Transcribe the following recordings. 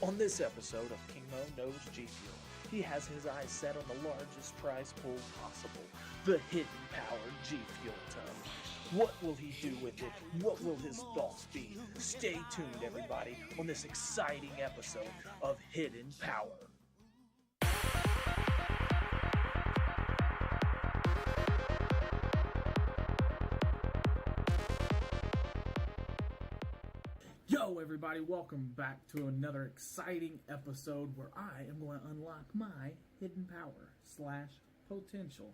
On this episode of King Mo Knows G Fuel, he has his eyes set on the largest prize pool possible, the Hidden Power G Fuel tub. What will he do with it? What will his thoughts be? Stay tuned, everybody, on this exciting episode of Hidden Power. Yo everybody, welcome back to another exciting episode where I am going to unlock my hidden power / potential.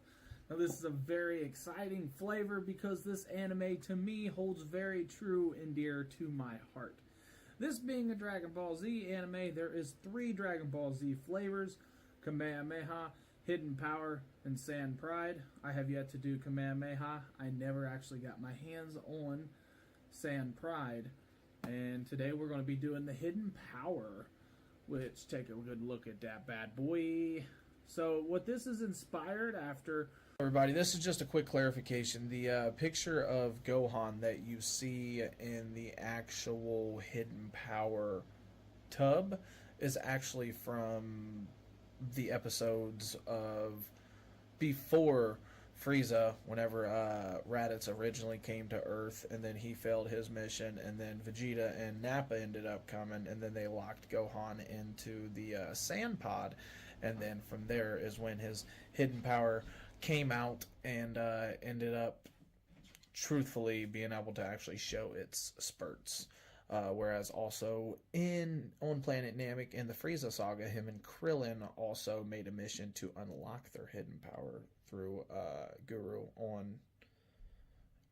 Now this is a very exciting flavor because this anime to me holds very true and dear to my heart. This being a Dragon Ball Z anime, there is 3 Dragon Ball Z flavors: Kamehameha, Hidden Power, and Sand Pride. I have yet to do Kamehameha. I never actually got my hands on Sand Pride. And today we're going to be doing the Hidden Power, which, take a good look at that bad boy. So what this is inspired after... Everybody, this is just a quick clarification. The picture of Gohan that you see in the actual Hidden Power tub is actually from the episodes of before Frieza, whenever Raditz originally came to Earth, and then he failed his mission, and then Vegeta and Nappa ended up coming, and then they locked Gohan into the sand pod, and then from there is when his hidden power came out and ended up truthfully being able to actually show its spurts. Whereas also on Planet Namek in the Frieza saga, him and Krillin also made a mission to unlock their hidden power through Guru on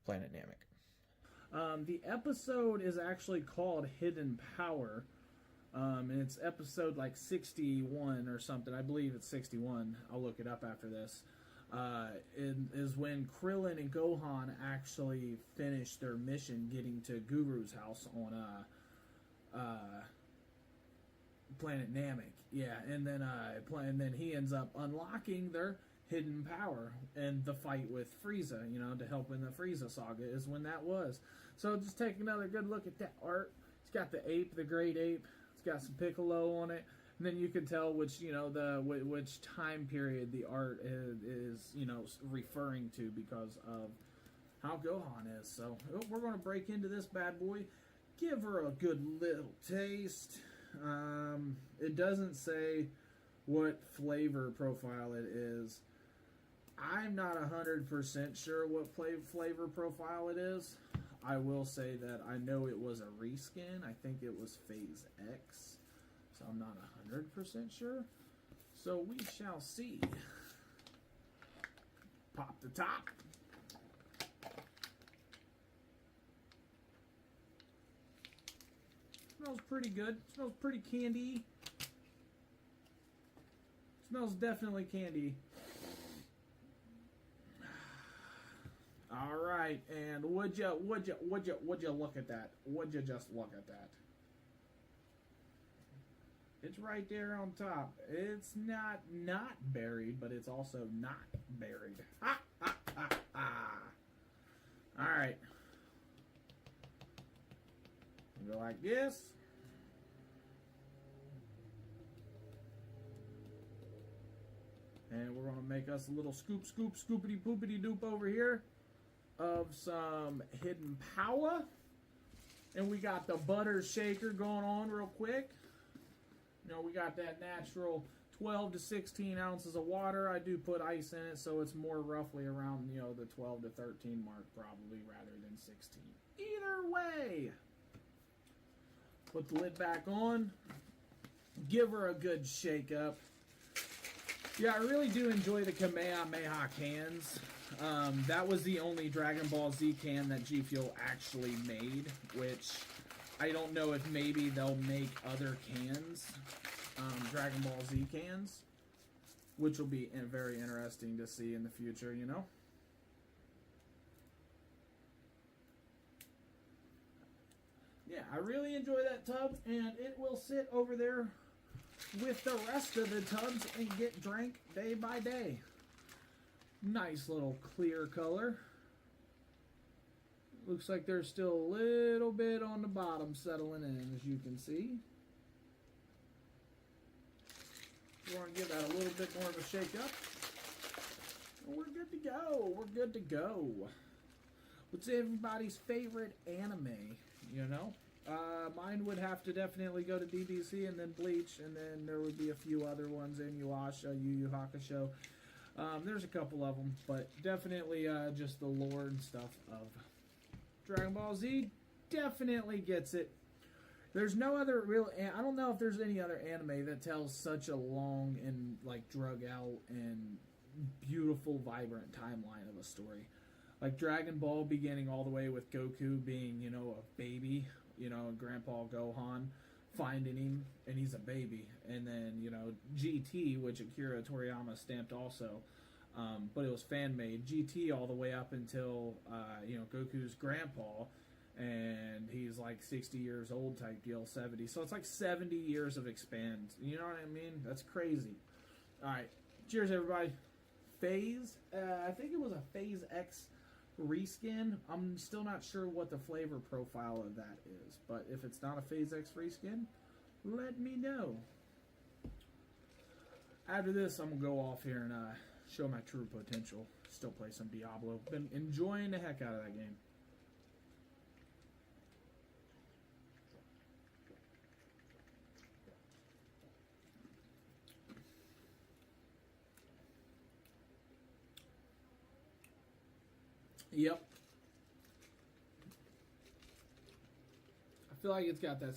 Planet Namek. The episode is actually called Hidden Power, and it's episode like 61 or something. I believe it's 61. I'll look it up after this. Is when Krillin and Gohan actually finish their mission getting to Guru's house on Planet Namek. Yeah, and then he ends up unlocking their hidden power, and the fight with Frieza, to help in the Frieza saga is when that was. So just take another good look at that art. It's got the ape, the great ape. It's got some Piccolo on it. And then you can tell which which time period the art is referring to because of how Gohan is. So we're going to break into this bad boy, give her a good little taste. It doesn't say what flavor profile it is. I'm not 100% sure what flavor profile it is. I will say that I know it was a reskin. I think it was Phase X. So I'm not 100% sure. So we shall see. Pop the top. Smells pretty good. Smells pretty candy. Smells definitely candy. All right, and would you look at that? Would you just look at that? It's right there on top. It's not buried, but it's also not buried. Ha, ha, ha, ha. All right. Go like this. And we're going to make us a little scoopity poopity doop over here of some hidden power. And we got the butter shaker going on real quick. We got that natural 12 to 16 ounces of water. I do put ice in it, so it's more roughly around, the 12 to 13 mark probably rather than 16. Either way, put the lid back on. Give her a good shake up. Yeah, I really do enjoy the Kamehameha cans. That was the only Dragon Ball Z can that G Fuel actually made, which I don't know if maybe they'll make other cans, Dragon Ball Z cans, which will be very interesting to see in the future, Yeah, I really enjoy that tub, and it will sit over there with the rest of the tubs and get drank day by day. Nice little clear color. Looks like there's still a little bit on the bottom settling in, as you can see. We're going to give that a little bit more of a shake up. And we're good to go. We're good to go. What's everybody's favorite anime, you know? Mine would have to definitely go to DBC and then Bleach, and then there would be a few other ones, Inuyasha, Yu Yu Hakusho. There's a couple of them, but definitely just the lore and stuff of Dragon Ball Z definitely gets it. There's no other real... I don't know if there's any other anime that tells such a long and, like, drug out and beautiful, vibrant timeline of a story. Like Dragon Ball beginning all the way with Goku being, you know, a baby, you know, and Grandpa Gohan finding him, and he's a baby. And then, you know, GT, which Akira Toriyama stamped also, but it was fan-made. GT all the way up until, you know, Goku's grandpa, and he's like 60 years old type deal, 70. So it's like 70 years of expand. You know what I mean? That's crazy. All right. Cheers, everybody. Phase. I think it was a Phase X reskin. I'm still not sure what the flavor profile of that is, but if it's not a Phase X reskin, let me know. After this, I'm gonna go off here and show my true potential. Still play some Diablo. Been enjoying the heck out of that game. Yep. I feel like it's got that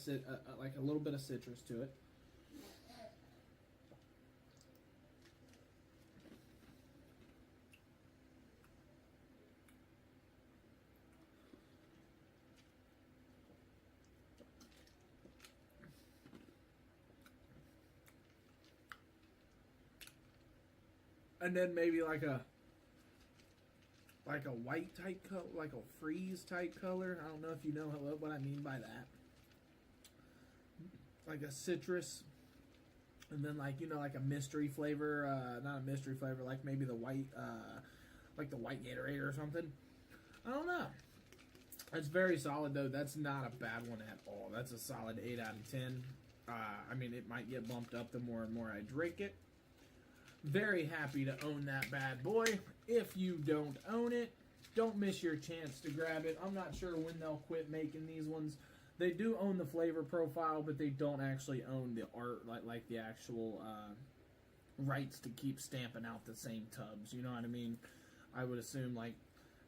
like a little bit of citrus to it. And then maybe like a white type color, like a freeze type color. I don't know if you know what I mean by that. Like a citrus, and then like, you know, like a mystery flavor, not a mystery flavor, like maybe the white, like the white Gatorade or something. I don't know. It's very solid though. That's not a bad one at all. That's a solid 8 out of 10. I mean, it might get bumped up the more and more I drink it. Very happy to own that bad boy. If you don't own it, don't miss your chance to grab it. I'm not sure when they'll quit making these ones. They do own the flavor profile, but they don't actually own the art, like the actual rights to keep stamping out the same tubs. You know what I mean? I would assume like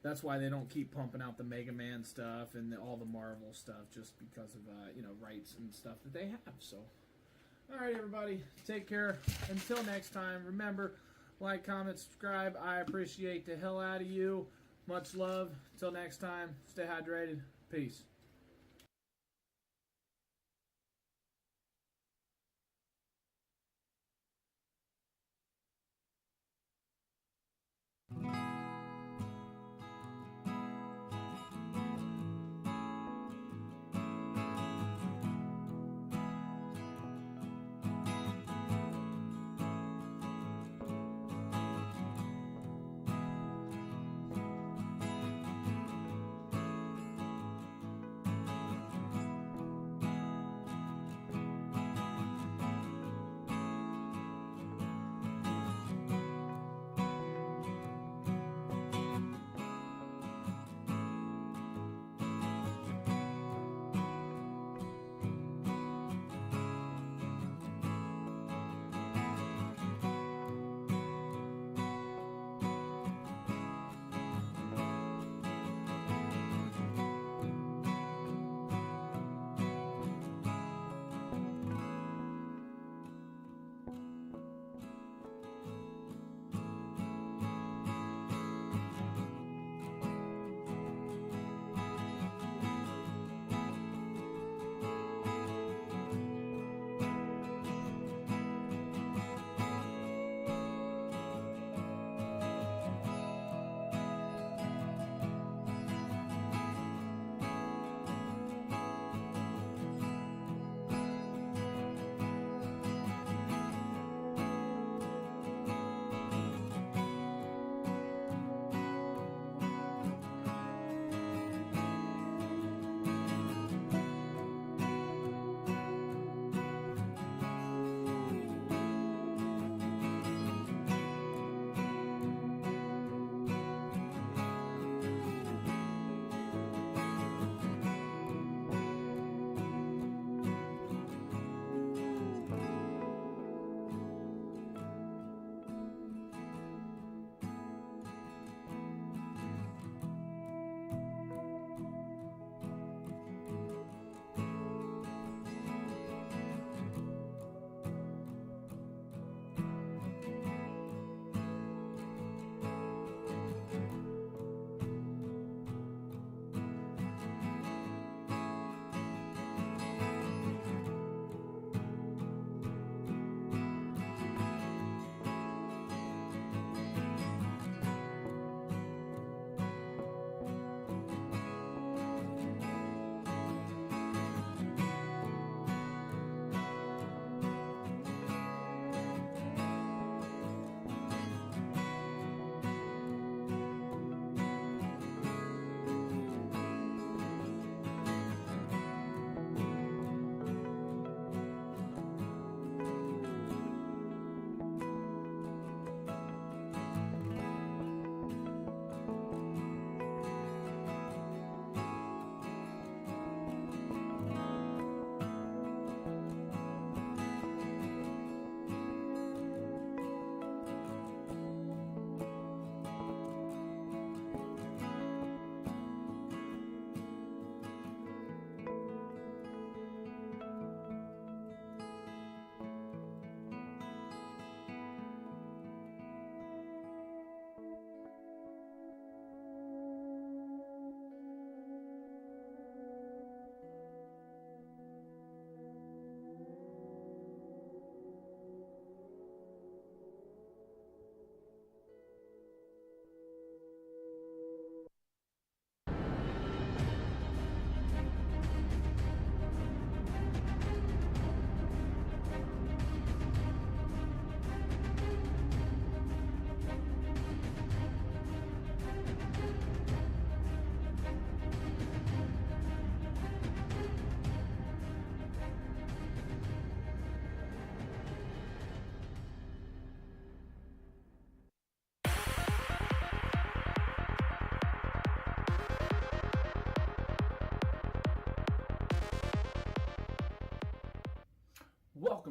that's why they don't keep pumping out the Mega Man stuff and all the Marvel stuff, just because of you know, rights and stuff that they have. So. Alright, everybody. Take care. Until next time, remember, like, comment, subscribe. I appreciate the hell out of you. Much love. Until next time, stay hydrated. Peace.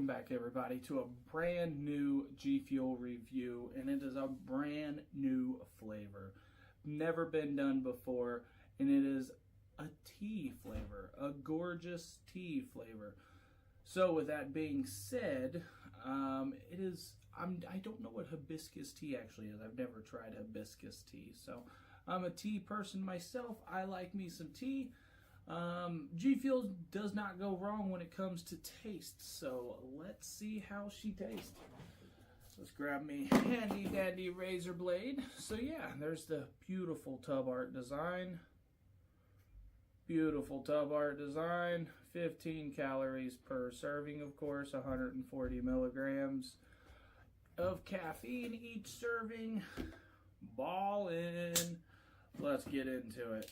Welcome back, everybody, to a brand new G Fuel review, and it is a brand new flavor. Never been done before, and it is a tea flavor, a gorgeous tea flavor. So with that being said, it is, I don't know what hibiscus tea actually is. I've never tried hibiscus tea, so I'm a tea person myself. I like me some tea. G Fuel does not go wrong when it comes to taste, so let's see how she tastes. Let's grab me handy dandy razor blade. So yeah, there's the beautiful tub art design. Beautiful tub art design. 15 calories per serving, of course, 140 milligrams of caffeine each serving. Ball in. Let's get into it.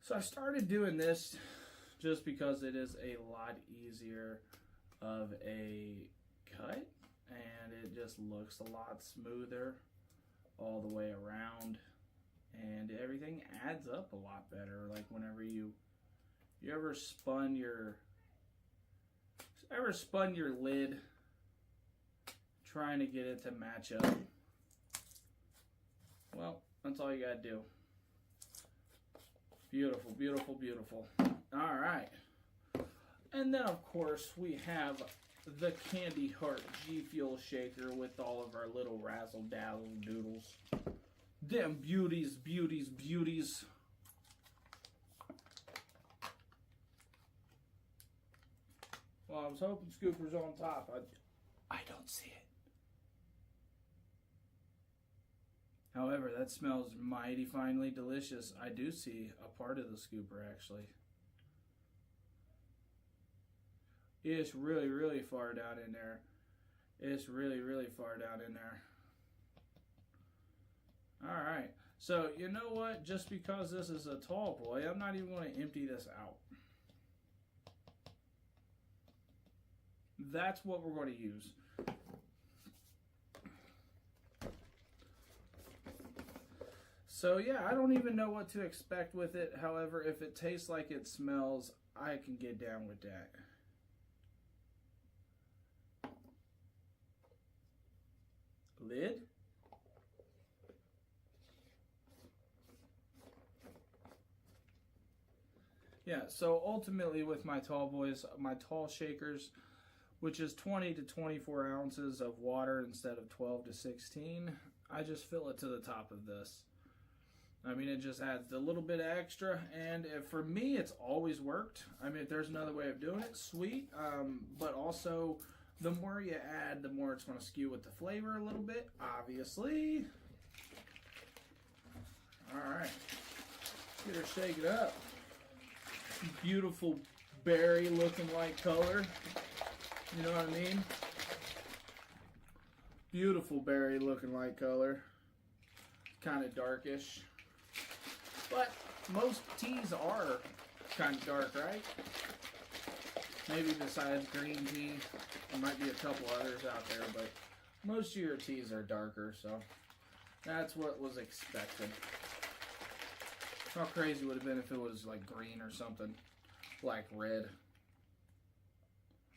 So I started doing this just because it is a lot easier of a cut, and it just looks a lot smoother all the way around, and everything adds up a lot better. Like whenever you ever spun your lid trying to get it to match up, well, that's all you gotta do. Beautiful, beautiful, beautiful. All right. And then, of course, we have the Candy Heart G Fuel shaker with all of our little razzle dazzle doodles. Them beauties, beauties, beauties. Well, I was hoping Scooper's on top. I don't see it. However, that smells mighty finely delicious. I do see a part of the scooper, actually. It's really, really far down in there. It's really, really far down in there. Alright, so you know what? Just because this is a tall boy, I'm not even going to empty this out. That's what we're going to use. So yeah, I don't even know what to expect with it. However, if it tastes like it smells, I can get down with that. Lid. Yeah, so ultimately with my tall boys, my tall shakers, which is 20 to 24 ounces of water instead of 12 to 16, I just fill it to the top of this. I mean, it just adds a little bit extra, and for me, it's always worked. I mean, if there's another way of doing it, sweet. But also, the more you add, the more it's going to skew with the flavor a little bit, obviously. All right. Get her shaken up. Beautiful berry-looking like color. You know what I mean? Beautiful berry-looking like color. Kind of darkish. But most teas are kind of dark, right? Maybe besides green tea. There might be a couple others out there, but most of your teas are darker, so that's what was expected. How crazy would it have been if it was like green or something, like red.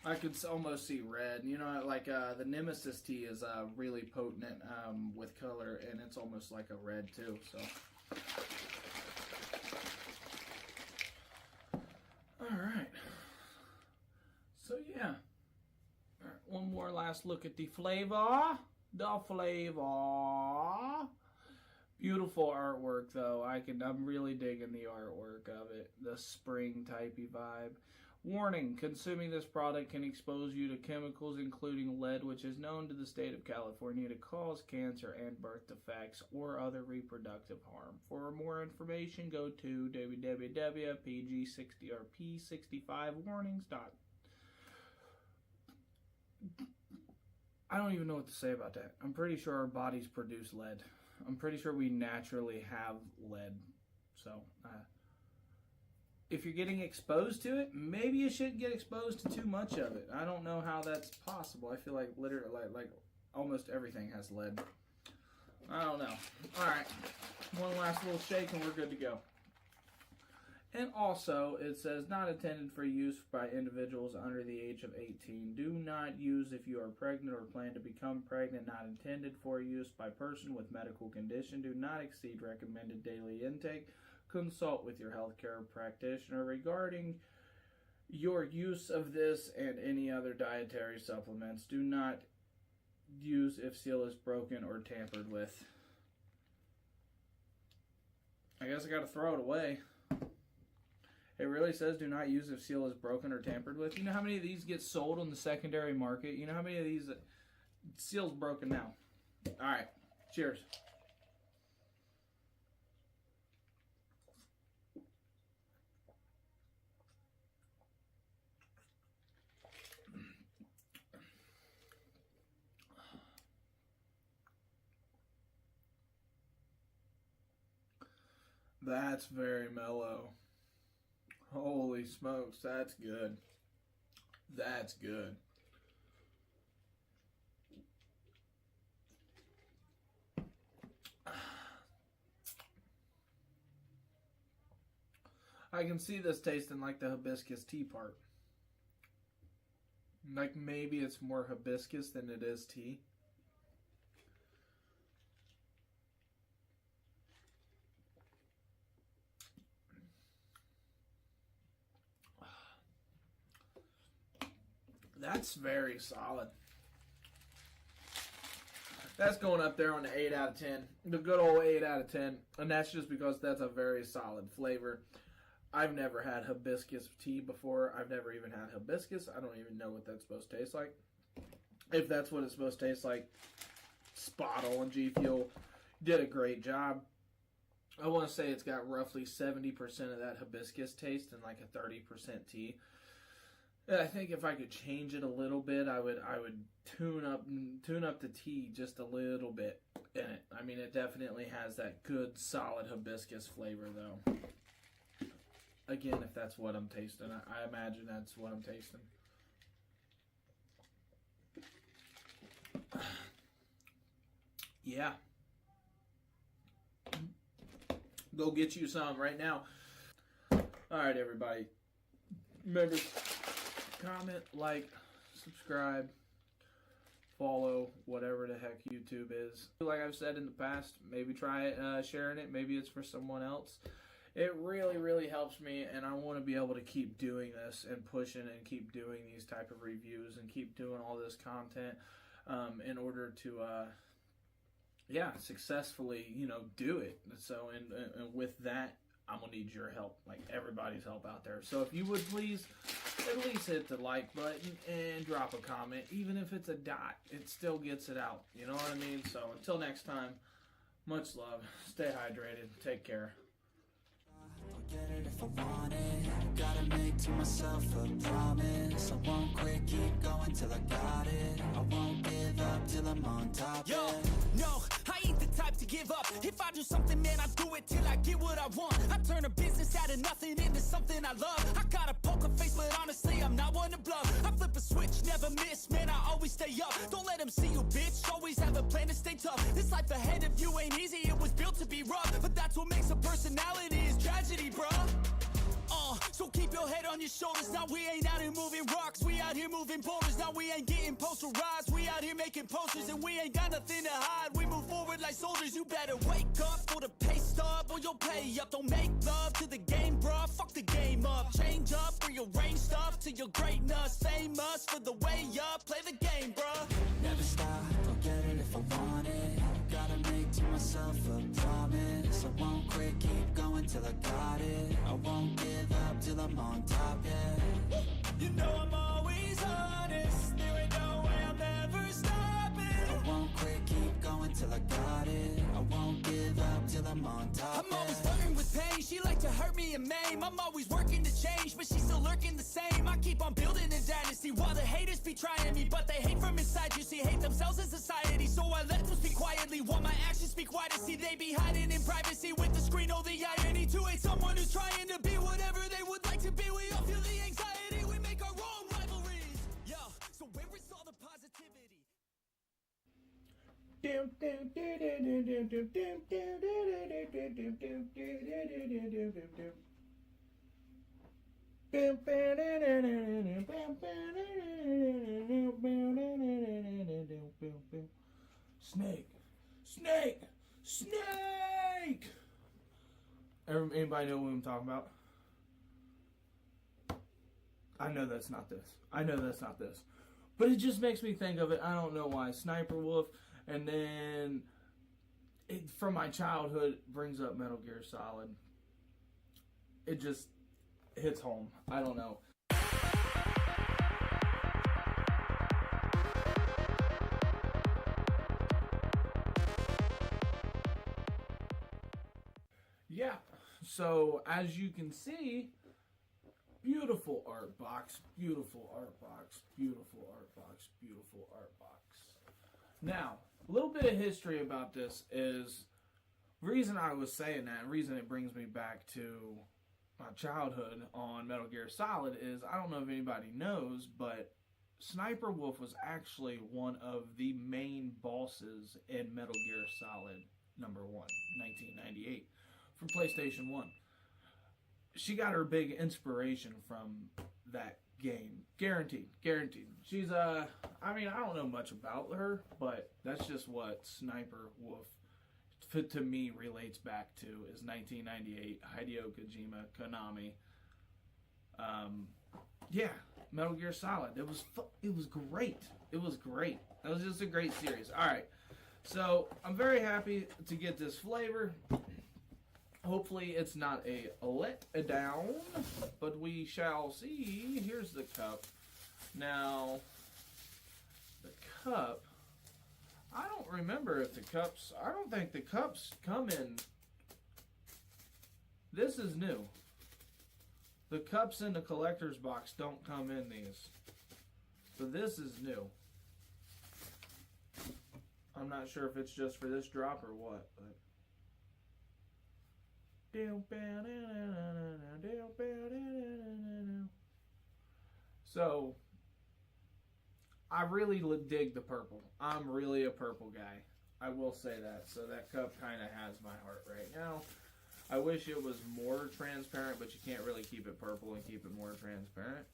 I could almost see red. You know, like the Nemesis tea is really potent with color, and it's almost like a red too, so. Alright. So yeah. Alright, one more last look at the flavor. The flavor. Beautiful artwork though. I'm really digging the artwork of it. The spring typey vibe. Warning, consuming this product can expose you to chemicals including lead, which is known to the state of California to cause cancer and birth defects or other reproductive harm. For more information, go to www.pg60 or p65warnings. I don't even know what to say about that. I'm pretty sure our bodies produce lead. I'm pretty sure we naturally have lead. So, if you're getting exposed to it, maybe you shouldn't get exposed to too much of it. I don't know how that's possible. I feel like literally, like almost everything has lead. I don't know. All right, one last little shake and we're good to go. And also, it says not intended for use by individuals under the age of 18. Do not use if you are pregnant or plan to become pregnant. Not intended for use by person with medical condition. Do not exceed recommended daily intake. Consult with your healthcare practitioner regarding your use of this and any other dietary supplements. Do not use if seal is broken or tampered with. I guess I gotta throw it away. It really says do not use if seal is broken or tampered with. You know how many of these get sold on the secondary market? You know how many of these seal's broken now? Alright, cheers. That's very mellow. Holy smokes, that's good. That's good. I can see this tasting like the hibiscus tea part. Like maybe it's more hibiscus than it is tea. That's very solid. That's going up there on the 8 out of 10. The good old 8 out of 10. And that's just because that's a very solid flavor. I've never had hibiscus tea before. I've never even had hibiscus. I don't even know what that's supposed to taste like. If that's what it's supposed to taste like, spot on, G Fuel. Did a great job. I want to say it's got roughly 70% of that hibiscus taste and like a 30% tea. I think if I could change it a little bit, I would tune up the tea just a little bit in it. I mean, it definitely has that good, solid hibiscus flavor, though. Again, if that's what I'm tasting, I imagine that's what I'm tasting. Yeah. Go get you some right now. All right, everybody. Remember, comment, like, subscribe, follow, whatever the heck YouTube is. Like I've said in the past, maybe try sharing it. Maybe it's for someone else. It really, really helps me, and I want to be able to keep doing this and pushing and keep doing these type of reviews and keep doing all this content in order to, successfully, do it. So, and with that, I'm going to need your help, like everybody's help out there. So if you would please at least hit the like button and drop a comment. Even if it's a dot, it still gets it out. You know what I mean? So until next time, much love. Stay hydrated. Take care. I'll get it if I want it. Gotta make to myself a promise. I won't quit, keep going till I got it. I won't give up till I'm on top. Yo, no, I ain't the type to give up. If I do something, man, I do it till I get what I want. I turn a business out of nothing into something I love. I got a poker face, but honestly, I'm not one to bluff. I flip a switch, never miss, man, I always stay up. Don't let them see you, bitch, always have a plan to stay tough. This life ahead of you ain't easy, it was built to be rough. But that's what makes a personality is tragedy, bruh. So keep your head on your shoulders. Now we ain't out here moving rocks, we out here moving boulders. Now we ain't getting posterized, we out here making posters. And we ain't got nothing to hide, we move forward like soldiers. You better wake up for the pay stub or you'll pay up. Don't make love to the game, bruh, fuck the game up. Change up, rearrange stuff to your greatness. Famous for the way up, play the game, bruh. Never stop, I'll get it if I want it. Gotta make to myself a promise. I won't quit, keep going till I got it. I won't give up till I'm on top, yeah. You know I'm always honest, there ain't no way I'm ever stopping. I won't quit, keep going till I got it. I won't give up till I'm on top, I'm always flirting with pain, she like to hurt me and maim. I'm always working to change, but she's still lurking the same. I keep on building a dynasty while the haters be trying me. But they hate from inside, you see, hate themselves in society. So I let them speak quietly while my actions speak wider. See, they be hiding in privacy with the screen, oh the irony. To hate someone who's trying to be whatever they would like to be. We all feel the anxiety, we make our own rivalries. Yo, so where is all the positivity? Snake, snake, snake. Anybody know what I'm talking about? I know that's not this. But it just makes me think of it. I don't know why. Sniper Wolf, and then from my childhood brings up Metal Gear Solid. It just hits home. I don't know. Yeah, so as you can see, beautiful art box, beautiful art box, beautiful art box, beautiful art box. Now, a little bit of history about this is, reason I was saying that, and reason it brings me back to my childhood on Metal Gear Solid is, I don't know if anybody knows, but Sniper Wolf was actually one of the main bosses in Metal Gear Solid number 1, 1998. From PlayStation 1. She got her big inspiration from that game. Guaranteed. She's I don't know much about her, but that's just what Sniper Wolf to me relates back to is 1998, Hideo Kojima, Konami. Yeah, Metal Gear Solid. It was great. It was great. That was just a great series. All right. So, I'm very happy to get this flavor. Hopefully it's not a letdown, but we shall see. Here's the cup. Now, the cup, I don't remember if the cups, I don't think the cups come in. This is new. The cups in the collector's box don't come in these. So this is new. I'm not sure if it's just for this drop or what, but. So, I really dig the purple. I'm really a purple guy. I will say that. So that cup kind of has my heart right now. I wish it was more transparent, but you can't really keep it purple and keep it more transparent.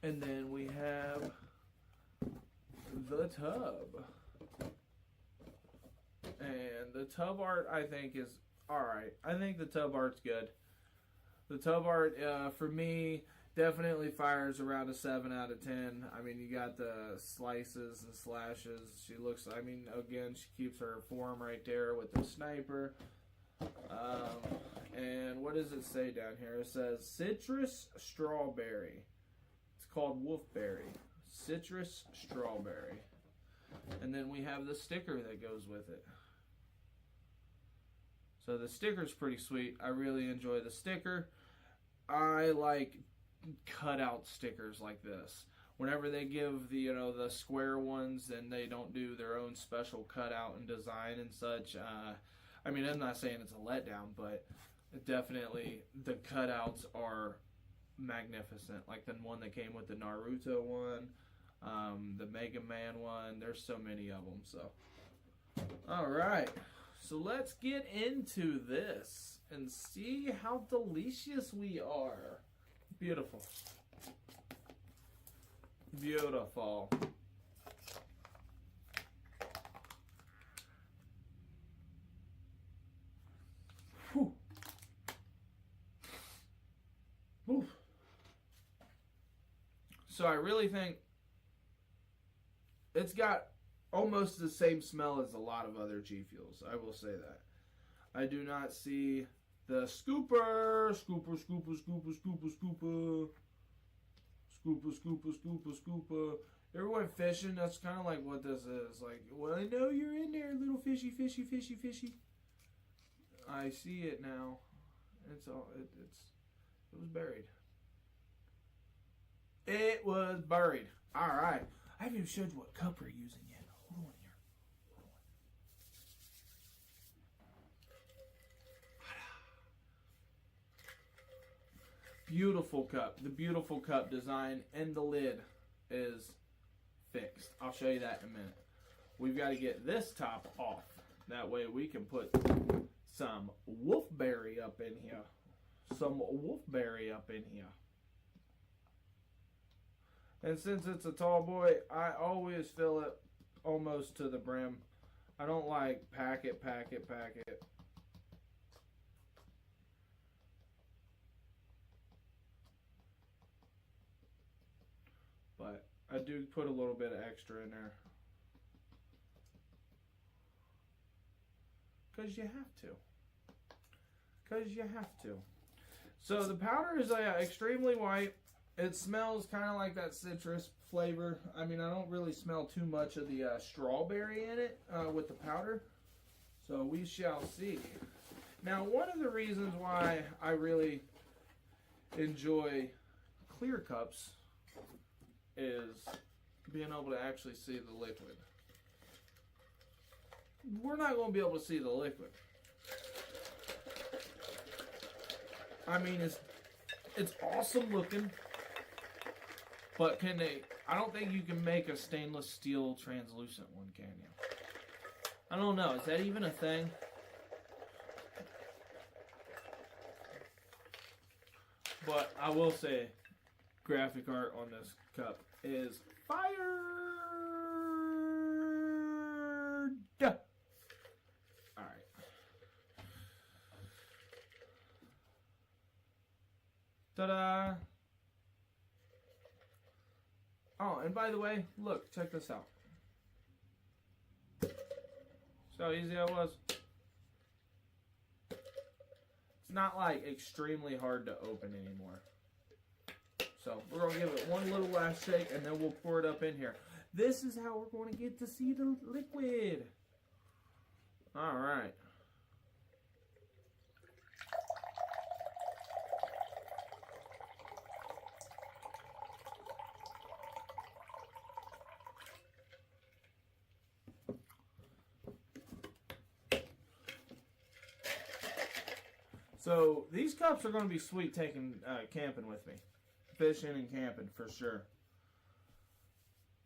And then we have the tub. And the tub art, I think, is alright. I think the tub art's good. The tub art, for me, definitely fires around a 7 out of 10. I mean, you got the slices and slashes. She looks, I mean, again, she keeps her form right there with the sniper. And what does it say down here? It says citrus strawberry. It's called Wolfberry. Citrus strawberry. And then we have the sticker that goes with it. So the sticker's pretty sweet. I really enjoy the sticker. I like cutout stickers like this. Whenever they give the the square ones and they don't do their own special cutout and design and such, I mean, I'm not saying it's a letdown, but definitely the cutouts are magnificent. Like the one that came with the Naruto one, the Mega Man one. There's so many of them. So, all right. So let's get into this and see how delicious we are. Beautiful. Beautiful. Whew. Oof. So I really think it's got almost the same smell as a lot of other G Fuels. I will say that. I do not see the scooper. Ever went fishing? That's kind of like what this is. Like, well, I know you're in there, little fishy. I see it now. It was buried. It was buried. All right. I haven't even showed you what cup we're using yet. Hold on here. Beautiful cup. The beautiful cup design and the lid is fixed. I'll show you that in a minute. We've got to get this top off. That way we can put some wolfberry up in here. some wolfberry up in here. And since it's a tall boy, I always fill it almost to the brim. I don't like pack it. But I do put a little bit of extra in there. Because you have to. So the powder is extremely white. It smells kind of like that citrus flavor. I mean, I don't really smell too much of the strawberry in it with the powder. So we shall see. Now, one of the reasons why I really enjoy clear cups is being able to actually see the liquid. We're not going to be able to see the liquid. I mean, it's awesome looking, but I don't think you can make a stainless steel translucent one, can you? I don't know. Is that even a thing? But I will say, graphic art on this cup is fire. All right. Ta-da! Oh, and by the way, look, check this out. See how easy that was? It's not like extremely hard to open anymore. So we're going to give it one little last shake and then we'll pour it up in here. This is how we're going to get to see the liquid. All right. So these cups are going to be sweet taking camping with me. Fishing and camping for sure.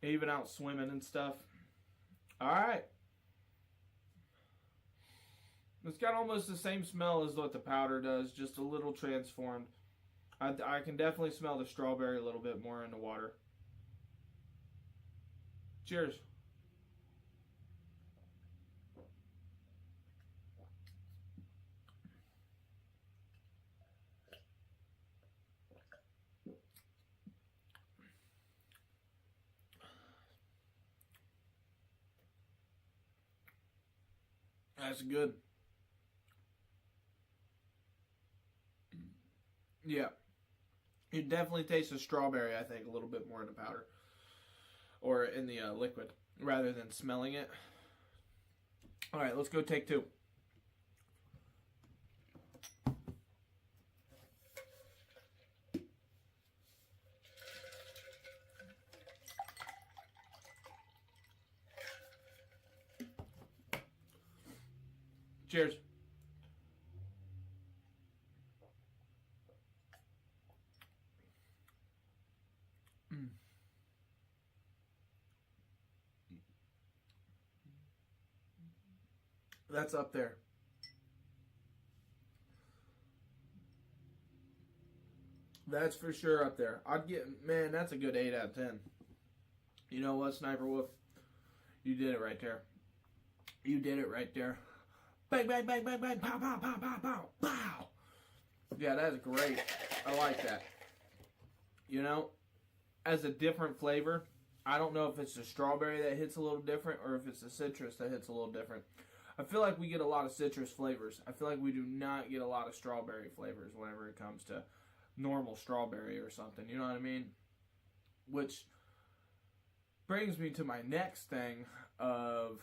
Even out swimming and stuff. Alright. It's got almost the same smell as what the powder does, just a little transformed. I can definitely smell the strawberry a little bit more in the water. Cheers. That's good. Yeah. You definitely taste the strawberry, I think, a little bit more in the powder. Or in the liquid, rather than smelling it. Alright, let's go take two. Cheers. That's up there. That's for sure up there. I'd get, man, that's a good 8 out of 10. You know what, Sniper Wolf? You did it right there. You did it right there. Bang, bang, bang, bang, bang, pow, pow, pow, pow, pow, pow. Yeah, that's great. I like that. You know, as a different flavor, I don't know if it's the strawberry that hits a little different or if it's the citrus that hits a little different. I feel like we get a lot of citrus flavors. I feel like we do not get a lot of strawberry flavors whenever it comes to normal strawberry or something. You know what I mean? Which brings me to my next thing of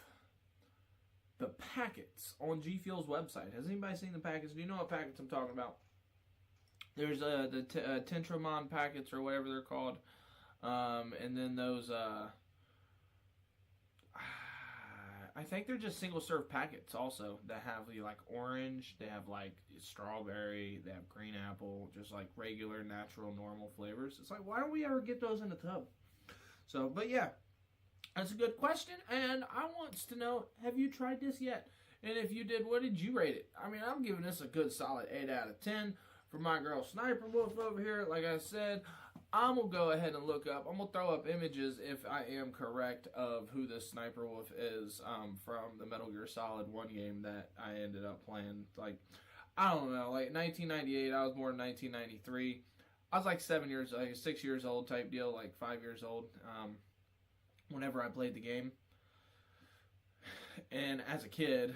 the packets on G Fuel's website. Has anybody seen the packets? Do you know what packets I'm talking about? There's the Tentramon packets or whatever they're called. And then those, I think they're just single serve packets also that have like orange, they have like strawberry, they have green apple, just like regular, natural, normal flavors. It's like, why don't we ever get those in a tub? So, but yeah, that's a good question. And I want to know, have you tried this yet? And if you did, what did you rate it? I mean, I'm giving this a good solid 8 out of 10 for my girl Sniper Wolf over here, like I said, I'm going to go ahead and look up. I'm going to throw up images, if I am correct, of who this Sniper Wolf is from the Metal Gear Solid 1 game that I ended up playing. Like, I don't know, like 1998, I was born in 1993. I was like 6 years old type deal, like 5 years old whenever I played the game. And as a kid,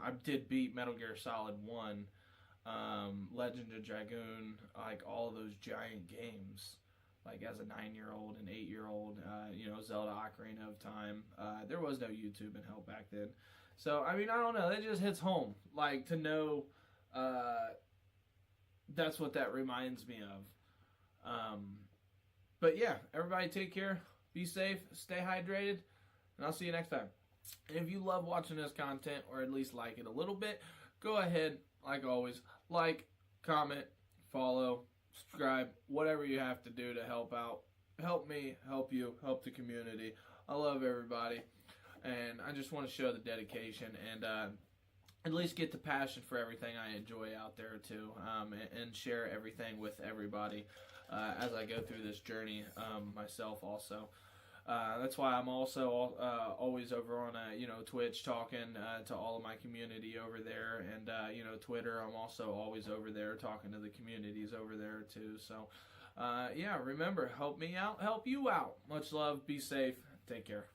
I did beat Metal Gear Solid 1, Legend of Dragoon, like all those giant games. Like as a 9-year-old and 8-year-old, Zelda Ocarina of Time. There was no YouTube and help back then. So, I mean, I don't know. It just hits home. Like, to know that's what that reminds me of. But yeah, everybody take care. Be safe. Stay hydrated. And I'll see you next time. And if you love watching this content, or at least like it a little bit, go ahead, like always, like, comment, follow, subscribe, whatever you have to do to help out. Help me, help you, help the community. I love everybody, and I just want to show the dedication and at least get the passion for everything I enjoy out there too, and share everything with everybody as I go through this journey myself also. That's why I'm also always over on Twitch talking to all of my community over there, and Twitter. I'm also always over there talking to the communities over there too. So yeah, remember, help me out, help you out. Much love. Be safe. Take care.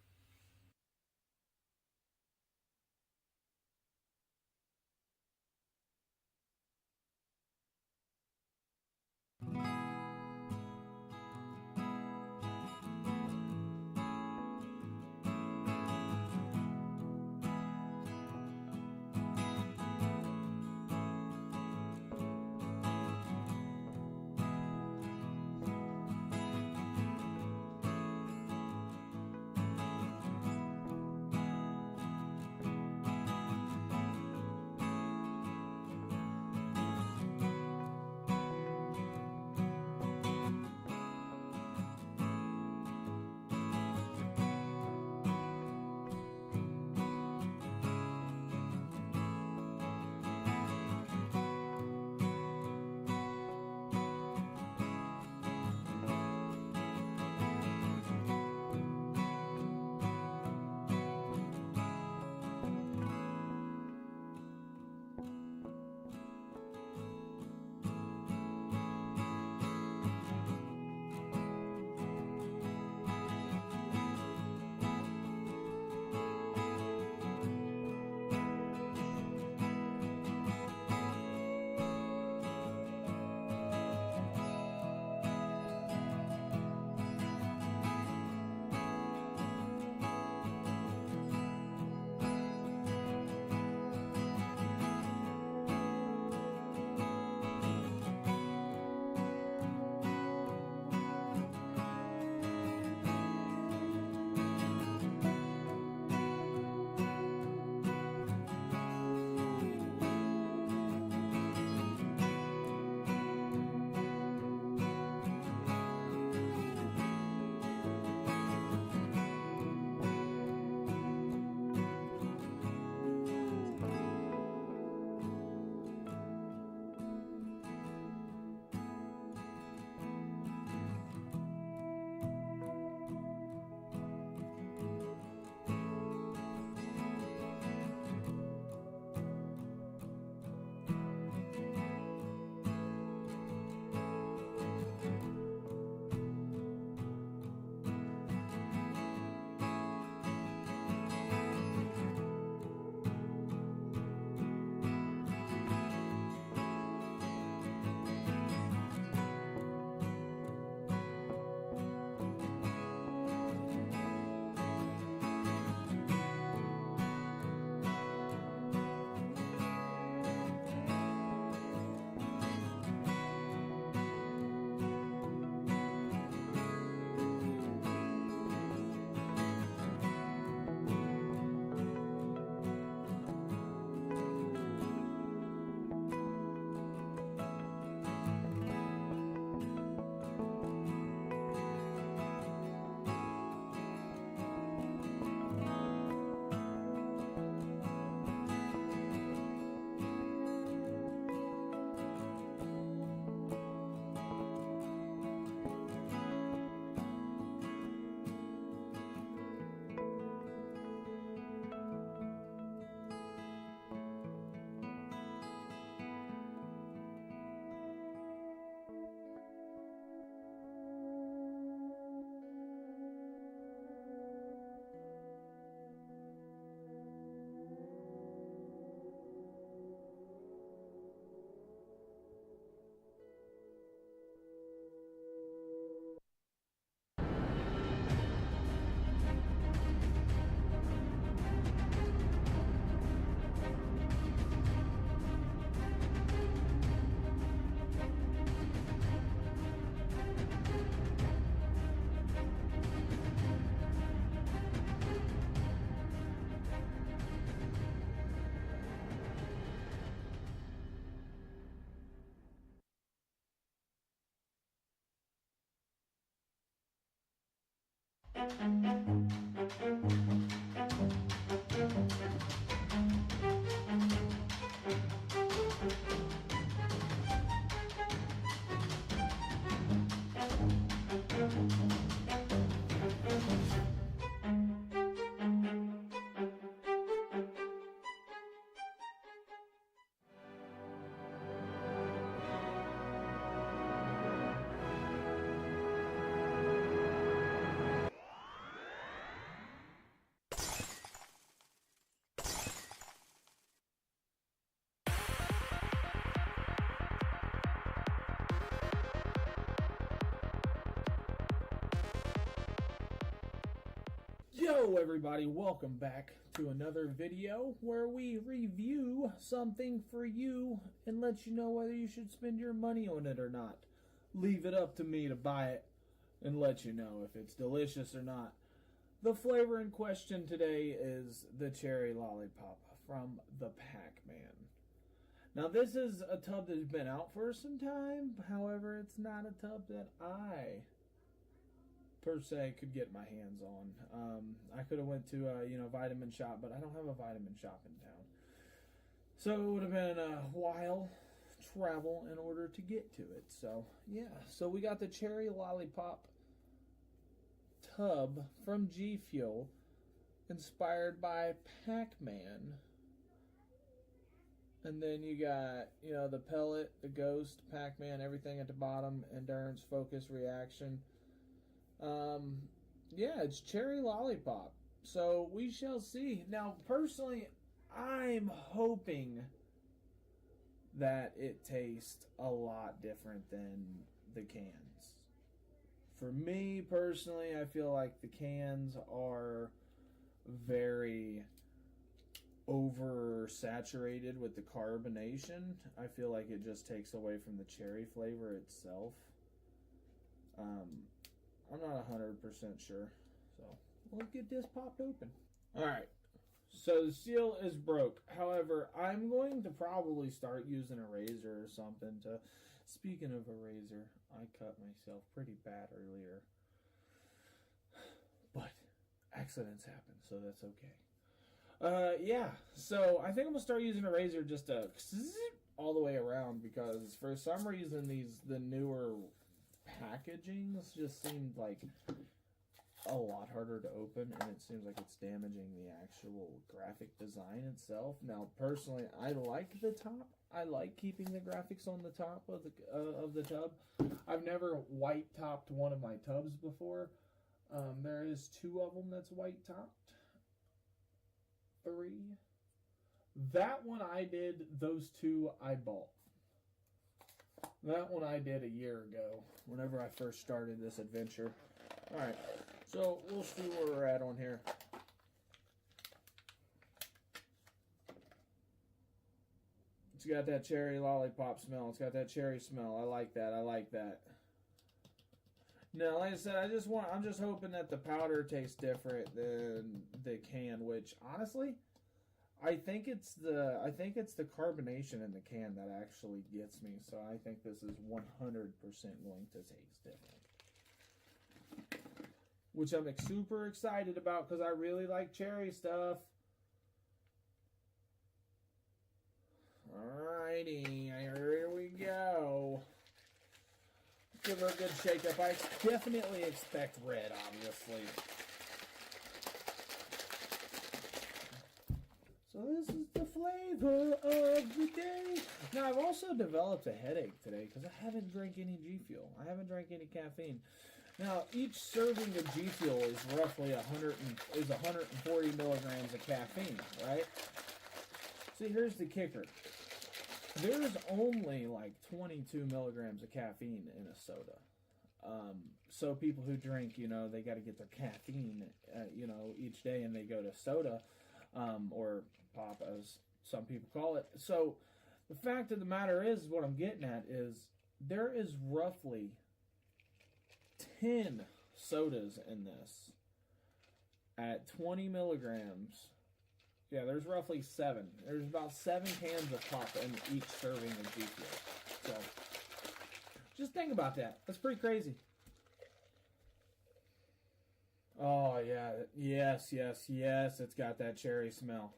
Yo everybody, welcome back to another video where we review something for you and let you know whether you should spend your money on it or not. Leave it up to me to buy it and let you know if it's delicious or not. The flavor in question today is the cherry lollipop from the Pac-Man. Now this is a tub that's been out for some time, however it's not a tub that I per se could get my hands on. I could have went to a vitamin shop, but I don't have a vitamin shop in town, so it would have been a while travel in order to get to it. So yeah, so we got the cherry lollipop tub from G Fuel, inspired by Pac-Man. And then you got, the pellet, the ghost, Pac-Man, everything at the bottom, endurance, focus, reaction. Yeah, it's cherry lollipop. So we shall see. Now, personally, I'm hoping that it tastes a lot different than the cans. For me, personally, I feel like the cans are very oversaturated with the carbonation. I feel like it just takes away from the cherry flavor itself. I'm not 100% sure. So let's get this popped open. Alright, so the seal is broke. However, I'm going to probably start using a razor or something to... Speaking of a razor, I cut myself pretty bad earlier. But accidents happen, so that's okay. Yeah, so I think I'm going to start using a razor just to all the way around, because for some reason the newer packagings just seemed like a lot harder to open, and it seems like it's damaging the actual graphic design itself. Now, personally, I like the top. I like keeping the graphics on the top of the tub. I've never white topped one of my tubs before. There is 2 of them that's white topped. 3. That one I did. Those 2 I bought. That one I did a year ago, whenever I first started this adventure. Alright, so we'll see where we're at on here. It's got that cherry lollipop smell. It's got that cherry smell. I like that. I like that. Now, like I said, I'm just hoping that the powder tastes different than the can, which honestly, I think it's the carbonation in the can that actually gets me. So I think this is 100% going to taste different, which I'm super excited about because I really like cherry stuff. Alrighty, here we go. Give her a good shake up. I definitely expect red, obviously. So this is the flavor of the day. Now, I've also developed a headache today because I haven't drank any G Fuel. I haven't drank any caffeine. Now, each serving of G Fuel is roughly 140 milligrams of caffeine, right? See, here's the kicker. There's only like 22 milligrams of caffeine in a soda. So people who drink, they got to get their caffeine, each day, and they go to soda, or pop, as some people call it. So the fact of the matter is, what I'm getting at is, there is roughly 10 sodas in this at 20 milligrams. Yeah, there's roughly 7. There's about 7 cans of pop in each serving of G Fuel. So, just think about that. That's pretty crazy. Oh, yeah. Yes, yes, yes. It's got that cherry smell.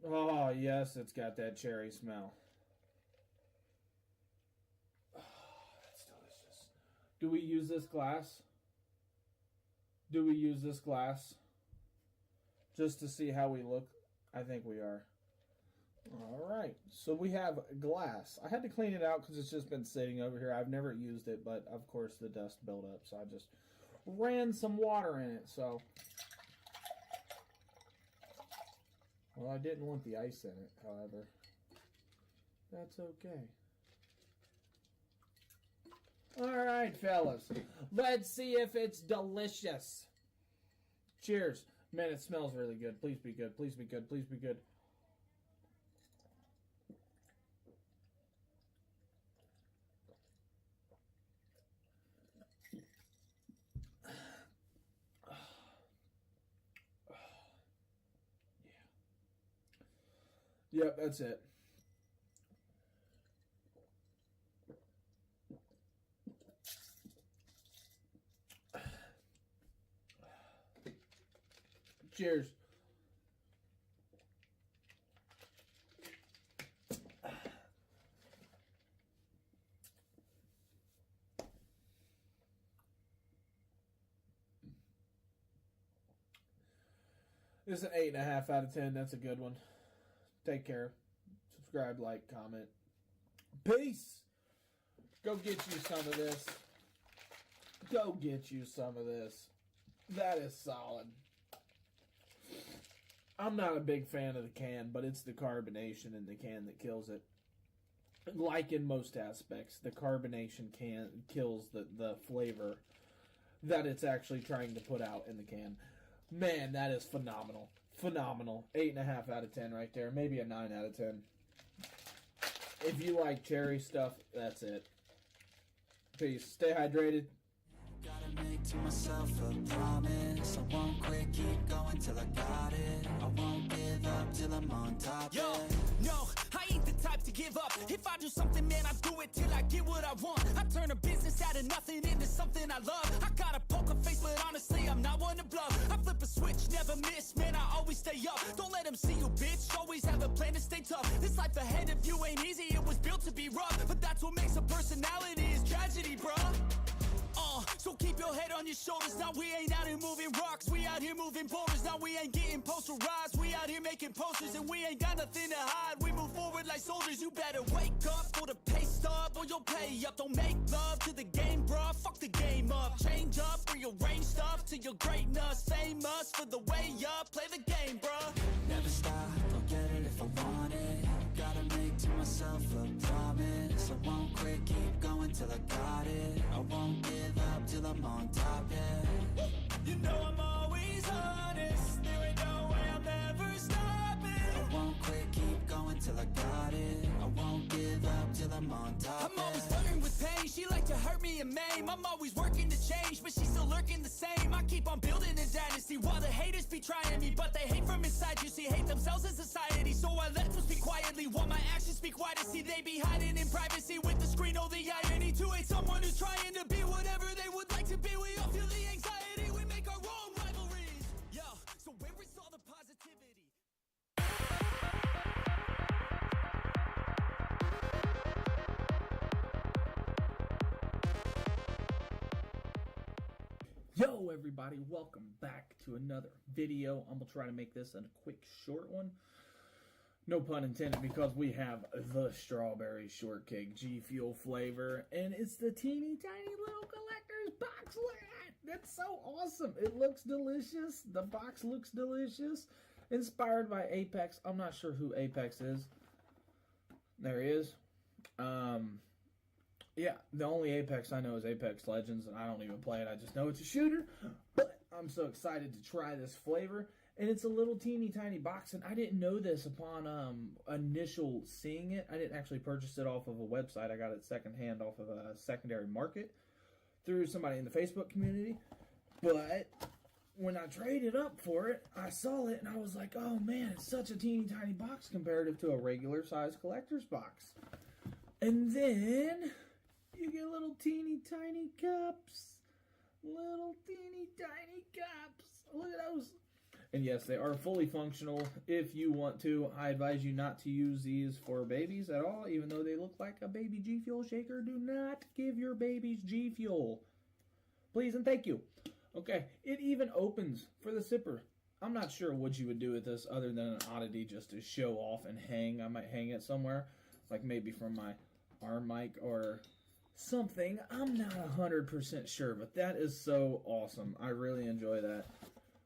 Oh, yes, it's got that cherry smell. Oh, that's delicious. Do we use this glass? Do we use this glass? Just to see how we look? I think we are. All right. So we have glass. I had to clean it out because it's just been sitting over here. I've never used it, but of course the dust built up. So I just ran some water in it. So, well, I didn't want the ice in it, however. That's okay. All right, fellas. Let's see if it's delicious. Cheers. Man, it smells really good. Please be good. Please be good. Please be good. Yeah. Yep, that's it. Cheers. This is an 8.5 out of 10. That's a good one. Take care. Subscribe, like, comment. Peace. Go get you some of this. Go get you some of this. That is solid. I'm not a big fan of the can, but it's the carbonation in the can that kills it. Like in most aspects, the carbonation kills the flavor that it's actually trying to put out in the can. Man, that is phenomenal. Phenomenal. 8.5 out of 10 right there. Maybe a 9 out of 10. If you like cherry stuff, that's it. Peace. Stay hydrated. Gotta make to myself a promise. I won't quit, keep going till I got it. I won't give up till I'm on top. Yo, no, I ain't the type to give up. If I do something, man, I do it till I get what I want. I turn a business out of nothing into something I love. I got a poker face, but honestly, I'm not one to bluff. I flip a switch, never miss, man, I always stay up. Don't let them see you, bitch, always have a plan to stay tough. This life ahead of you ain't easy, it was built to be rough. But that's what makes a personality is tragedy, bruh. So keep your head on your shoulders. Now we ain't out here moving rocks, we out here moving boulders. Now we ain't getting posterized, we out here making posters. And we ain't got nothing to hide, we move forward like soldiers. You better wake up for the pay stub or you'll pay up. Don't make love to the game, bruh, fuck the game up. Change up, rearrange stuff to your greatness. Famous for the way up, play the game, bruh. Never stop, I'll get it if I want it. Gotta make to myself a promise. I won't quit, keep going till I got it. I won't give up till I'm on top, yeah. You know I'm always honest, there ain't no way I'm ever stopping. I won't quit, keep going till I got it. I won't give up till I'm on top, I'm always flirting with pain, she like to hurt me and maim. I'm always working to change, but she's still lurking the same. I keep on building a dynasty while the haters be trying me. But they hate from inside, you see, hate themselves in society. So I let them speak quietly while my actions speak wider. See, they be hiding in privacy with the screen, oh the irony. To hate someone who's trying to be whatever they would like to be. We all feel the anxiety, we make our own rivalries. Yo, so where is all the positivity? Yo, everybody, welcome back to another video. I'm gonna try to make this a quick, short one. No pun intended, because we have the strawberry shortcake G Fuel flavor, and it's the teeny tiny little collector's box. Look at that! That's so awesome. It looks delicious. The box looks delicious. Inspired by Apex. I'm not sure who Apex is. There he is. Yeah, the only Apex I know is Apex Legends, and I don't even play it. I just know it's a shooter. But I'm so excited to try this flavor. And it's a little teeny tiny box, and I didn't know this upon initial seeing it. I didn't actually purchase it off of a website. I got it secondhand off of a secondary market through somebody in the Facebook community. But when I traded up for it, I saw it, and I was like, oh man, it's such a teeny tiny box comparative to a regular size collector's box. And then you get little teeny tiny cups. Little teeny tiny cups. Look at those. And yes, they are fully functional if you want to. I advise you not to use these for babies at all, even though they look like a baby G Fuel shaker. Do not give your babies G Fuel. Please and thank you. Okay, it even opens for the sipper. I'm not sure what you would do with this other than an oddity just to show off and hang. I might hang it somewhere, like maybe from my arm mic or something. I'm not 100% sure, but that is so awesome. I really enjoy that.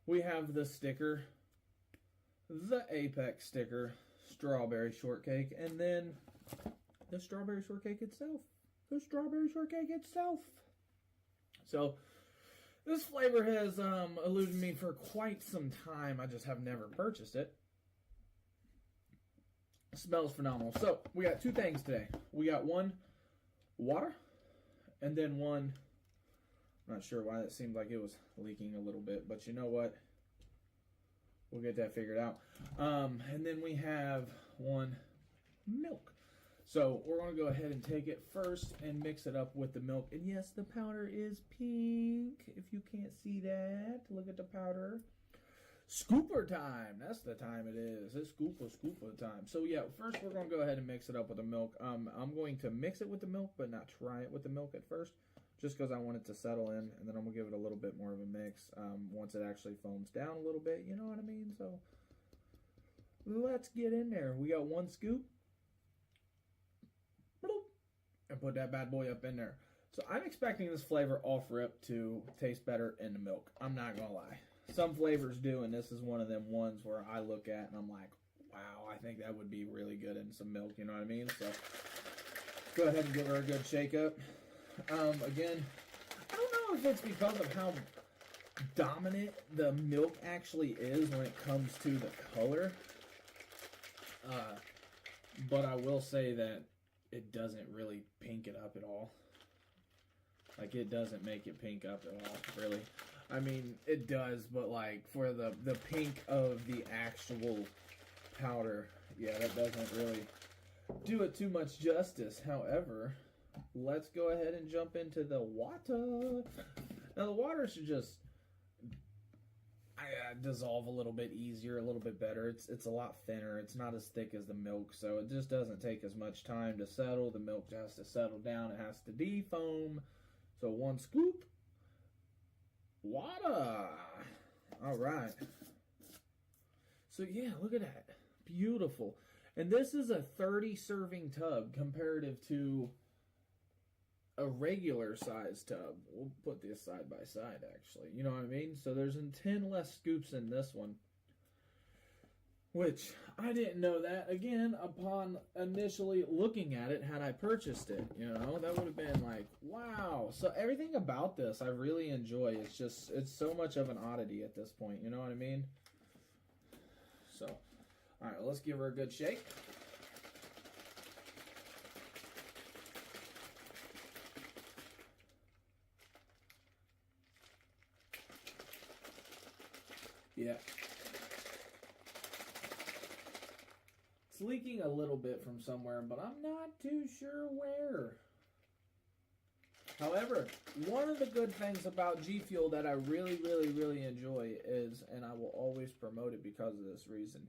We have the sticker, the Apex sticker, strawberry shortcake, and then the strawberry shortcake itself. The strawberry shortcake itself. So, this flavor has eluded me for quite some time. I just have never purchased it. It smells phenomenal. So, we got two things today. We got one water, and then one, I'm not sure why it seemed like it was leaking a little bit, but you know what? We'll get that figured out. And then we have one milk. So we're going to go ahead and take it first and mix it up with the milk. And yes, the powder is pink. If you can't see that, look at the powder. Scooper time. That's the time it is. It's scooper time. So yeah, first we're going to go ahead and mix it up with the milk. I'm going to mix it with the milk, but not try it with the milk at first, just because I want it to settle in, and then I'm going to give it a little bit more of a mix once it actually foams down a little bit, you know what I mean? So let's get in there. We got one scoop. And put that bad boy up in there. So I'm expecting this flavor off rip to taste better in the milk. I'm not going to lie. Some flavors do, and this is one of them ones where I look at and I'm like, wow, I think that would be really good in some milk, you know what I mean? So go ahead and give her a good shake up. Again, I don't know if it's because of how dominant the milk actually is when it comes to the color. But I will say that it doesn't really pink it up at all. Like, it doesn't make it pink up at all, really. I mean, it does, but like for the pink of the actual powder, yeah, that doesn't really do it too much justice. However, let's go ahead and jump into the water. Now, the water should just dissolve a little bit easier, a little bit better. It's a lot thinner. It's not as thick as the milk, so it just doesn't take as much time to settle. The milk has to settle down. It has to defoam. So one scoop. Water. All right. So yeah, look at that. Beautiful. And this is a 30 serving tub comparative to a regular size tub. We'll put this side by side, actually. You know what I mean? So there's 10 less scoops in this one, which I didn't know that, again, upon initially looking at it. Had I purchased it, you know, that would have been like, wow. So everything about this I really enjoy. It's just, it's so much of an oddity at this point, you know what I mean? So, all right, let's give her a good shake. Yeah. It's leaking a little bit from somewhere, but I'm not too sure where. However, one of the good things about G Fuel that I really, really, really enjoy is, and I will always promote it because of this reason,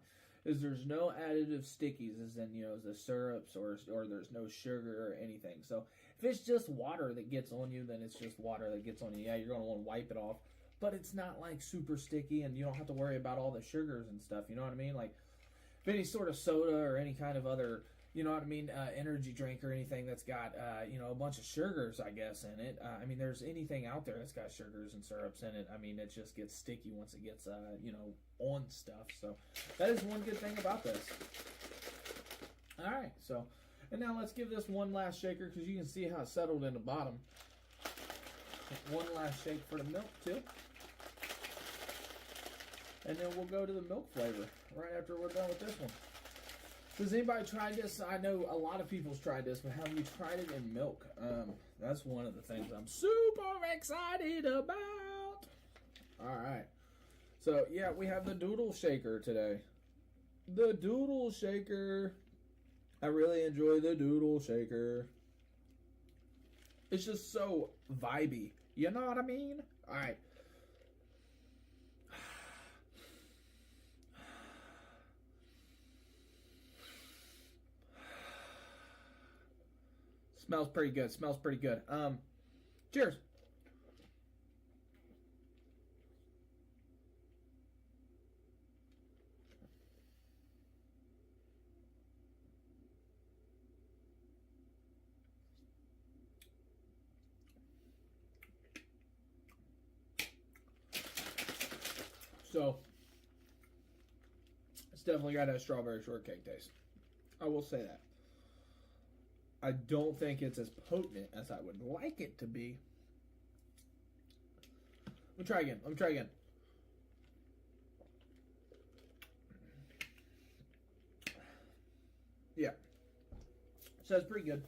is there's no additive stickies, as in, you know, the syrups or there's no sugar or anything. So if it's just water that gets on you, then it's just water that gets on you. Yeah, you're going to want to wipe it off. But it's not like super sticky, and you don't have to worry about all the sugars and stuff, you know what I mean? Like, if any sort of soda or any kind of other, you know what I mean, energy drink or anything that's got, you know, a bunch of sugars, I guess, in it. I mean, there's anything out there that's got sugars and syrups in it. I mean, it just gets sticky once it gets, you know, on stuff. So that is one good thing about this. All right, so, and now let's give this one last shaker because you can see how it's settled in the bottom. One last shake for the milk, too. And then we'll go to the milk flavor right after we're done with this one. Has anybody tried this? I know a lot of people's tried this, but have you tried it in milk? That's one of the things I'm super excited about. All right. So, yeah, we have the Doodle Shaker today. The Doodle Shaker. I really enjoy the Doodle Shaker. It's just so vibey. You know what I mean? All right. Smells pretty good. Smells pretty good. Cheers. So, it's definitely got that strawberry shortcake taste. I will say that. I don't think it's as potent as I would like it to be. Let me try again. Yeah. So it's pretty good.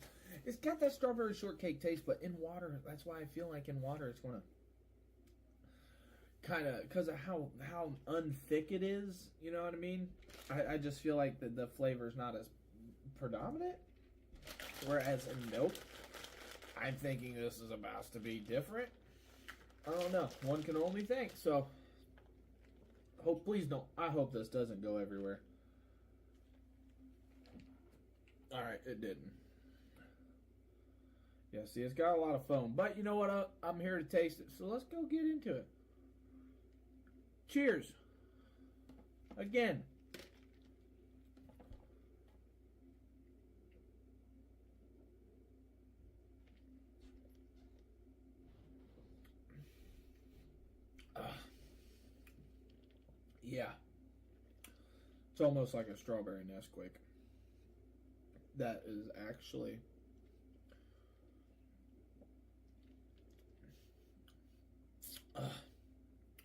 It's got that strawberry shortcake taste, but in water, that's why I feel like in water it's going to kind of, because of how unthick it is, you know what I mean? I just feel like the flavor is not as predominant. Whereas in milk, I'm thinking this is about to be different. I don't know. One can only think. So, please don't. I hope this doesn't go everywhere. Alright, it didn't. Yeah, see, it's got a lot of foam. But you know what? I'm here to taste it. So let's go get into it. Cheers. Again. Yeah. It's almost like a strawberry Nesquik. That is actually...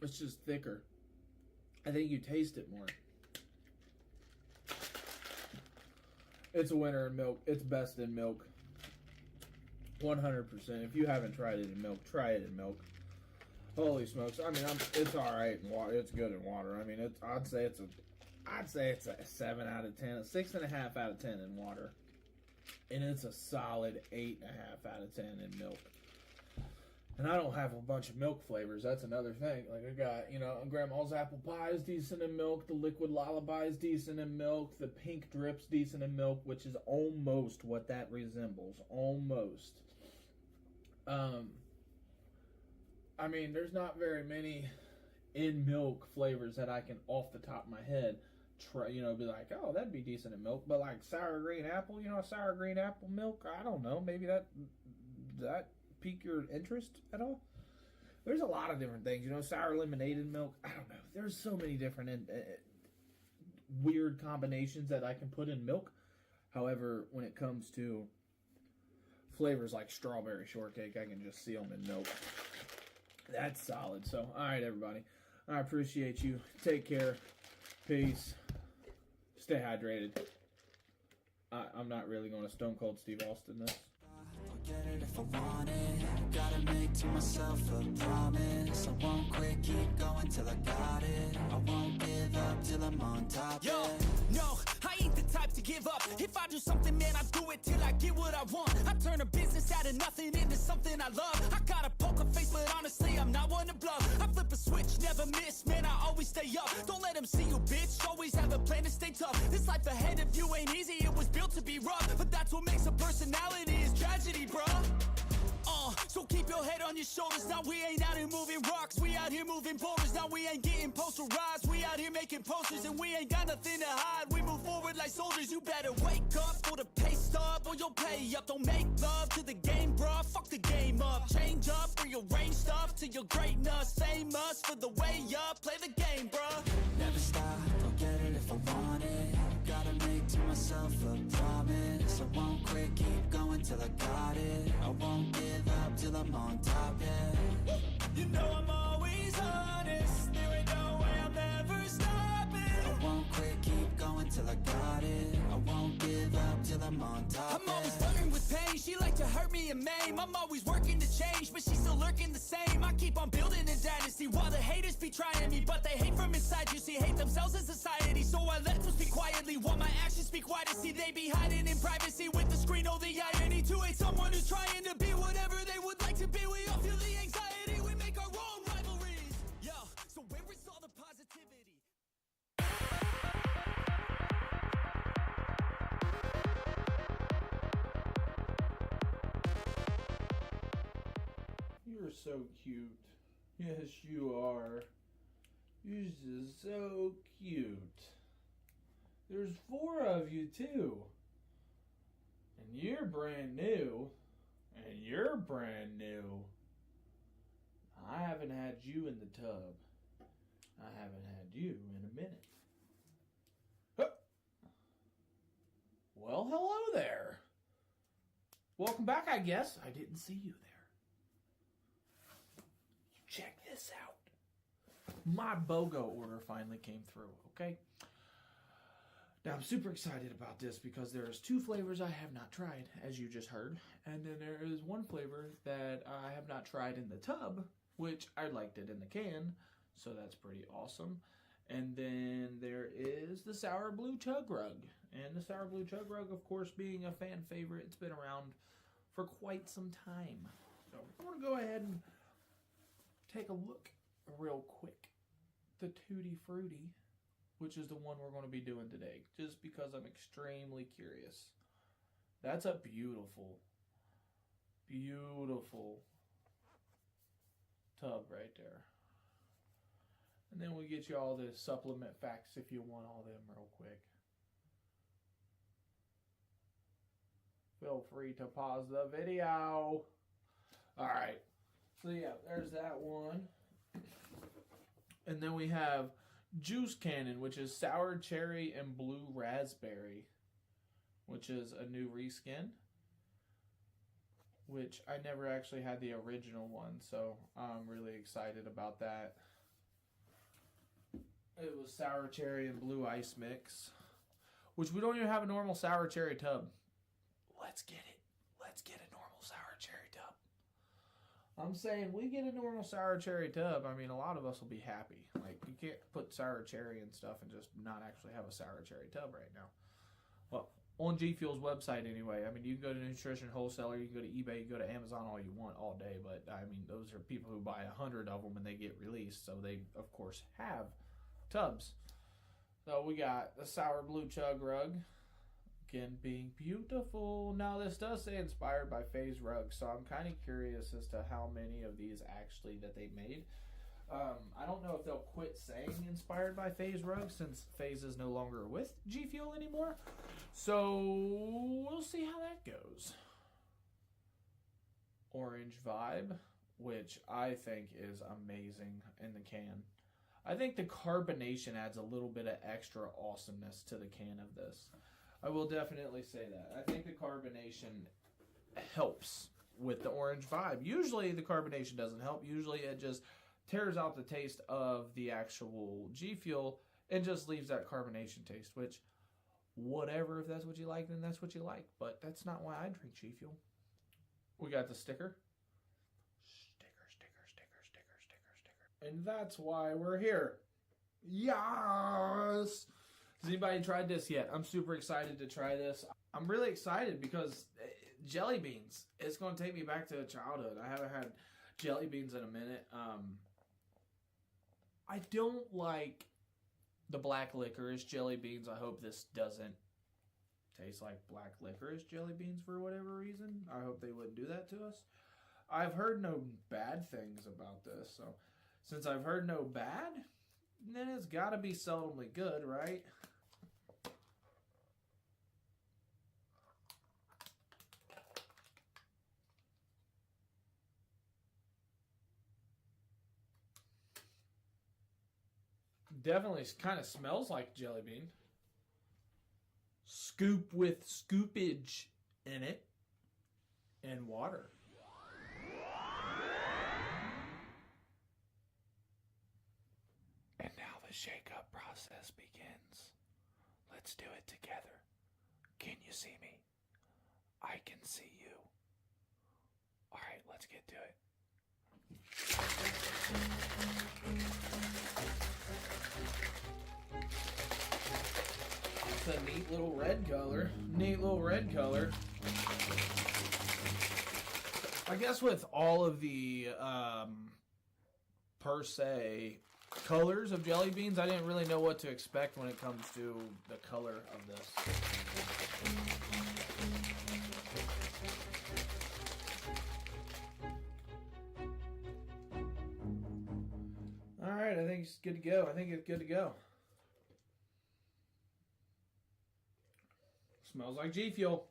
it's just thicker. I think you taste it more. It's a winner in milk. It's best in milk. 100%. If you haven't tried it in milk, try it in milk. Holy smokes! I mean, it's all right in water. It's good in water. I mean, I'd say it's a 7 out of 10, a 6.5 out of 10 in water, and it's a solid 8.5 out of 10 in milk. And I don't have a bunch of milk flavors. That's another thing. Like I got, Grandma's apple pie is decent in milk. The liquid lullaby is decent in milk. The pink drip's decent in milk, which is almost what that resembles. Almost. I mean, there's not very many in milk flavors that I can, off the top of my head, try. Be like, oh, that'd be decent in milk. But like sour green apple, sour green apple milk. I don't know. Maybe that pique your interest at all? There's a lot of different things. Sour lemonade in milk. I don't know. There's so many different weird combinations that I can put in milk. However, when it comes to flavors like strawberry shortcake, I can just see them in milk. That's solid. So, all right, everybody. I appreciate you. Take care. Peace. Stay hydrated. I'm not really going to Stone Cold Steve Austin this. I'll get it if I want it. Gotta make to myself a promise. I won't quit, keep going till I got it. I won't give up till I'm on top. Yo, no, I ain't the type to give up. If I do something, man, I do it till I get what I want. I turn a business out of nothing into something I love. I got a poker face, but honestly, I'm not one to bluff. I flip a switch, never miss, man, I always stay up. Don't let them see you, bitch, always have a plan to stay tough. This life ahead of you ain't easy, it was built to be rough. But that's what makes a personality, is tragedy, bruh. So keep your head on your shoulders. Now we ain't out here moving rocks, we out here moving boulders. Now we ain't getting posterized, we out here making posters. And we ain't got nothing to hide, we move forward like soldiers. You better wake up for the pay stub, or you'll pay up. Don't make love to the game, bruh, fuck the game up. Change up, rearrange stuff to your greatness. Famous for the way up, play the game, bruh. Never stop, I'll get it if I want it. Gotta make to myself a promise. I won't quit, keep going till I got it. I won't give up till I'm on top, yeah. You know I'm always honest, there ain't no way I'm ever stopping. I won't quit, keep going till I got it. I won't give up till I'm on top, I'm always flirting with pain, she like to hurt me and maim. I'm always working to change, but she's still lurking the same. I keep on building a dynasty while the haters be trying me. But they hate from inside, you see, hate themselves in society. So I let them speak quietly while my actions speak wider. See, they be hiding in privacy with the screen, oh the irony. To hate someone who's trying to be whatever they would like to be. We all feel the anxiety, we make our own right. so cute. Yes, you are. You're just so cute. There's 4 of you, too. And you're brand new. And you're brand new. I haven't had you in the tub. I haven't had you in a minute. Huh. Well, hello there. Welcome back, I guess. I didn't see you there. Check this out. My BOGO order finally came through, okay? Now, I'm super excited about this because there's 2 flavors I have not tried, as you just heard. And then there is 1 flavor that I have not tried in the tub, which I liked it in the can, so that's pretty awesome. And then there is the Sour Blue Chug Rug. And the Sour Blue Chug Rug, of course, being a fan favorite, it's been around for quite some time. So I'm going to go ahead and take a look real quick. The Tutti Frutti, which is the one we're going to be doing today, just because I'm extremely curious. That's a beautiful, beautiful tub right there. And then we get you all the supplement facts if you want all them real quick. Feel free to pause the video. Alright. So yeah, there's that one. And then we have Juice Cannon, which is sour cherry and blue raspberry, which is a new reskin, which I never actually had the original one, so I'm really excited about that. It was sour cherry and blue ice mix, which we don't even have a normal sour cherry tub. Let's get it. Let's get a normal sour cherry tub. I'm saying we get a normal sour cherry tub. I mean, a lot of us will be happy. Like, you can't put sour cherry and stuff and just not actually have a sour cherry tub right now. Well, on G Fuel's website anyway. I mean, you can go to Nutrition Wholesaler, you can go to eBay, you can go to Amazon all you want all day. But, I mean, those are people who buy 100 of them and they get released. So they, of course, have tubs. So we got the Sour Blue Chug Rug. Again, being beautiful. Now, this does say inspired by FaZe Rugs, so I'm kind of curious as to how many of these actually that they made. I don't know if they'll quit saying inspired by FaZe Rugs since FaZe is no longer with G Fuel anymore. So, we'll see how that goes. Orange Vibe, which I think is amazing in the can. I think the carbonation adds a little bit of extra awesomeness to the can of this. I will definitely say that. I think the carbonation helps with the orange vibe. Usually the carbonation doesn't help. Usually it just tears out the taste of the actual G Fuel and just leaves that carbonation taste, which, whatever, if that's what you like, then that's what you like. But that's not why I drink G Fuel. We got the sticker. Sticker. And that's why we're here. Yes! Has anybody tried this yet? I'm super excited to try this. I'm really excited because jelly beans. It's going to take me back to childhood. I haven't had jelly beans in a minute. I don't like the black licorice jelly beans. I hope this doesn't taste like black licorice jelly beans for whatever reason. I hope they wouldn't do that to us. I've heard no bad things about this. So since I've heard no bad, then it's got to be seldomly good, right? Definitely kind of smells like jelly bean. Scoop with scoopage in it. And water. And now the shake-up process begins. Let's do it together. Can you see me? I can see you. Alright, let's get to it. It's a neat little red color. I guess with all of the per se colors of jelly beans, I didn't really know what to expect when it comes to the color of this. think it's good to go. I think it's good to go. Smells like G Fuel.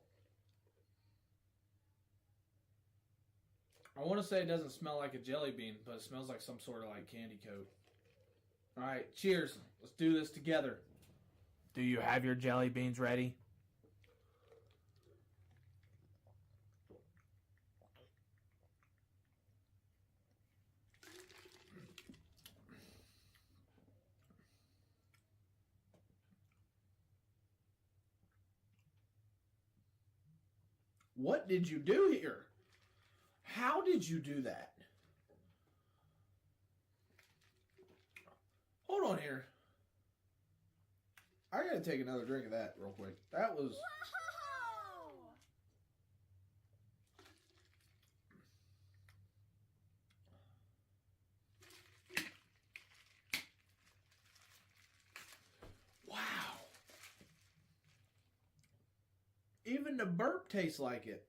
I want to say it doesn't smell like a jelly bean, but it smells like some sort of like candy coat. All right, cheers. Let's do this together. Do you have your jelly beans ready? What did you do here? How did you do that? Hold on here. I gotta take another drink of that real quick. That was... Wow. Even the burp tastes like it.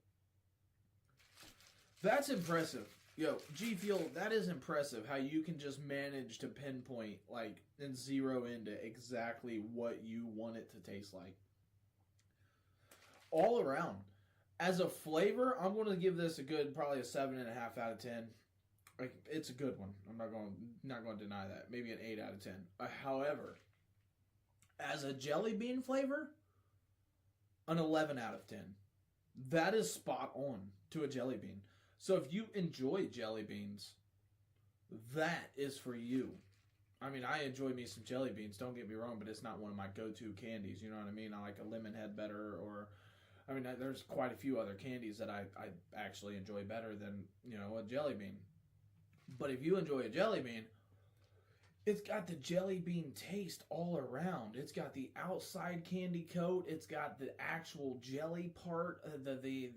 That's impressive. Yo, G Fuel, that is impressive how you can just manage to pinpoint, like, and zero into exactly what you want it to taste like. All around. As a flavor, I'm going to give this a good, probably a 7.5 out of 10. Like, it's a good one. I'm not going to deny that. Maybe an 8 out of 10. However, as a jelly bean flavor, an 11 out of 10. That is spot on to a jelly bean. So if you enjoy jelly beans, that is for you. I mean, I enjoy me some jelly beans, don't get me wrong, but it's not one of my go-to candies, you know what I mean? I like a lemon head better, or, I mean, there's quite a few other candies that I actually enjoy better than, you know, a jelly bean. But if you enjoy a jelly bean, it's got the jelly bean taste all around. It's got the outside candy coat. It's got the actual jelly part, the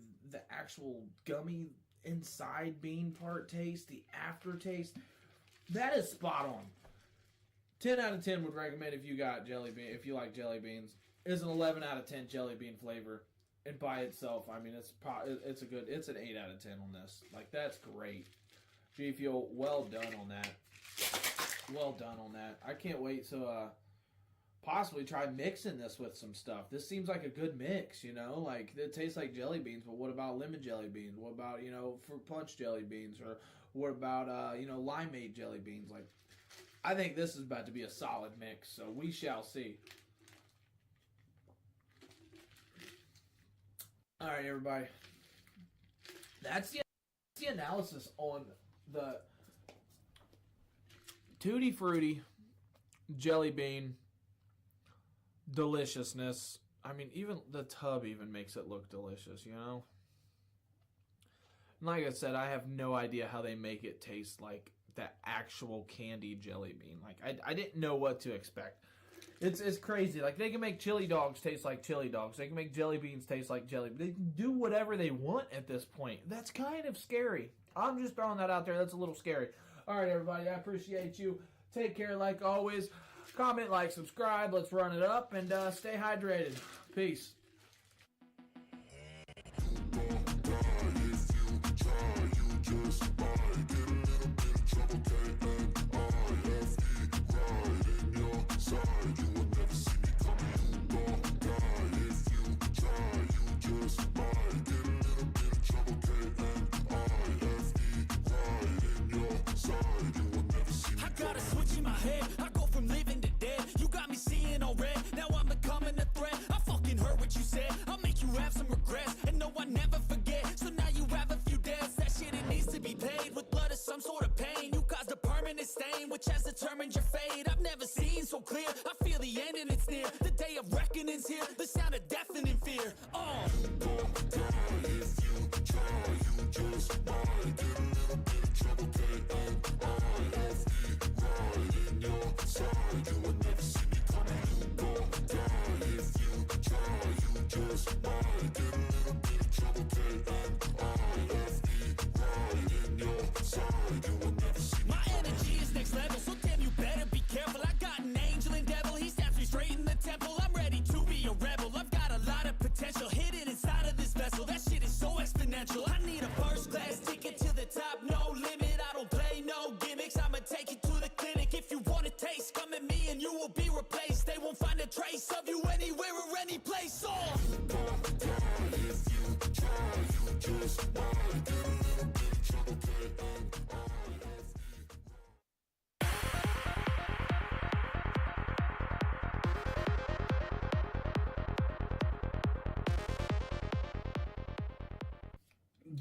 actual gummy inside bean part taste, the aftertaste. That is spot on. 10 out of 10 would recommend if you got jelly bean, if you like jelly beans. It's an 11 out of 10 jelly bean flavor. And by itself, I mean, it's an 8 out of 10 on this. Like, that's great. G Fuel, well done on that. Well done on that. I can't wait to possibly try mixing this with some stuff. This seems like a good mix, you know? Like, it tastes like jelly beans, but what about lemon jelly beans? What about, you know, fruit punch jelly beans? Or what about, you know, limeade jelly beans? Like, I think this is about to be a solid mix, so we shall see. All right, everybody. That's the analysis on the Tutti Frutti jelly bean deliciousness. I mean, even the tub even makes it look delicious, you know? And like I said, I have no idea how they make it taste like the actual candy jelly bean. Like, I didn't know what to expect. It's crazy. Like, they can make chili dogs taste like chili dogs. They can make jelly beans taste like jelly. They can do whatever they want at this point. That's kind of scary. I'm just throwing that out there. That's a little scary. All right, everybody. I appreciate you. Take care like always. Comment, like, subscribe. Let's run it up and stay hydrated. Peace. Which has determined your fate. I've never seen so clear. I feel the end and it's near. The day of reckoning's here. The sound of deafening fear. I need a first class ticket to the top, no limit. I don't play no gimmicks. I'ma take you to the clinic if you want it.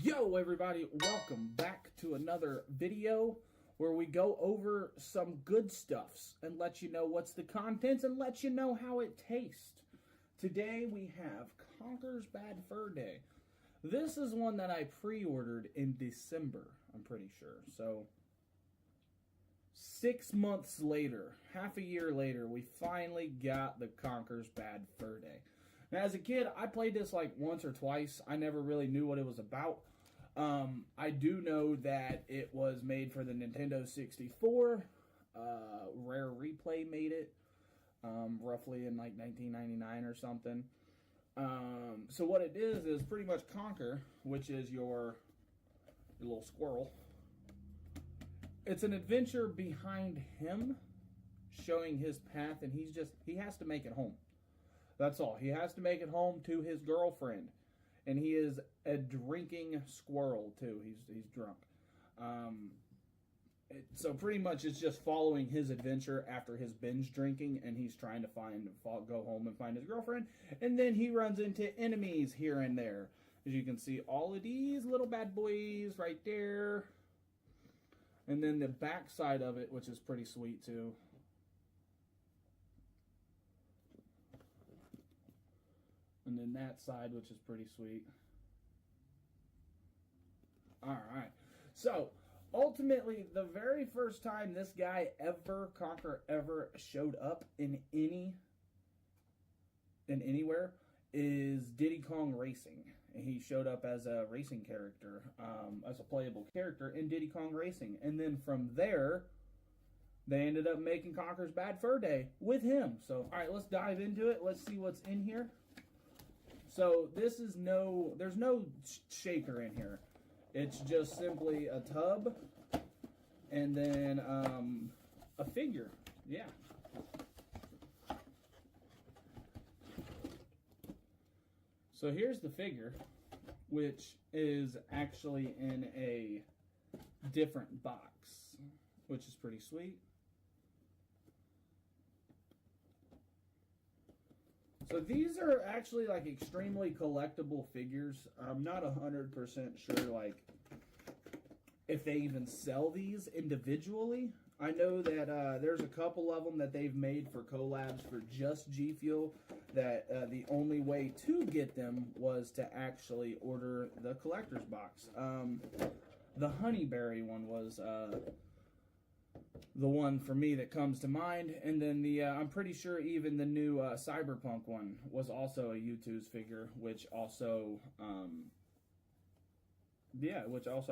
Yo everybody, welcome back to another video where we go over some good stuffs and let you know what's the contents and let you know how it tastes. Today we have Conker's Bad Fur Day. This is one that I pre-ordered in December, I'm pretty sure. So 6 months later, half a year later, we finally got the Conker's Bad Fur Day. Now, as a kid, I played this like once or twice. I never really knew what it was about. I do know that it was made for the Nintendo 64. Rare Replay made it, roughly in like 1999 or something. So what it is pretty much Conker, which is your little squirrel. It's an adventure behind him, showing his path, and he has to make it home. That's all. He has to make it home to his girlfriend. And he is a drinking squirrel, too. He's drunk. So pretty much it's just following his adventure after his binge drinking, and he's trying to go home and find his girlfriend. And then he runs into enemies here and there. As you can see, all of these little bad boys right there. And then the back side of it, which is pretty sweet, too. And then that side, which is pretty sweet. Alright. So, ultimately, the very first time this guy Conker ever showed up in anywhere is Diddy Kong Racing. He showed up as a racing character, as a playable character in Diddy Kong Racing. And then from there, they ended up making Conker's Bad Fur Day with him. So, alright, let's dive into it. Let's see what's in here. So there's no shaker in here. It's just simply a tub and then a figure. Yeah. So here's the figure, which is actually in a different box, which is pretty sweet. So these are actually like extremely collectible figures. I'm not 100% sure like if they even sell these individually. I know that there's a couple of them that they've made for collabs for just G Fuel, that the only way to get them was to actually order the collector's box. The Honeyberry one was the one for me that comes to mind, and then I'm pretty sure even the new Cyberpunk one was also a U2's figure, which also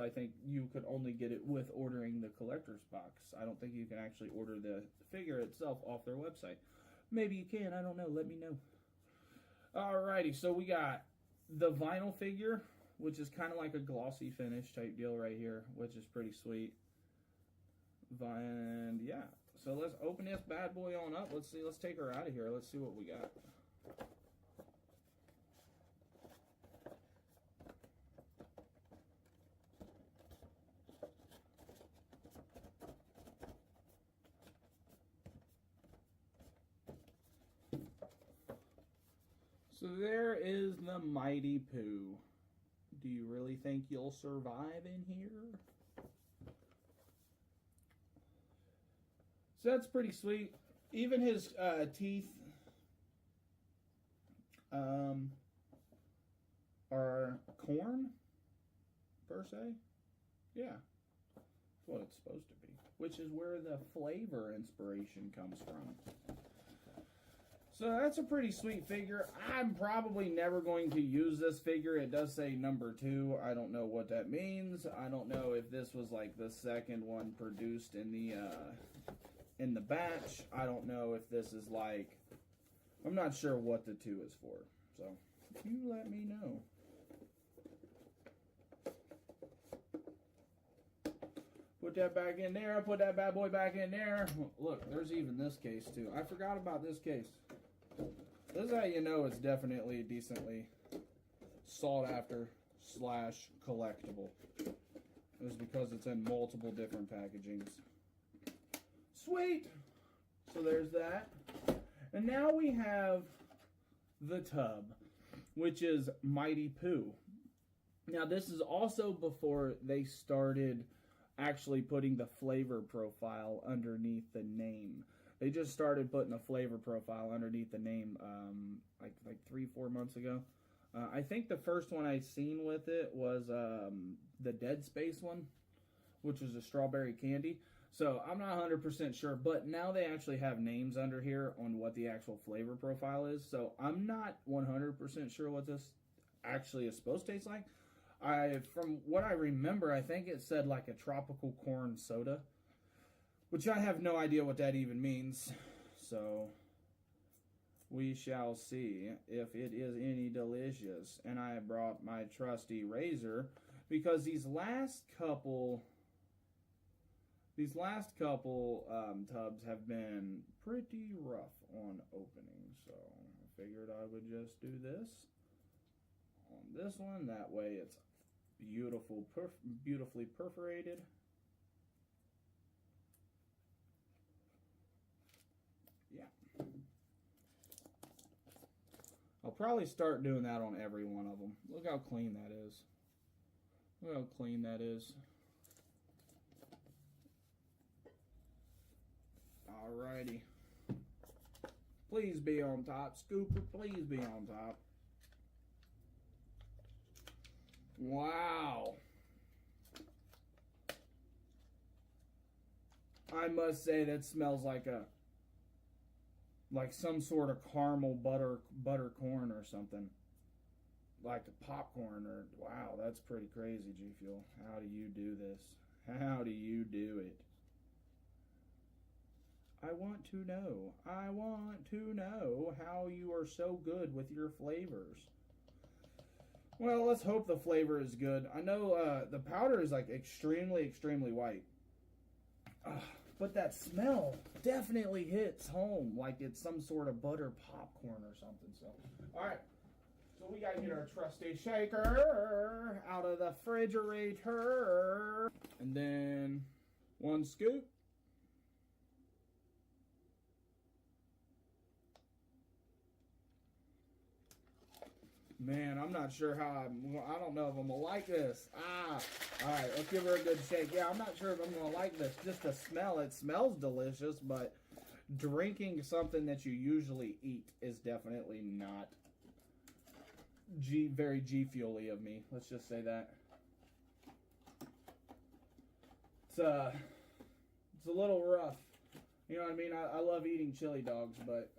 I think you could only get it with ordering the collector's box. I don't think you can actually order the figure itself off their website. Maybe you can, I don't know, let me know. Alrighty, so we got the vinyl figure, which is kind of like a glossy finish type deal right here, which is pretty sweet. And yeah, so let's open this bad boy on up. Let's take her out of here. Let's see what we got. So there is the Mighty Pooh. Do you really think you'll survive in here? So that's pretty sweet. Even his teeth are corn, per se. Yeah, that's what it's supposed to be. Which is where the flavor inspiration comes from. So that's a pretty sweet figure. I'm probably never going to use this figure. It does say number 2. I don't know what that means. I don't know if this was like the second one produced in the batch. I don't know if this is like, I'm not sure what the 2 is for. So you let me know. Put that back in there. Put that bad boy back in there. Look, there's even this case too. I forgot about this case. This is how you know it's definitely decently sought after / collectible. Is because it's in multiple different packagings. Sweet! So there's that. And now we have the tub, which is Mighty Pooh. Now this is also before they started actually putting the flavor profile underneath the name. They just started putting the flavor profile underneath the name like 3-4 months ago. I think the first one I seen with it was the Dead Space one, which was a strawberry candy. So I'm not 100% sure, but now they actually have names under here on what the actual flavor profile is. So I'm not 100% sure what this actually is supposed to taste like. From what I remember, I think it said like a tropical corn soda, which I have no idea what that even means. So we shall see if it is any delicious. And I brought my trusty razor because these last couple tubs have been pretty rough on opening. So I figured I would just do this on this one. That way it's beautifully perforated. Yeah. I'll probably start doing that on every one of them. Look how clean that is. Look how clean that is. Alrighty. Please be on top. Scooper, please be on top. Wow. I must say that smells like some sort of caramel butter corn or something. Like a popcorn or wow, that's pretty crazy, G Fuel. How do you do this? How do you do it? I want to know. I want to know how you are so good with your flavors. Well, let's hope the flavor is good. I know the powder is like extremely white. But that smell definitely hits home like it's some sort of butter popcorn or something. So, alright. So we gotta get our trusty shaker out of the refrigerator. And then 1 scoop. Man, I'm not sure how I don't know if I'm gonna like this. Alright, let's give her a good shake. Yeah, I'm not sure if I'm gonna like this. Just the smell, it smells delicious, but drinking something that you usually eat is definitely not very G-Fuel-y of me. Let's just say that. It's a little rough. You know what I mean? I love eating chili dogs, but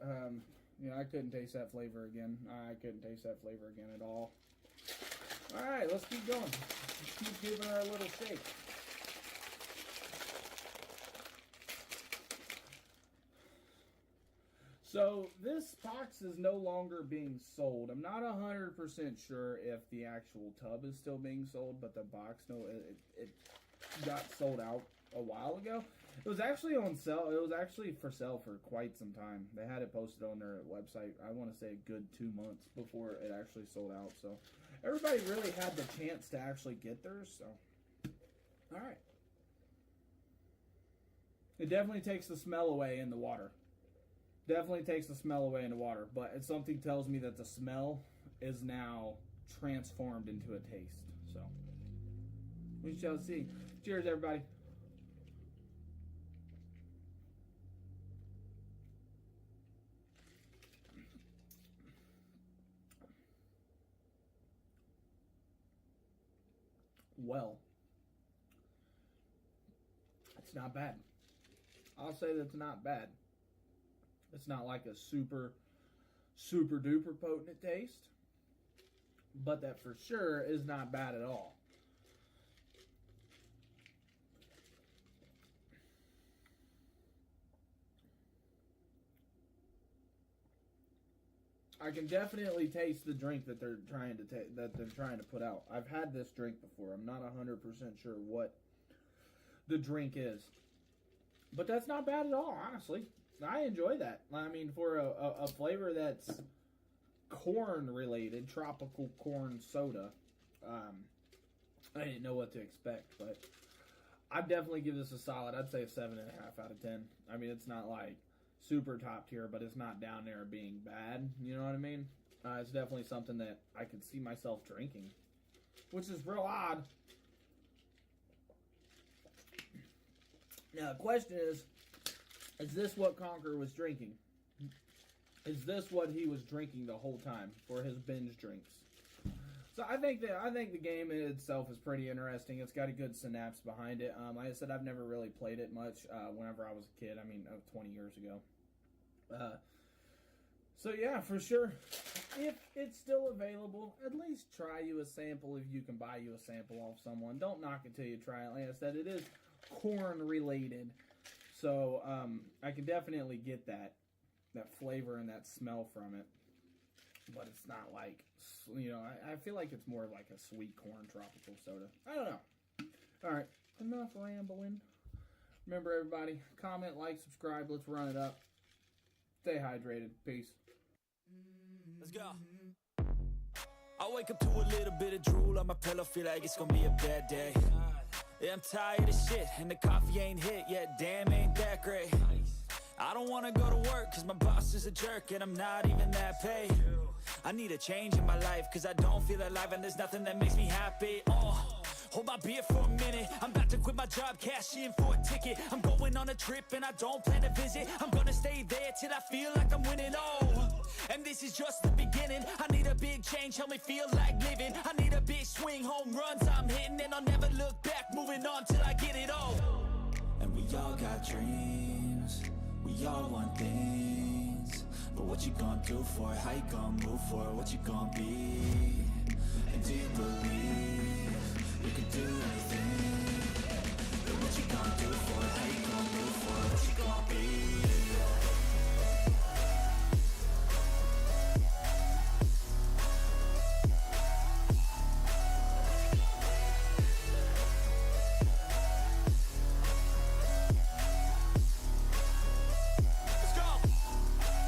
you know, I couldn't taste that flavor again. I couldn't taste that flavor again at all. Alright, let's keep going. Let's keep giving her a little shake. So, this box is no longer being sold. I'm not 100% sure if the actual tub is still being sold, but the box, no, it got sold out a while ago. It was actually on sale. It was actually for sale for quite some time. They had it posted on their website, I want to say a good 2 months before it actually sold out. So everybody really had the chance to actually get theirs. So, all right. It definitely takes the smell away in the water. Definitely takes the smell away in the water. But something tells me that the smell is now transformed into a taste. So we shall see. Cheers, everybody. Well, it's not bad. I'll say that's not bad. It's not like a super duper potent taste, but that for sure is not bad at all. I can definitely taste the drink that they're trying to put out. I've had this drink before. I'm not 100% sure what the drink is, but that's not bad at all. Honestly, I enjoy that. I mean, for a flavor that's corn related, tropical corn soda, I didn't know what to expect, but I'd definitely give this a solid. I'd say a 7.5 out of 10. I mean, it's not like super top tier, but it's not down there being bad. You know what I mean? It's definitely something that I could see myself drinking, which is real odd. Now, the question is this what Conqueror was drinking? Is this what he was drinking the whole time for his binge drinks? So I think the game itself is pretty interesting. It's got a good synapse behind it. Like I said, I've never really played it much whenever I was a kid. I mean, 20 years ago. So yeah, for sure. If it's still available, at least try you a sample if you can buy you a sample off someone. Don't knock it till you try it. Like I said, it is corn related. So I can definitely get that flavor and that smell from it. But it's not like, you know, I feel like it's more like a sweet corn tropical soda. I don't know. All right, enough rambling. Remember, everybody, comment, like, subscribe. Let's run it up. Stay hydrated. Peace. Let's go. I wake up to a little bit of drool on my pillow, feel like it's gonna be a bad day. Yeah, I'm tired of shit, and the coffee ain't hit yet, damn, ain't that great. I don't wanna go to work, cause my boss is a jerk, and I'm not even that paid. I need a change in my life, cause I don't feel alive, and there's nothing that makes me happy. Hold my beer for a minute, I'm about to quit my job, cash in for a ticket. I'm going on a trip and I don't plan to visit. I'm gonna stay there till I feel like I'm winning, and this is just the beginning. I need a big change, help me feel like living. I need a big swing, home runs I'm hitting, and I'll never look back, moving on till I get it all. And we all got dreams, we all want things, but what you gonna do for it? How you gonna move for it? What you gonna be? And do you believe you can do anything? But what you gonna do for it? How you gonna move for it? What you gonna be? Let's go.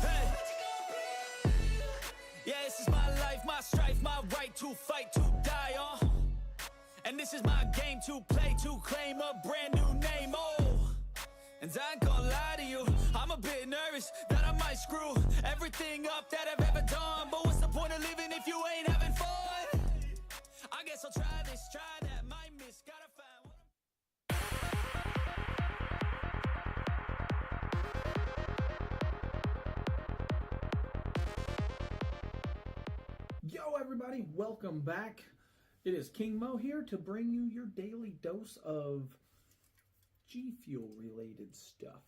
Hey. Yeah, this is my life, my strife, my right to fight, to die on. And this is my game to play, to claim a brand new name, And I ain't gonna lie to you, I'm a bit nervous that I might screw everything up that I've ever done. But what's the point of living if you ain't having fun? I guess I'll try this, try that, might miss, gotta find what Yo, everybody, welcome back. It is King Mo here to bring you your daily dose of G Fuel related stuff.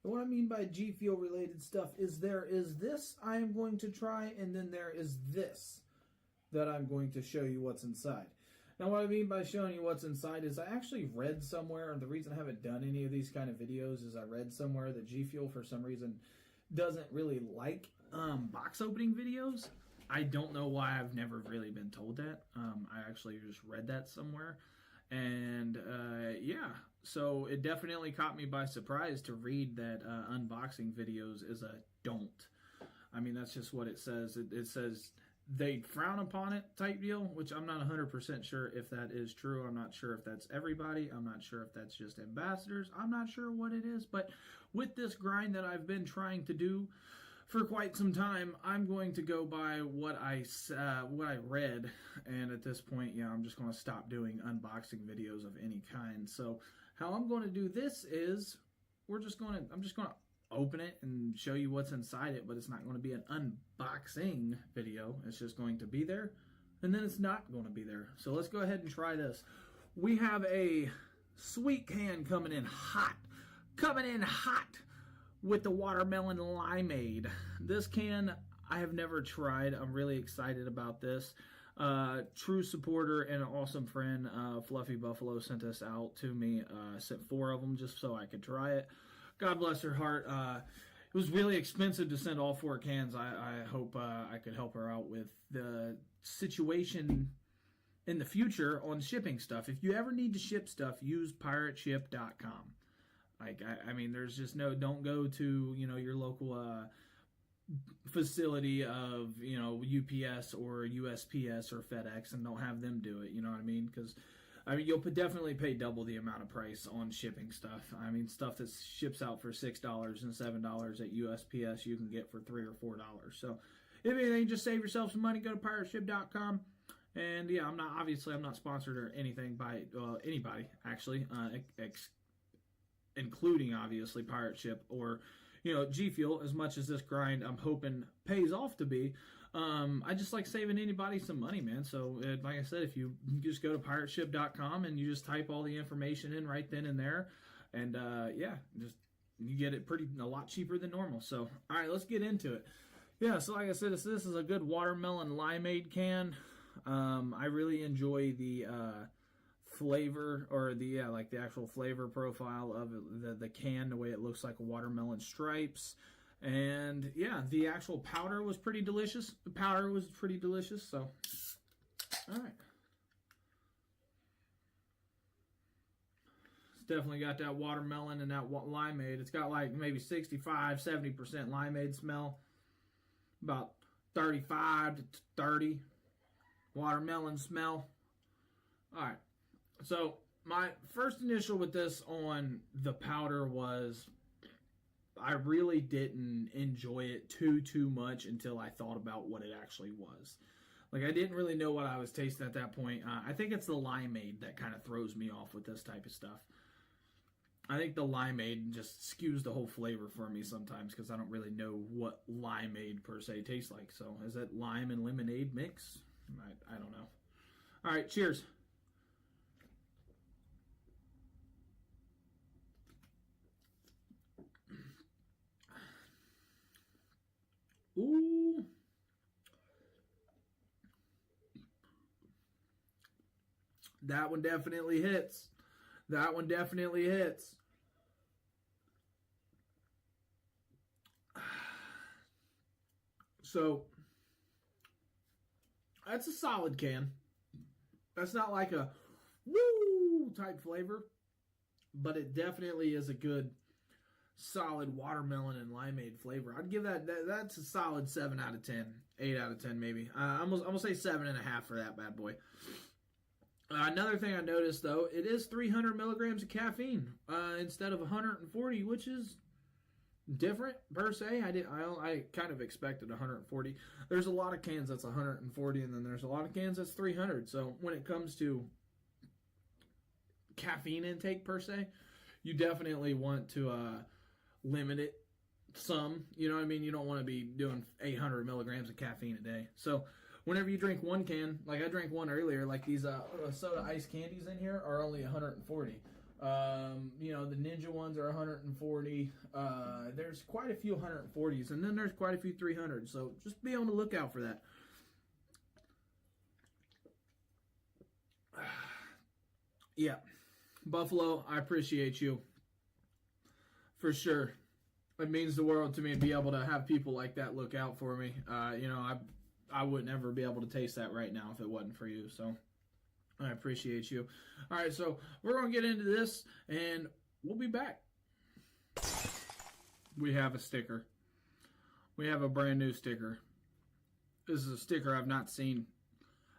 And what I mean by G Fuel related stuff is there is this I am going to try, and then there is this that I'm going to show you what's inside. Now, what I mean by showing you what's inside is I actually read somewhere, and the reason I haven't done any of these kind of videos is I read somewhere that G Fuel for some reason doesn't really like box opening videos. I don't know why. I've never really been told that. I actually just read that somewhere. And yeah, so it definitely caught me by surprise to read that unboxing videos is a don't. I mean, that's just what it says. It says they frown upon it type deal, which I'm not 100% sure if that is true. I'm not sure if that's everybody. I'm not sure if that's just ambassadors. I'm not sure what it is. But with this grind that I've been trying to do for quite some time, I'm going to go by what I read, and at this point, yeah, I'm just going to stop doing unboxing videos of any kind. So, how I'm going to do this is, I'm just going to open it and show you what's inside it, but it's not going to be an unboxing video. It's just going to be there, and then it's not going to be there. So let's go ahead and try this. We have a sweet can coming in hot with the watermelon limeade. This can I have never tried. I'm really excited about this. True supporter and an awesome friend, Fluffy Buffalo, sent this out to me. Sent 4 of them just so I could try it. God bless her heart. It was really expensive to send all 4 cans. I hope I could help her out with the situation in the future on shipping stuff. If you ever need to ship stuff, use pirateship.com. Like, I mean, there's just don't go to, your local facility of, you know, UPS or USPS or FedEx and don't have them do it. You know what I mean? Because I mean, you'll definitely pay double the amount of price on shipping stuff. I mean, stuff that ships out for $6 and $7 at USPS, you can get for $3 or $4. So, if anything, just save yourself some money. Go to pirateship.com. And yeah, I'm not sponsored or anything by anybody actually, including obviously Pirate Ship or, you know, G Fuel. As much as this grind I'm hoping pays off to be. I just like saving anybody some money, man. So, like I said, if you just go to pirateship.com and you just type all the information in right then and there, and yeah, just you get it a lot cheaper than normal. So, all right, let's get into it. Yeah, so like I said, this is a good watermelon limeade can. I really enjoy the flavor or the actual flavor profile of the can, the way it looks like a watermelon stripes. And yeah, the actual powder was pretty delicious. The powder was pretty delicious. So, all right. It's definitely got that watermelon and that limeade. It's got like maybe 65-70% limeade smell. About 35 to 30 watermelon smell. All right. So my first initial with this on the powder was I really didn't enjoy it too much until I thought about what it actually was. Like, I didn't really know what I was tasting at that point. I think it's the limeade that kind of throws me off with this type of stuff. I think the limeade just skews the whole flavor for me sometimes because I don't really know what limeade per se tastes like. So, is that lime and lemonade mix? I don't know. All right, cheers. Ooh. That one definitely hits. That one definitely hits. So, that's a solid can. That's not like a woo type flavor, but it definitely is a good solid watermelon and limeade flavor. I'd give that's a solid 7 out of 10, 8 out of 10 maybe. I'm gonna say 7.5 for that bad boy. Another thing I noticed though, it is 300 milligrams of caffeine instead of 140, which is different per se. I kind of expected 140. There's a lot of cans that's 140, and then there's a lot of cans that's 300. So when it comes to caffeine intake per se, you definitely want to limit it some. You know what I mean? You don't want to be doing 800 milligrams of caffeine a day. So whenever you drink one can, like I drank one earlier, like these soda ice candies in here are only 140. You know, the Ninja ones are 140. There's quite a few 140s, and then there's quite a few 300s. So just be on the lookout for that. Yeah, Buffalo, I appreciate you. For sure. It means the world to me to be able to have people like that look out for me. You know, I wouldn't ever be able to taste that right now if it wasn't for you. So I appreciate you. All right, so we're going to get into this, and we'll be back. We have a sticker. We have a brand new sticker. This is a sticker I've not seen.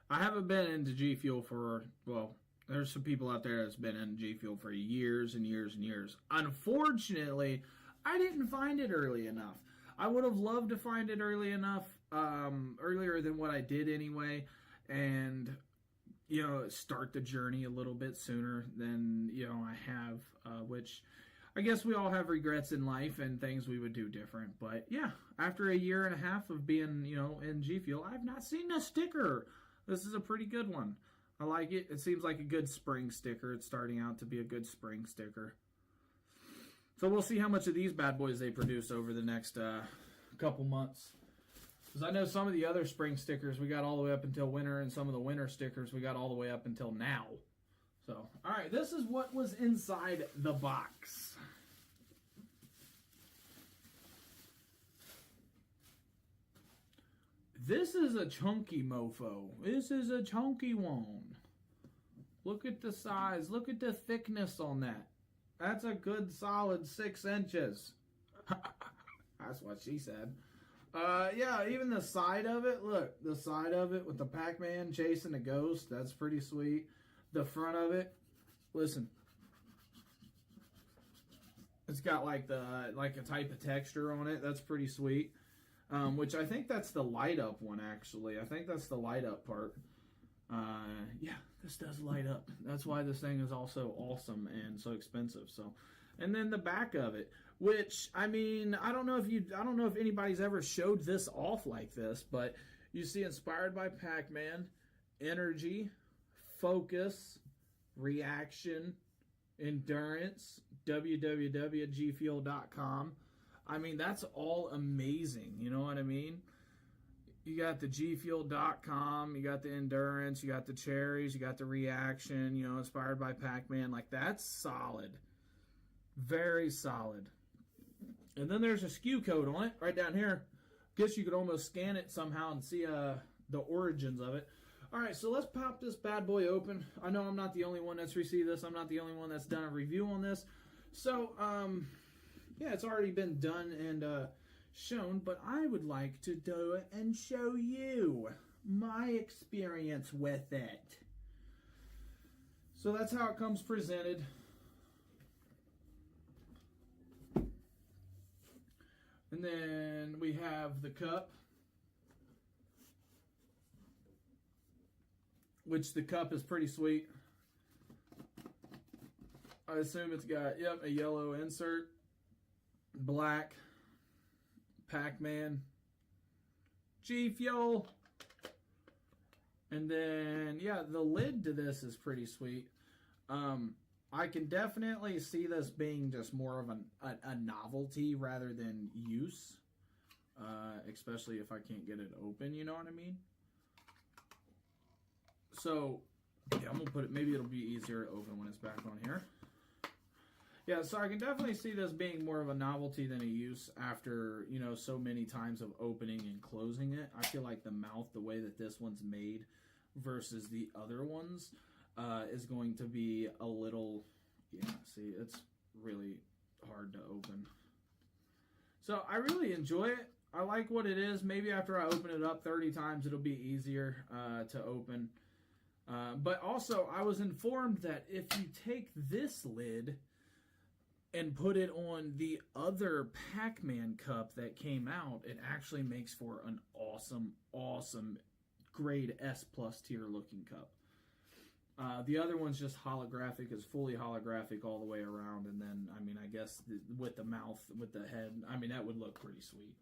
I haven't been into G Fuel for, well, there's some people out there that's been in G Fuel for years and years and years. Unfortunately, I didn't find it early enough. I would have loved to find it early enough, earlier than what I did anyway, and, you know, start the journey a little bit sooner than, you know, I have, which I guess we all have regrets in life and things we would do different. But yeah, after a year and a half of being, you know, in G Fuel, I've not seen a sticker. This is a pretty good one. I like it. It seems like a good spring sticker. It's starting out to be a good spring sticker. So we'll see how much of these bad boys they produce over the next couple months. Because I know some of the other spring stickers we got all the way up until winter, and some of the winter stickers we got all the way up until now. So, all right, this is what was inside the box. This is a chunky mofo. This is a chunky one. Look at the size. Look at the thickness on that. That's a good solid 6 inches. That's what she said. Yeah, even the side of it. Look, the side of it with the Pac-Man chasing the ghost. That's pretty sweet. The front of it. Listen. It's got like a type of texture on it. That's pretty sweet. Which I think that's the light up one, actually. I think that's the light up part. Yeah, this does light up. That's why this thing is also awesome and so expensive. So, and then the back of it, which I mean, I don't know if anybody's ever showed this off like this, but you see inspired by Pac-Man, energy, focus, reaction, endurance, www.gfuel.com. I mean, that's all amazing. You know what I mean? You got the gfuel.com, you got the endurance, you got the cherries, you got the reaction, you know, inspired by Pac-Man. Like, that's solid. Very solid. And then there's a SKU code on it right down here. Guess you could almost scan it somehow and see the origins of it. All right, so let's pop this bad boy open. I know I'm not the only one that's received this. I'm not the only one that's done a review on this. So, yeah, it's already been done and shown, but I would like to do it and show you my experience with it. So that's how it comes presented. And then we have the cup, which the cup is pretty sweet. I assume it's got, yep, a yellow insert, black, Pac-Man, G Fuel, and then, yeah, the lid to this is pretty sweet. I can definitely see this being just more of a novelty rather than use, especially if I can't get it open, you know what I mean? So, yeah, I'm going to put it, maybe it'll be easier to open when it's back on here. Yeah, so I can definitely see this being more of a novelty than a use after, you know, so many times of opening and closing it. I feel like the mouth, the way that this one's made versus the other ones, is going to be a little, yeah, see, it's really hard to open. So I really enjoy it. I like what it is. Maybe after I open it up 30 times, it'll be easier to open. But also, I was informed that if you take this lid and put it on the other Pac-Man cup that came out, it actually makes for an awesome, awesome grade S plus tier looking cup. The other one's just holographic, is fully holographic all the way around, and then, I mean, I guess with the mouth, with the head, I mean, that would look pretty sweet.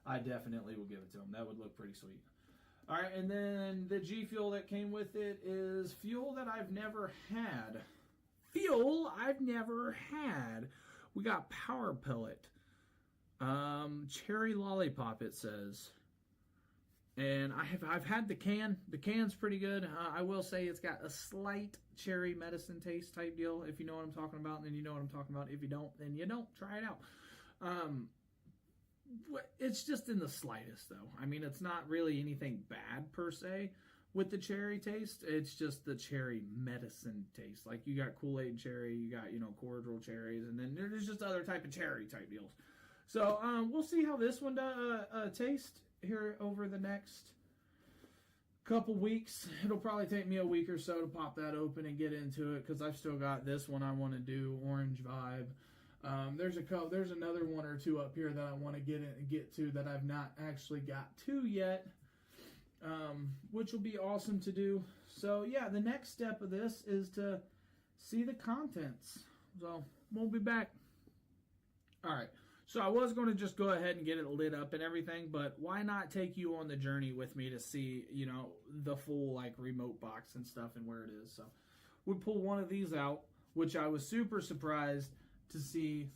I definitely will give it to them. That would look pretty sweet. All right, and then the G Fuel that came with it is fuel that I've never had. Fuel I've never had. We got Power Pellet. Cherry Lollipop, it says. And I've had the can. The can's pretty good. I will say it's got a slight cherry medicine taste type deal. If you know what I'm talking about, then you know what I'm talking about. If you don't, then you don't. Try it out. It's just in the slightest, though. I mean, it's not really anything bad per se with the cherry taste. It's just the cherry medicine taste. Like, you got Kool-Aid cherry, you got, you know, cordial cherries, and then there's just other type of cherry type deals. So we'll see how this one tastes here over the next couple weeks. It'll probably take me a week or so to pop that open and get into it, because I've still got this one I want to do, Orange Vibe. There's another one or two up here that I want to get to that I've not actually got to yet, which will be awesome to do. So yeah, the next step of this is to see the contents. So we'll be back. All right. So I was going to just go ahead and get it lit up and everything, but why not take you on the journey with me to see, you know, the full like remote box and stuff and where it is. So we pull one of these out, which I was super surprised to see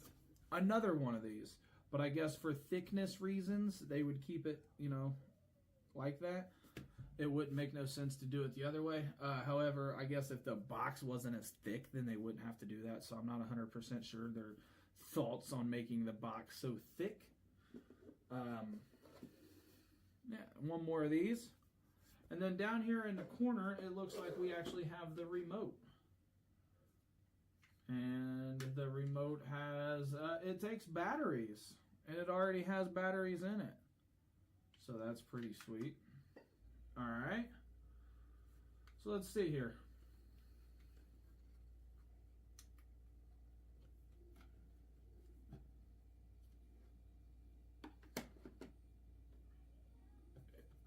another one of these, but I guess for thickness reasons they would keep it, you know, like that. It wouldn't make no sense to do it the other way. However, I guess if the box wasn't as thick, then they wouldn't have to do that. So I'm not 100% sure their thoughts on making the box so thick. Yeah, one more of these, and then down here in the corner it looks like we actually have the remote. And the remote has, it takes batteries. And it already has batteries in it. So that's pretty sweet. All right. So let's see here.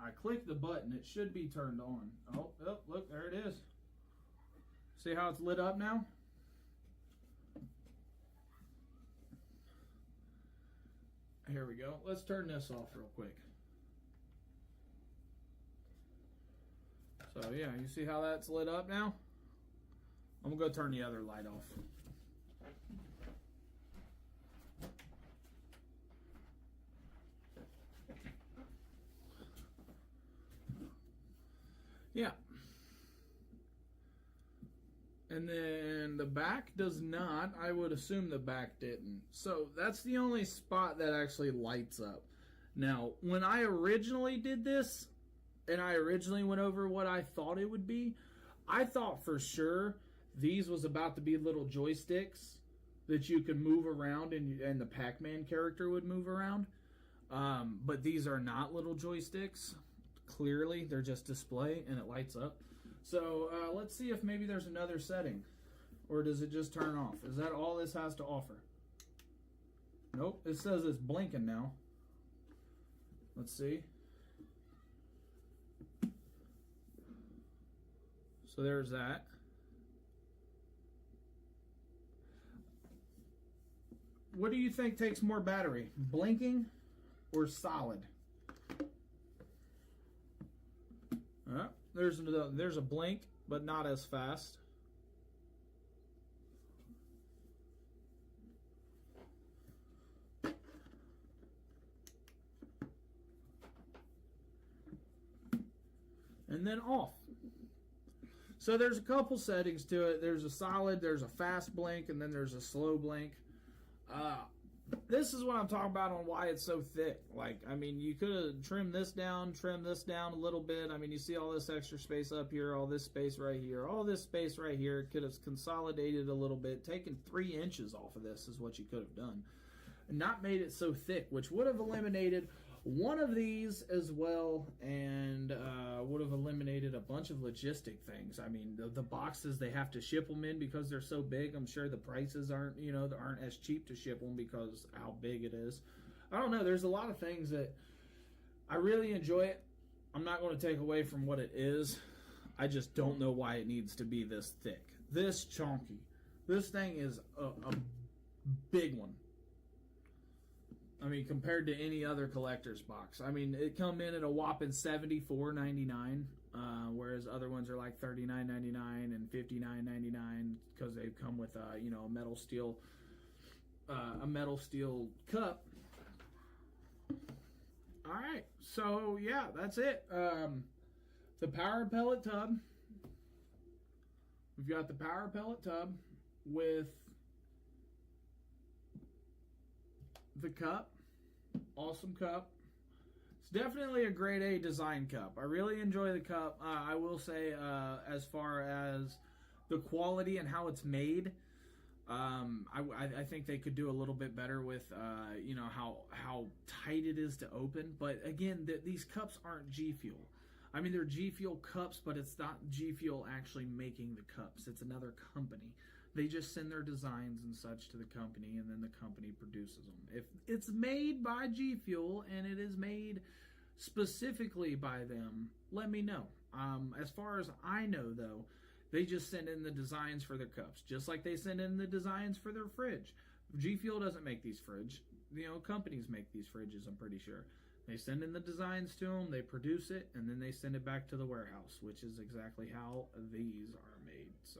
I click the button, it should be turned on. Oh, look, there it is. See how it's lit up now? Here we go. Let's turn this off real quick. So yeah, you see how that's lit up now? I'm gonna go turn the other light off. Yeah. And then the back does not. I would assume the back didn't. So that's the only spot that actually lights up. Now, when I originally did this, and I originally went over what I thought it would be, I thought for sure these was about to be little joysticks that you could move around and the Pac-Man character would move around. But these are not little joysticks. Clearly, they're just display and it lights up. So let's see if maybe there's another setting. Or does it just turn off? Is that all this has to offer? Nope, it says it's blinking now. Let's see. So there's that. What do you think takes more battery? Blinking or solid? There's a blink, but not as fast. And then off. So there's a couple settings to it. There's a solid, there's a fast blink, and then there's a slow blink. This is what I'm talking about on why it's so thick. Like, I mean, you could have trimmed this down a little bit. I mean, you see all this extra space up here, all this space right here, all this space right here. Could have consolidated a little bit, taken 3 inches off of this is what you could have done. And not made it so thick, which would have eliminated one of these as well, and would have eliminated a bunch of logistic things. I mean, the boxes, they have to ship them in because they're so big. I'm sure the prices aren't as cheap to ship them because how big it is. I don't know. There's a lot of things that I really enjoy it. I'm not going to take away from what it is. I just don't know why it needs to be this thick, this chunky. This thing is a big one. I mean, compared to any other collector's box. I mean, it come in at a whopping $74.99, whereas other ones are like $39.99 and $59.99 because they come with a metal steel cup. All right, so yeah, that's it. The power pellet tub. We've got the power pellet tub with the cup. Awesome cup. It's definitely a grade A design cup. I really enjoy the cup. I will say, as far as the quality and how it's made, I think they could do a little bit better with how tight it is to open. But again, these cups aren't G Fuel. I mean, they're G Fuel cups, but it's not G Fuel actually making the cups. It's another company. They just send their designs and such to the company, and then the company produces them. If it's made by G Fuel and it is made specifically by them, let me know. As far as I know, though, they just send in the designs for their cups, just like they send in the designs for their fridge. G Fuel doesn't make these fridge. Companies make these fridges, I'm pretty sure. They send in the designs to them, they produce it, and then they send it back to the warehouse, which is exactly how these are made. So,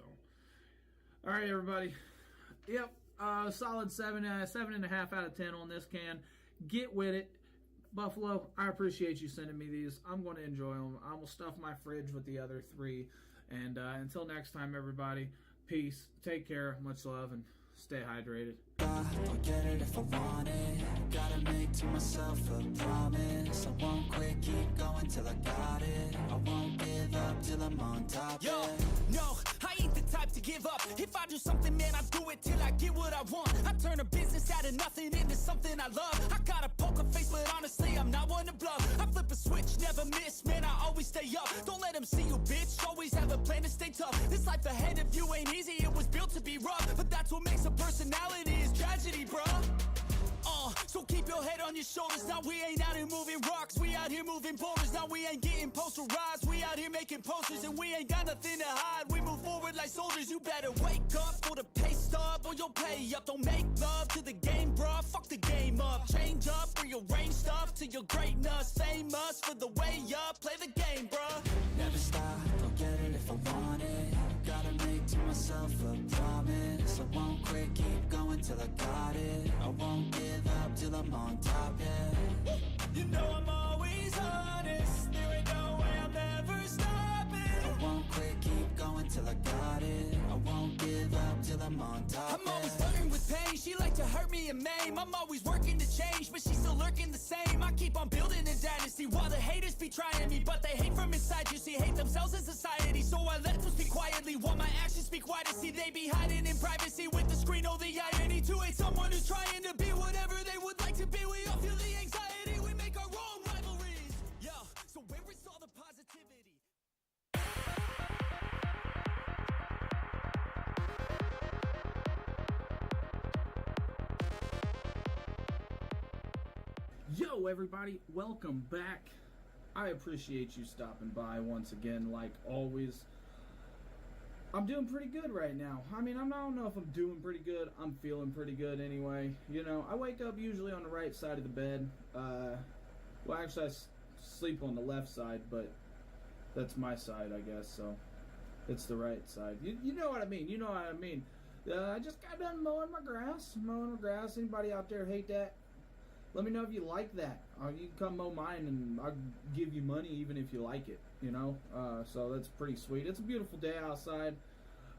all right, everybody. Yep, solid 7.5 out of 10 on this can. Get with it. Buffalo, I appreciate you sending me these. I'm going to enjoy them. I will stuff my fridge with the other 3. And until next time, everybody, peace. Take care. Much love, and stay hydrated. I'll get it if I want it. Gotta make to myself a promise. I won't quit, keep going till I got it. I won't give up till I'm on top. Yo, no, I ain't the type to give up. If I do something, man, I do it till I get what I want. I turn a business out of nothing into something I love. I got a poker face, but honestly, I'm not one to bluff. I flip a switch, never miss, man, I always stay up. Don't let them see you, bitch, always have a plan to stay tough. This life ahead of you ain't easy, it was built to be rough. But that's what makes a personality, is tragedy, bruh. So keep your head on your shoulders. Now we ain't out here moving rocks, we out here moving boulders. Now we ain't getting posterized, we out here making posters. And we ain't got nothing to hide, we move forward like soldiers. You better wake up for the pay stub, or you'll pay up. Don't make love to the game, bruh, fuck the game up. Change up, rearrange stuff to your greatness. Famous for the way up, play the game, bruh. Never stop, I'll get it if I want it. Gotta make to myself a promise. I won't quit, keep going till I got it. I won't give up till I'm on top, yeah. You know I'm always honest, there ain't no way I'm ever stopping. I won't quit, keep going till I got it. I won't give up till I'm on top, I'm always flirting with pain, she like to hurt me and maim. I'm always working to change, but she's still lurking the same. I keep on building a dynasty while the haters be trying me. But they hate from inside, you see, hate themselves in society. So I let them speak quietly while my actions speak wider. See, they be hiding in privacy with the screen. Oh, the irony to hate someone who's trying to be whatever they would like to be. We all feel the anxiety, we make our own rivalries. Yeah, so where is all the positivity? Yo, everybody, welcome back. I appreciate you stopping by once again, like always. I'm doing pretty good right now. I mean, I don't know if I'm doing pretty good. I'm feeling pretty good anyway. You know, I wake up usually on the right side of the bed. Well, actually, I sleep on the left side, but that's my side, I guess, so it's the right side. You know what I mean. You know what I mean. I just got done mowing my grass. Anybody out there hate that? Let me know if you like that. You can come mow mine and I'll give you money even if you like it, you know? So that's pretty sweet. It's a beautiful day outside.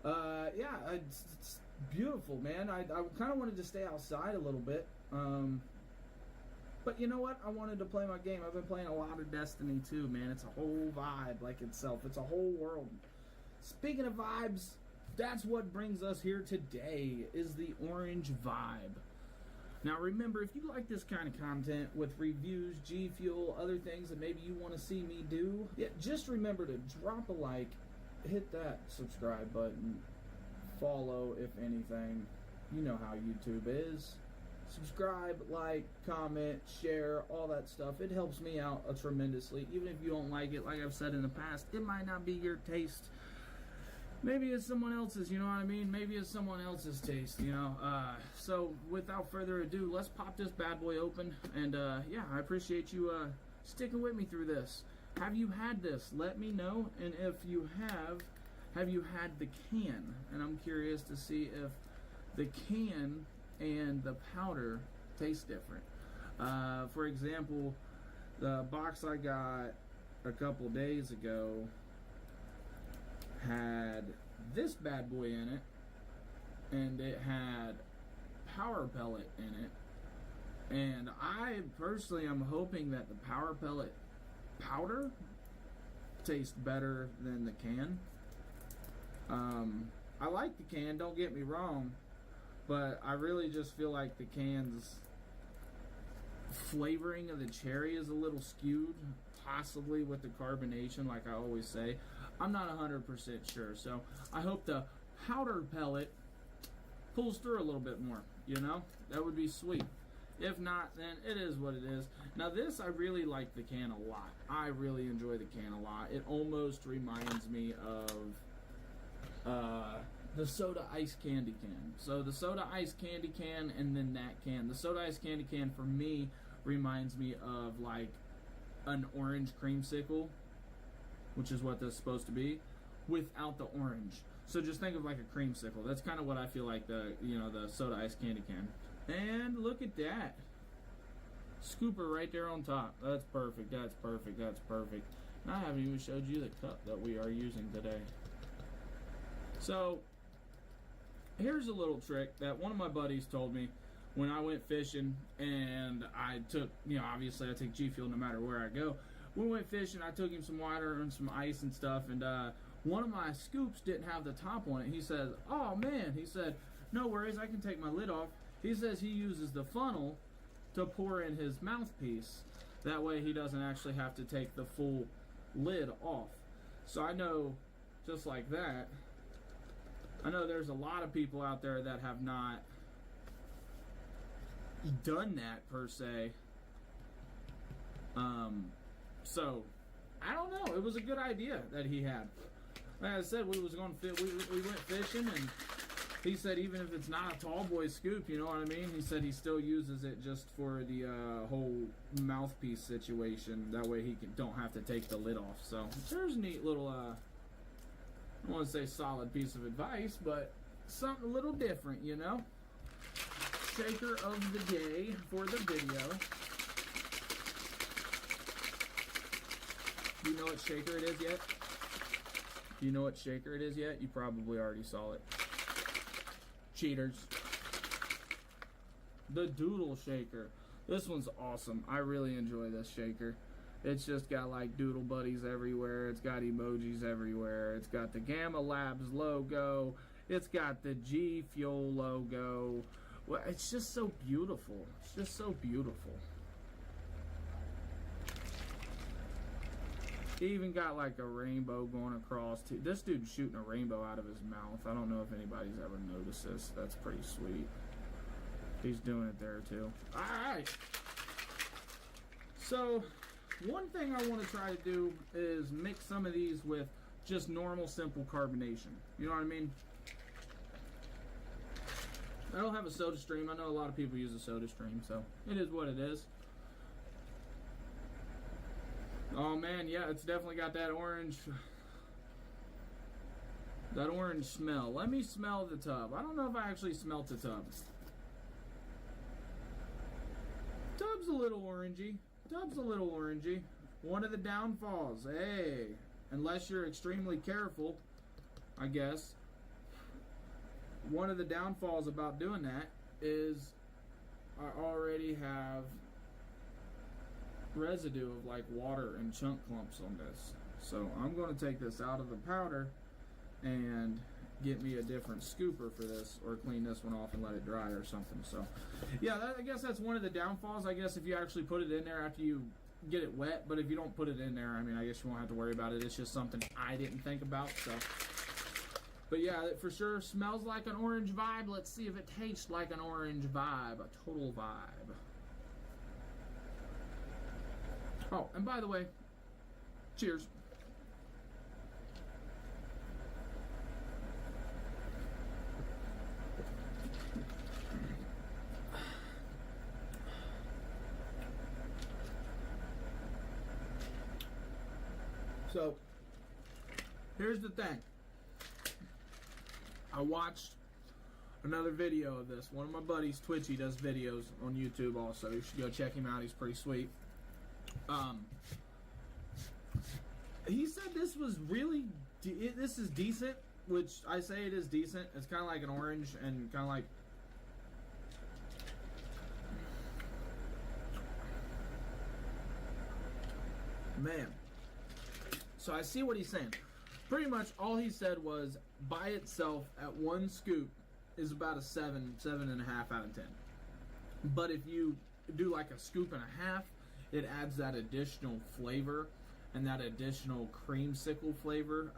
Yeah, it's beautiful, man. I kind of wanted to stay outside a little bit. But you know what? I wanted to play my game. I've been playing a lot of Destiny too, man. It's a whole vibe like itself. It's a whole world. Speaking of vibes, that's what brings us here today, is the Orange Vibe. Now remember, if you like this kind of content with reviews, G Fuel, other things that maybe you want to see me do, yeah, just remember to drop a like, hit that subscribe button, follow if anything. You know how YouTube is. Subscribe, like, comment, share, all that stuff. It helps me out tremendously. Even if you don't like it, like I've said in the past, it might not be your taste. Maybe it's someone else's, you know what I mean? Maybe it's someone else's taste, you know? So, without further ado, let's pop this bad boy open. And, yeah, I appreciate you sticking with me through this. Have you had this? Let me know. And if you have you had the can? And I'm curious to see if the can and the powder taste different. For example, the box I got a couple days ago had this bad boy in it, and it had power pellet in it, and I personally am hoping that the power pellet powder tastes better than the can. I like the can, don't get me wrong, but I really just feel like the can's flavoring of the cherry is a little skewed, possibly with the carbonation, like I always say. I'm not 100% sure, so I hope the powder pellet pulls through a little bit more, you know? That would be sweet. If not, then it is what it is. Now this, I really like the can a lot. I really enjoy the can a lot. It almost reminds me of the soda ice candy can. So the soda ice candy can and then that can. The soda ice candy can for me reminds me of like an orange creamsicle, which is what this is supposed to be, without the orange. So just think of like a creamsicle. That's kind of what I feel like the soda ice candy can. And look at that. Scooper right there on top. That's perfect, that's perfect, that's perfect. And I haven't even showed you the cup that we are using today. So, here's a little trick that one of my buddies told me when I went fishing, and I took, obviously I take G Fuel no matter where I go. We went fishing, I took him some water and some ice and stuff, and one of my scoops didn't have the top on it. He says, oh man, he said, no worries, I can take my lid off. He says he uses the funnel to pour in his mouthpiece. That way he doesn't actually have to take the full lid off. So I know, just like that, I know there's a lot of people out there that have not done that per se. So I don't know. It was a good idea that he had. Like I said, we went fishing, and he said even if it's not a tall boy scoop, you know what I mean? He said he still uses it just for the whole mouthpiece situation. That way he don't have to take the lid off. So there's a neat little, I don't want to say solid piece of advice, but something a little different, you know? Shaker of the day for the video. Do you know what shaker it is yet? Do you know what shaker it is yet? You probably already saw it. Cheaters. The Doodle Shaker. This one's awesome. I really enjoy this shaker. It's just got like doodle buddies everywhere. It's got emojis everywhere. It's got the Gamma Labs logo. It's got the G Fuel logo. Well, it's just so beautiful. It's just so beautiful. He even got like a rainbow going across too. This dude's shooting a rainbow out of his mouth. I don't know if anybody's ever noticed this. That's pretty sweet. He's doing it there too. Alright. So, one thing I want to try to do is mix some of these with just normal simple carbonation. You know what I mean? I don't have a soda stream. I know a lot of people use a soda stream, so it is what it is. Oh man, yeah, it's definitely got that orange smell. Let me smell the tub. I don't know if I actually smelt the tub. Tub's a little orangey. Tub's a little orangey. One of the downfalls, hey, unless you're extremely careful, I guess. One of the downfalls about doing that is I already have residue of like water and chunk clumps on this. So I'm going to take this out of the powder and get me a different scooper for this, or clean this one off and let it dry or something. So yeah, I guess that's one of the downfalls. I guess if you actually put it in there after you get it wet, but if you don't put it in there, I mean, I guess you won't have to worry about it. It's just something I didn't think about. So, but yeah, it for sure smells like an orange vibe. Let's see if it tastes like an orange vibe, a total vibe. Oh, and by the way, cheers. So, here's the thing. I watched another video of this. One of my buddies, Twitchy, does videos on YouTube also. You should go check him out. He's pretty sweet. He said this was really, this is decent, which I say it is decent. It's kind of like an orange and kind of like, man. So I see what he's saying. Pretty much all he said was by itself at one scoop is about a 7.5 out of 10. But if you do like a scoop and a half, it adds that additional flavor and that additional creamsicle flavor.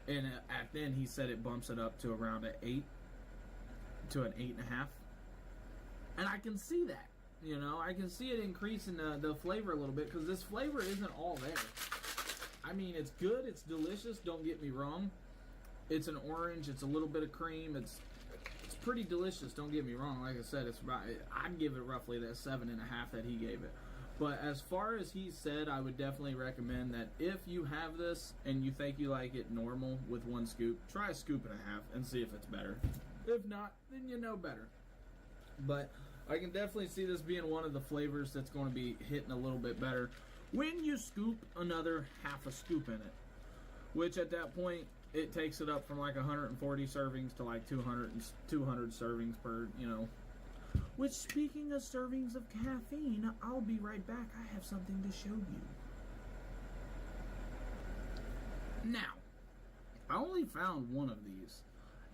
And at then he said it bumps it up to around an 8 to an 8.5. And I can see that. You know, I can see it increasing the flavor a little bit because this flavor isn't all there. I mean, it's good, it's delicious, don't get me wrong. It's an orange, it's a little bit of cream, it's pretty delicious, don't get me wrong. Like I said, it's about, I'd give it roughly that 7.5 that he gave it. But as far as he said, I would definitely recommend that if you have this and you think you like it normal with one scoop, try a scoop and a half and see if it's better. If not, then you know better. But I can definitely see this being one of the flavors that's going to be hitting a little bit better when you scoop another half a scoop in it, which at that point it takes it up from like 140 servings to like 200 servings per, you know. Which, speaking of servings of caffeine, I'll be right back. I have something to show you. Now, I only found one of these,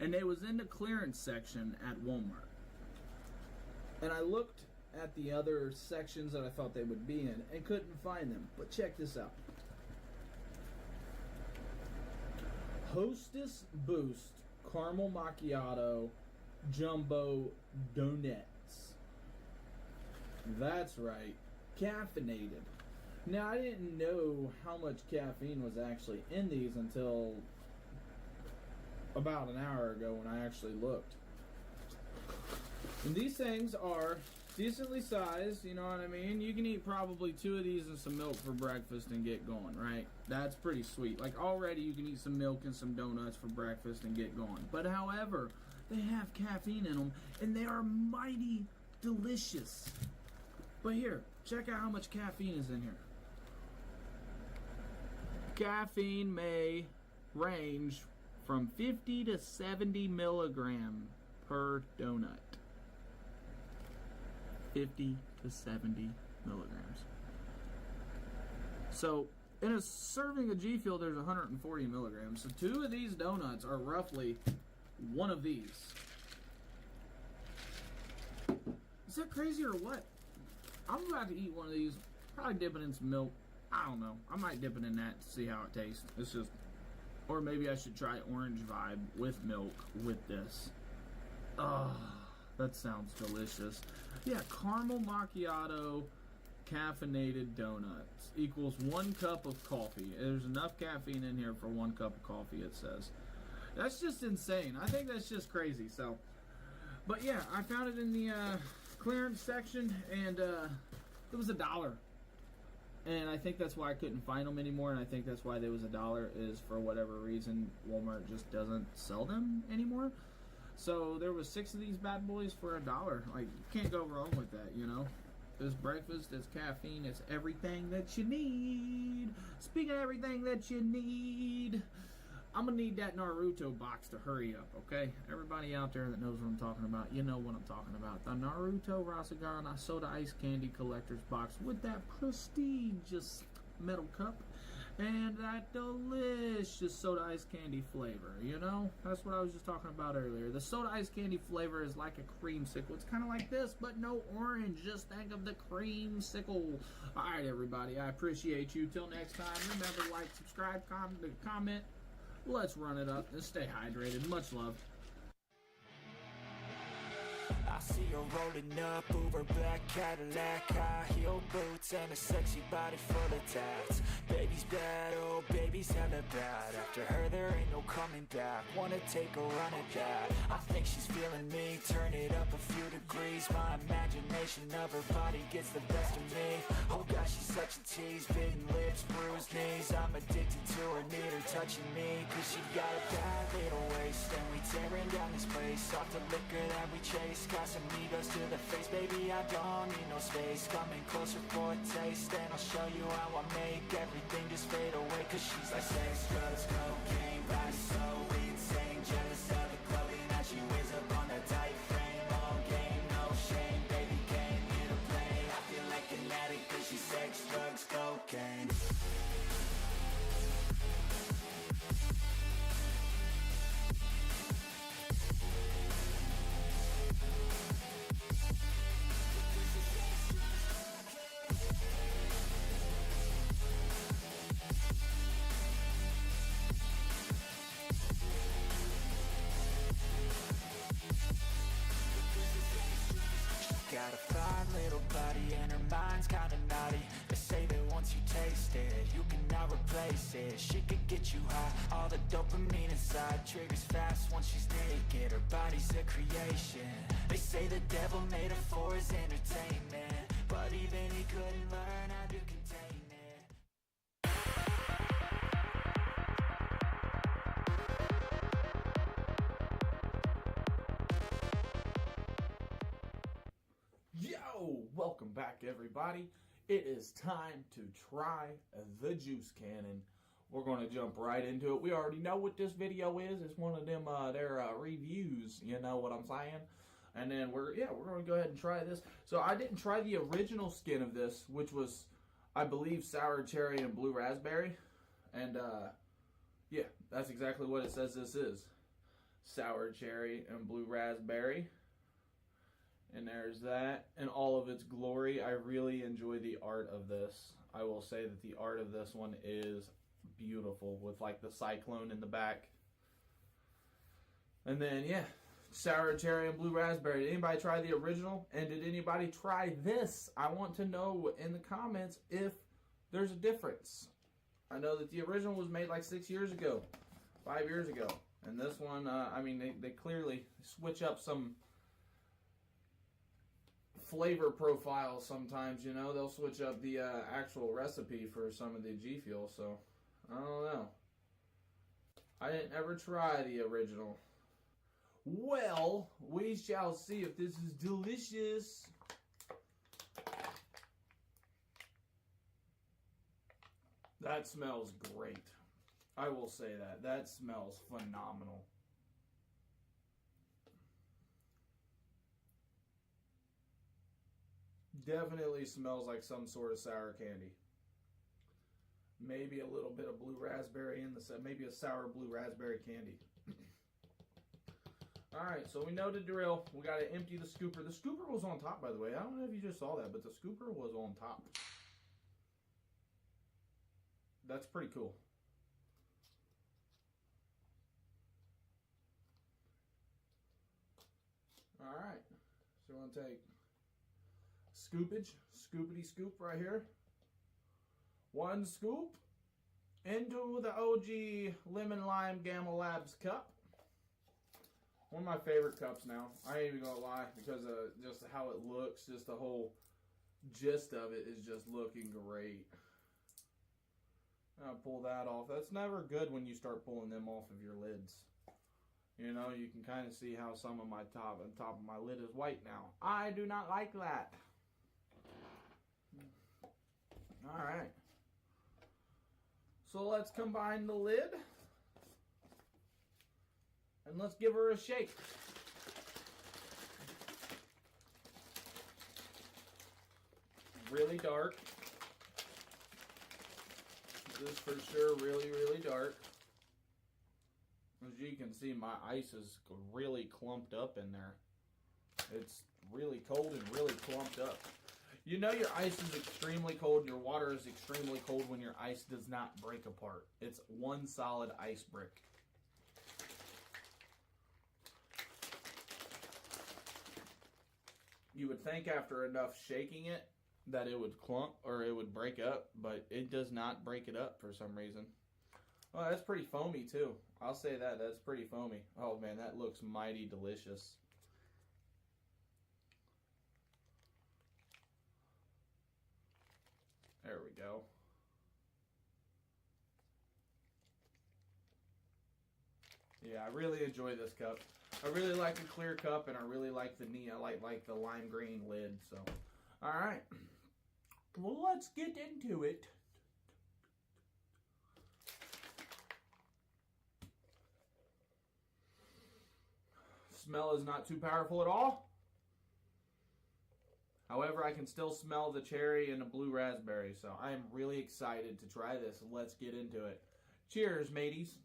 and it was in the clearance section at Walmart. And I looked at the other sections that I thought they would be in and couldn't find them. But check this out. Hostess Boost Caramel Macchiato Jumbo Donuts. That's right, caffeinated. Now, I didn't know how much caffeine was actually in these until about an hour ago when I actually looked. And these things are decently sized, you know what I mean? You can eat probably 2 of these and some milk for breakfast and get going, right? That's pretty sweet. Like, already you can eat some milk and some donuts for breakfast and get going. But however, they have caffeine in them, and they are mighty delicious. But here, check out how much caffeine is in here. Caffeine may range from 50 to 70 milligrams per donut. 50 to 70 milligrams. So, in a serving of G Fuel, there's 140 milligrams. So 2 of these donuts are roughly 1 of these. Is that crazy or what? I'm about to eat one of these, probably dip it in some milk. I don't know. I might dip it in that to see how it tastes. It's just, or maybe I should try Orange Vibe with milk with this. Oh, that sounds delicious. Yeah, caramel macchiato caffeinated donuts equals 1 cup of coffee. There's enough caffeine in here for 1 cup of coffee, it says. That's just insane. I think that's just crazy. So, but yeah, I found it in the clearance section, and it was $1. And I think that's why I couldn't find them anymore, and I think that's why there was $1, is for whatever reason Walmart just doesn't sell them anymore. So there was 6 of these bad boys for $1. Like, you can't go wrong with that, you know. It's breakfast, it's caffeine, it's everything that you need. Speaking of everything that you need, I'm gonna need that Naruto box to hurry up, okay? Everybody out there that knows what I'm talking about, you know what I'm talking about. The Naruto Rasengan Soda Ice Candy Collector's Box with that prestigious metal cup and that delicious soda ice candy flavor, you know? That's what I was just talking about earlier. The soda ice candy flavor is like a creamsicle. It's kind of like this, but no orange. Just think of the creamsicle. All right, everybody, I appreciate you. Till next time, remember, like, subscribe, comment. Let's run it up and stay hydrated. Much love. I see her rolling up, Uber black Cadillac, high heel boots and a sexy body full of tats. Baby's bad, oh baby's hella bad. After her there ain't no coming back. Wanna take a run at that? I think she's feeling me. Turn it up a few degrees. My imagination of her body gets the best of me. Oh gosh, she's such a tease. Bitten lips, bruised knees. I'm addicted to her, need her touching me. Cause she got a bad little waist, and we tearing down this place. Off the liquor that we chase. Got some egos to the face, baby, I don't need no space. Coming closer for a taste, and I'll show you how I make everything just fade away. Cause she's like sex, drugs, cocaine, body so insane. Jealous of the clothing that she wears up on that tight frame. All game, no shame, baby, came here to play. I feel like an addict cause she's sex, drugs, cocaine. Got a fine little body and her mind's kinda naughty. They say that once you taste it, you cannot replace it. She could get you high, all the dopamine inside triggers fast once she's naked. Her body's a creation. They say the devil made her for his entertainment, but even he couldn't learn how to contain it. Yo, welcome back, everybody. It is time to try the juice cannon. We're going to jump right into it. We already know what this video is. It's one of them their reviews, you know what I'm saying? And then we're going to go ahead and try this. So I didn't try the original skin of this, which was, I believe, sour cherry and blue raspberry. And yeah, that's exactly what it says this is. Sour cherry and blue raspberry. And there's that in all of its glory. I really enjoy the art of this. I will say that the art of this one is beautiful with like the cyclone in the back. And then, yeah, sour cherry and blue raspberry. Did anybody try the original? And did anybody try this? I want to know in the comments if there's a difference. I know that the original was made like 6 years ago, 5 years ago. And this one, I mean, they clearly switch up some flavor profiles sometimes, you know. They'll switch up the actual recipe for some of the G Fuel, so I don't know. I didn't ever try the original. Well, we shall see if this is delicious. That smells great. I will say that. That smells phenomenal. Definitely smells like some sort of sour candy. Maybe a little bit of blue raspberry in the set. Maybe a sour blue raspberry candy. Alright, so we know the drill. We got to empty the scooper. The scooper was on top, by the way. I don't know if you just saw that, but the scooper was on top. That's pretty cool. Alright, so we're going to take scoopity scoop right here. One scoop into the OG Lemon Lime Gamma Labs cup. One of my favorite cups now. I ain't even gonna lie, because of just how it looks. Just the whole gist of it is just looking great. I'll pull that off. That's never good when you start pulling them off of your lids. You know, you can kind of see how some of my top of my lid is white now. I do not like that. Alright. So let's combine the lid. And let's give her a shake. Really dark. This is for sure really, really dark. As you can see, my ice is really clumped up in there. It's really cold and really clumped up. You know your ice is extremely cold, your water is extremely cold when your ice does not break apart. It's one solid ice brick. You would think after enough shaking it that it would clump or it would break up, but it does not break it up for some reason. Oh, that's pretty foamy too. I'll say that. That's pretty foamy. Oh man, that looks mighty delicious. There we go. Yeah, I really enjoy this cup. I really like the clear cup, and I really like the neon, like the lime green lid. So, all right. Well, let's get into it. Smell is not too powerful at all. However, I can still smell the cherry and the blue raspberry, so I am really excited to try this. Let's get into it. Cheers, mateys.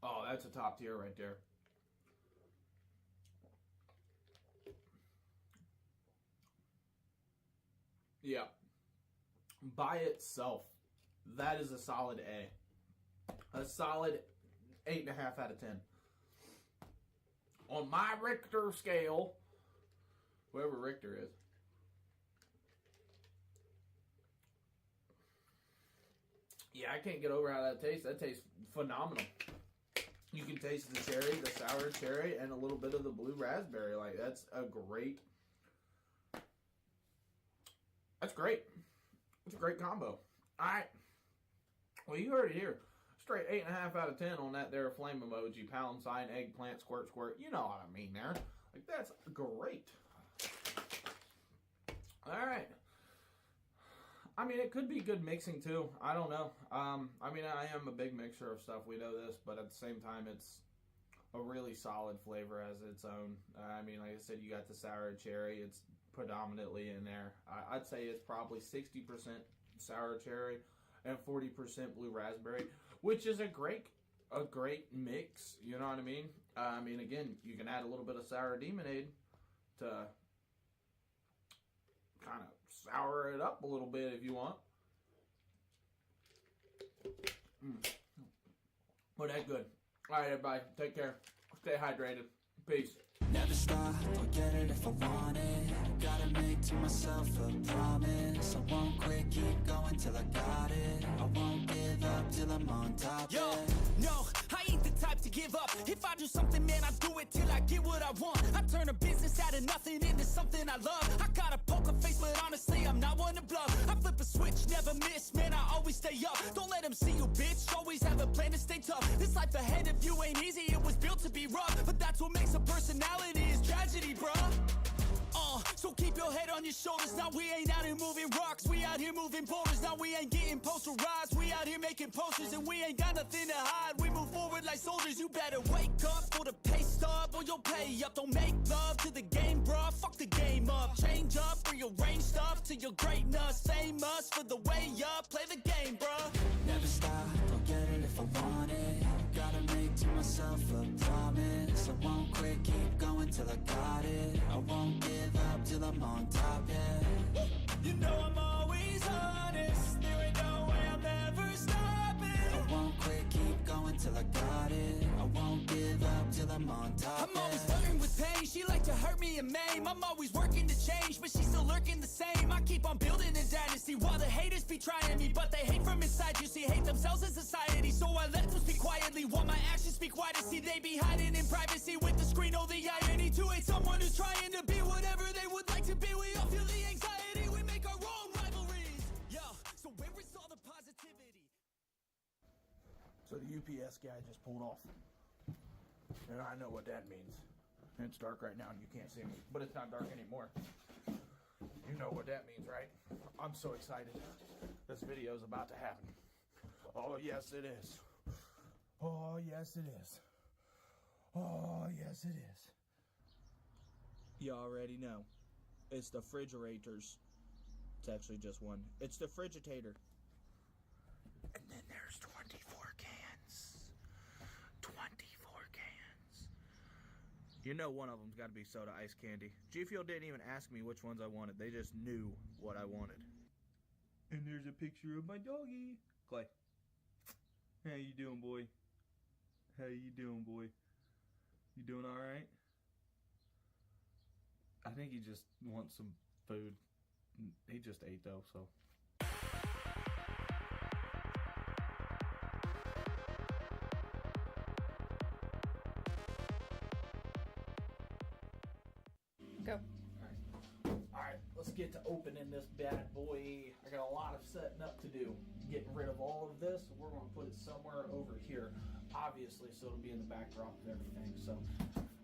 Oh, that's a top tier right there. Yeah. By itself, that is a solid A. A solid 8.5 out of 10. On my Richter scale, whoever Richter is, yeah, I can't get over how that tastes. That tastes phenomenal. You can taste the cherry, the sour cherry, and a little bit of the blue raspberry. Like, that's a great... That's great. It's a great combo. Alright. Well, you heard it here. Straight 8.5 out of 10 on that there flame emoji. Pound sign, eggplant, squirt, squirt. You know what I mean there. Like, that's great. Alright. I mean, it could be good mixing too. I don't know. I mean, I am a big mixer of stuff. We know this, but at the same time, it's a really solid flavor as its own. I mean, like I said, you got the sour cherry. It's predominantly in there. I'd say it's probably 60% sour cherry and 40% blue raspberry, which is a great mix. You know what I mean? I mean, again, you can add a little bit of sour demonade to kind of sour it up a little bit if you want. But that's good. All right, everybody, take care. Stay hydrated. Peace. Never stop, I'll get it if I want it. Gotta make to myself a promise. I won't quit, keep going till I got it. I won't give up till I'm on top. Yo, yeah. no, I ain't the type to give up. If I do something, man, I do it till I get what I want. I turn a business out of nothing into something I love. I got a poker face, but honestly, I'm not one to bluff. I flip a switch, never miss, man, I always stay up. Don't let them see you, bitch, always have a plan to stay tough. This life ahead of you ain't easy, it was built to be rough. But that's what makes a personality is tragedy, bruh. So keep your head on your shoulders. Now we ain't out here moving rocks, we out here moving boulders. Now we ain't getting posterized, we out here making posters. And we ain't got nothing to hide, we move forward like soldiers. You better wake up for the pay stub or you'll pay up. Don't make love to the game, bruh, fuck the game up. Change up, rearrange stuff to your greatness. Famous for the way up, play the game, bruh. Never stop, I'll get it if I want it. Gotta make to myself a promise. I won't quit, keep going till I got it. I won't give up till I'm on top, yeah. You know I'm always honest, there ain't no way I'm ever stopping. I won't quit, keep going till I got it. I won't give up till I'm on top, I'm always yeah. flirting with pain, she like to hurt me and maim. I'm always working to change, but she's still lurking the same. I keep on building a dynasty while the haters be trying me. But they hate from inside, you see, hate themselves in society. So I let them speak quietly while my actions speak wider. See, they be hiding in privacy with the screen, oh the irony. To hate someone who's trying to be whatever they would like to be. We all feel the anxiety, we make our own rivalries. Yo, so where is all the positivity? So the UPS guy just pulled off. And I know what that means. It's dark right now and you can't see me, but it's not dark anymore. You know what that means, right? I'm so excited. This video is about to happen. Oh, yes, it is. Oh, yes, it is. Oh, yes, it is. You already know. It's the refrigerators. It's actually just one. It's the frigitator. And then there's 24 cans. 24 cans. You know one of them's got to be soda ice candy. G Fuel didn't even ask me which ones I wanted. They just knew what I wanted. And there's a picture of my doggy. Clay. How you doing, boy? How you doing, boy? You doing alright? I think he just wants some food. He just ate though, so. Go. Alright, let's get to opening this bad boy. I got a lot of setting up to do. Getting rid of all of this. We're going to put it somewhere over here, obviously, so it'll be in the backdrop of everything. So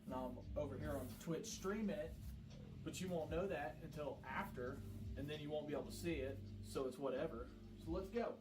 now I'm over here on Twitch streaming it, but you won't know that until after, and then you won't be able to see it, so it's whatever. So let's go.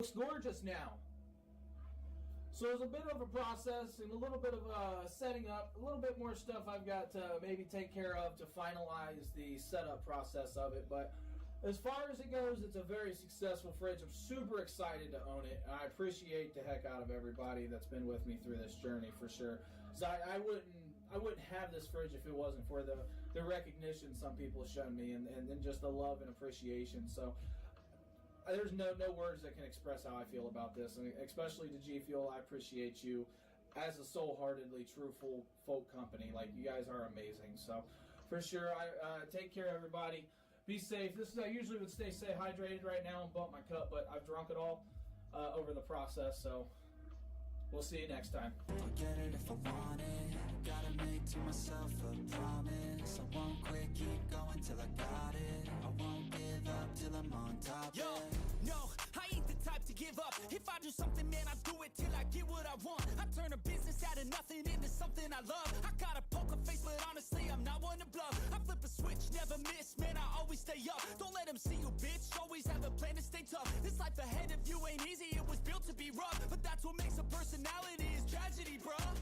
Looks gorgeous now. So there's a bit of a process and a little bit of setting up, a little bit more stuff I've got to maybe take care of to finalize the setup process of it. But as far as it goes, it's a very successful fridge. I'm super excited to own it. And I appreciate the heck out of everybody that's been with me through this journey for sure. So I wouldn't have this fridge if it wasn't for the recognition some people have shown me and just the love and appreciation. So there's no words that can express how I feel about this, and especially to G Fuel. I appreciate you as a soul-heartedly truthful folk company. Like, you guys are amazing. So for sure, I take care, everybody. Be safe. This is I usually would stay hydrated right now and bump my cup, but I've drunk it all over the process. So we'll see you next time. I'll get it if I want it. Gotta make to myself a promise. I won't quit, keep going till I got it. I won't give up till I'm on top. Yo, no, I ain't the type to give up. If I do something, man, I do it till I get what I want. I turn a business out of nothing into something I love. I got a poker face, but honestly, I'm not one to bluff. I flip a switch, never miss, man, I always stay up. Don't let them see you, bitch, always have a plan to stay tough. This life ahead of you ain't easy, it was built to be rough. But that's what makes a personality is tragedy, bruh.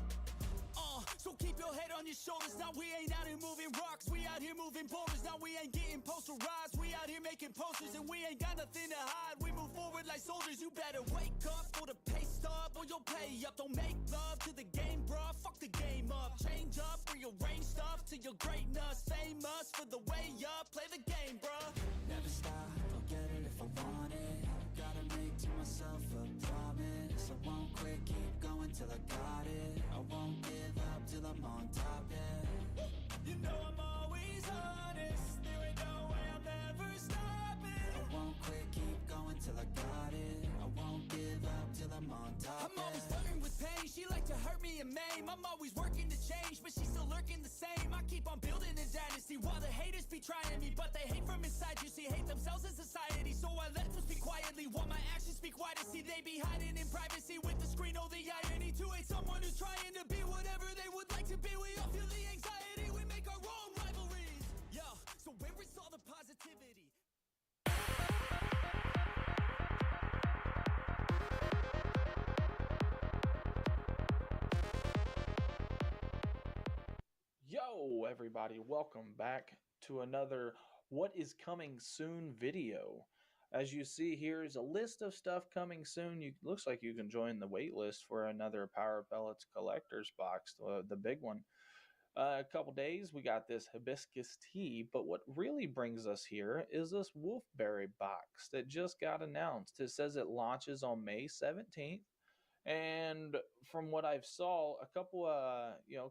So keep your head on your shoulders. Now we ain't out here moving rocks, we out here moving boulders. Now we ain't getting posterized, we out here making posters. And we ain't got nothing to hide, we move forward like soldiers. You better wake up for the pay stub or you'll pay up. Don't make love to the game, bruh, fuck the game up. Change up, rearrange stuff to your greatness. Famous for the way up, play the game, bruh. Never stop, I'll get it if I want it. Gotta make to myself a promise. I won't quit, keep going till I got it. I won't give up till I'm on top, yeah. You know I'm always honest, there ain't no way I'm ever stopping. I won't quit, keep going till I got it. I won't give up till I'm on top, I'm always flirting with pain, she like to hurt me and maim. I'm always working to change, but she's still lurking the same. I keep on building a dynasty while the haters be trying me. But they hate from inside, you see, hate themselves in society. So I let them speak quietly while my actions speak wider. See, they be hiding in privacy with the screen. Oh, the irony to hate someone who's trying to be whatever they would like to be. We all feel the anxiety, we make our own rivalries. Yo, so where is all the positivity? Yo, everybody, welcome back to another What is Coming Soon video. As you see, here is a list of stuff coming soon. Looks like you can join the wait list for another Power Pellets collector's box, the big one. A couple days, we got this hibiscus tea, but what really brings us here is this wolfberry box that just got announced. It says it launches on May 17th. And from what I've saw, a couple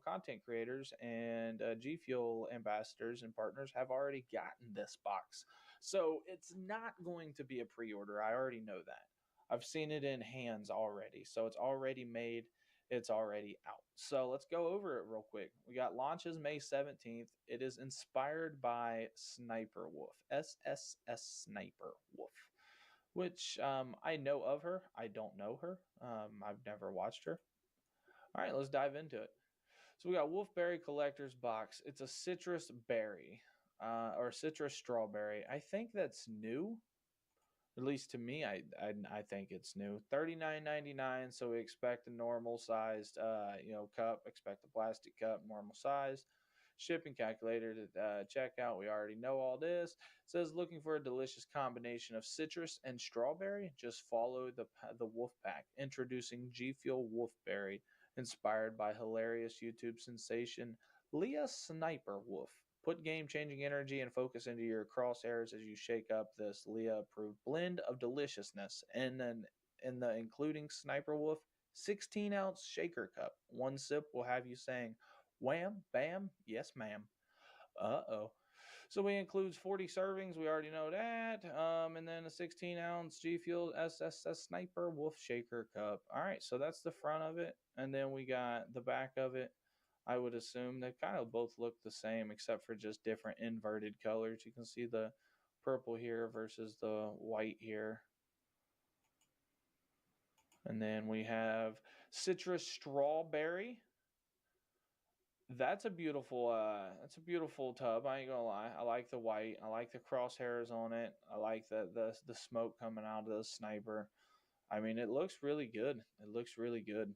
content creators and G Fuel ambassadors and partners have already gotten this box. So it's not going to be a pre-order. I already know that. I've seen it in hands already. So it's already made. It's already out. So let's go over it real quick. We got launches May 17th. It is inspired by Sniper Wolf, SSS Sniper Wolf, which I know of her. I don't know her. I've never watched her. All right, let's dive into it. So we got Wolfberry Collector's Box. It's a citrus berry or citrus strawberry. I think that's new. At least to me, I think it's new. $39.99. So we expect a normal sized cup. Expect a plastic cup, normal size. Shipping calculator to checkout. We already know all this. It says looking for a delicious combination of citrus and strawberry. Just follow the wolf pack. Introducing G Fuel Wolfberry, inspired by hilarious YouTube sensation Leah Sniper Wolf. Put game-changing energy and focus into your crosshairs as you shake up this Leah-approved blend of deliciousness. And then in the including Sniper Wolf 16-ounce shaker cup. One sip will have you saying, "Wham, bam, yes, ma'am." Uh-oh. So we includes 40 servings. We already know that. And then a 16-ounce G Fuel SSS Sniper Wolf Shaker Cup. All right, so that's the front of it. And then we got the back of it. I would assume they kind of both look the same except for just different inverted colors. You can see the purple here versus the white here. And then we have citrus strawberry. That's a beautiful tub. I ain't gonna lie. I like the white. I like the crosshairs on it. I like the smoke coming out of the sniper. I mean, it looks really good. It looks really good.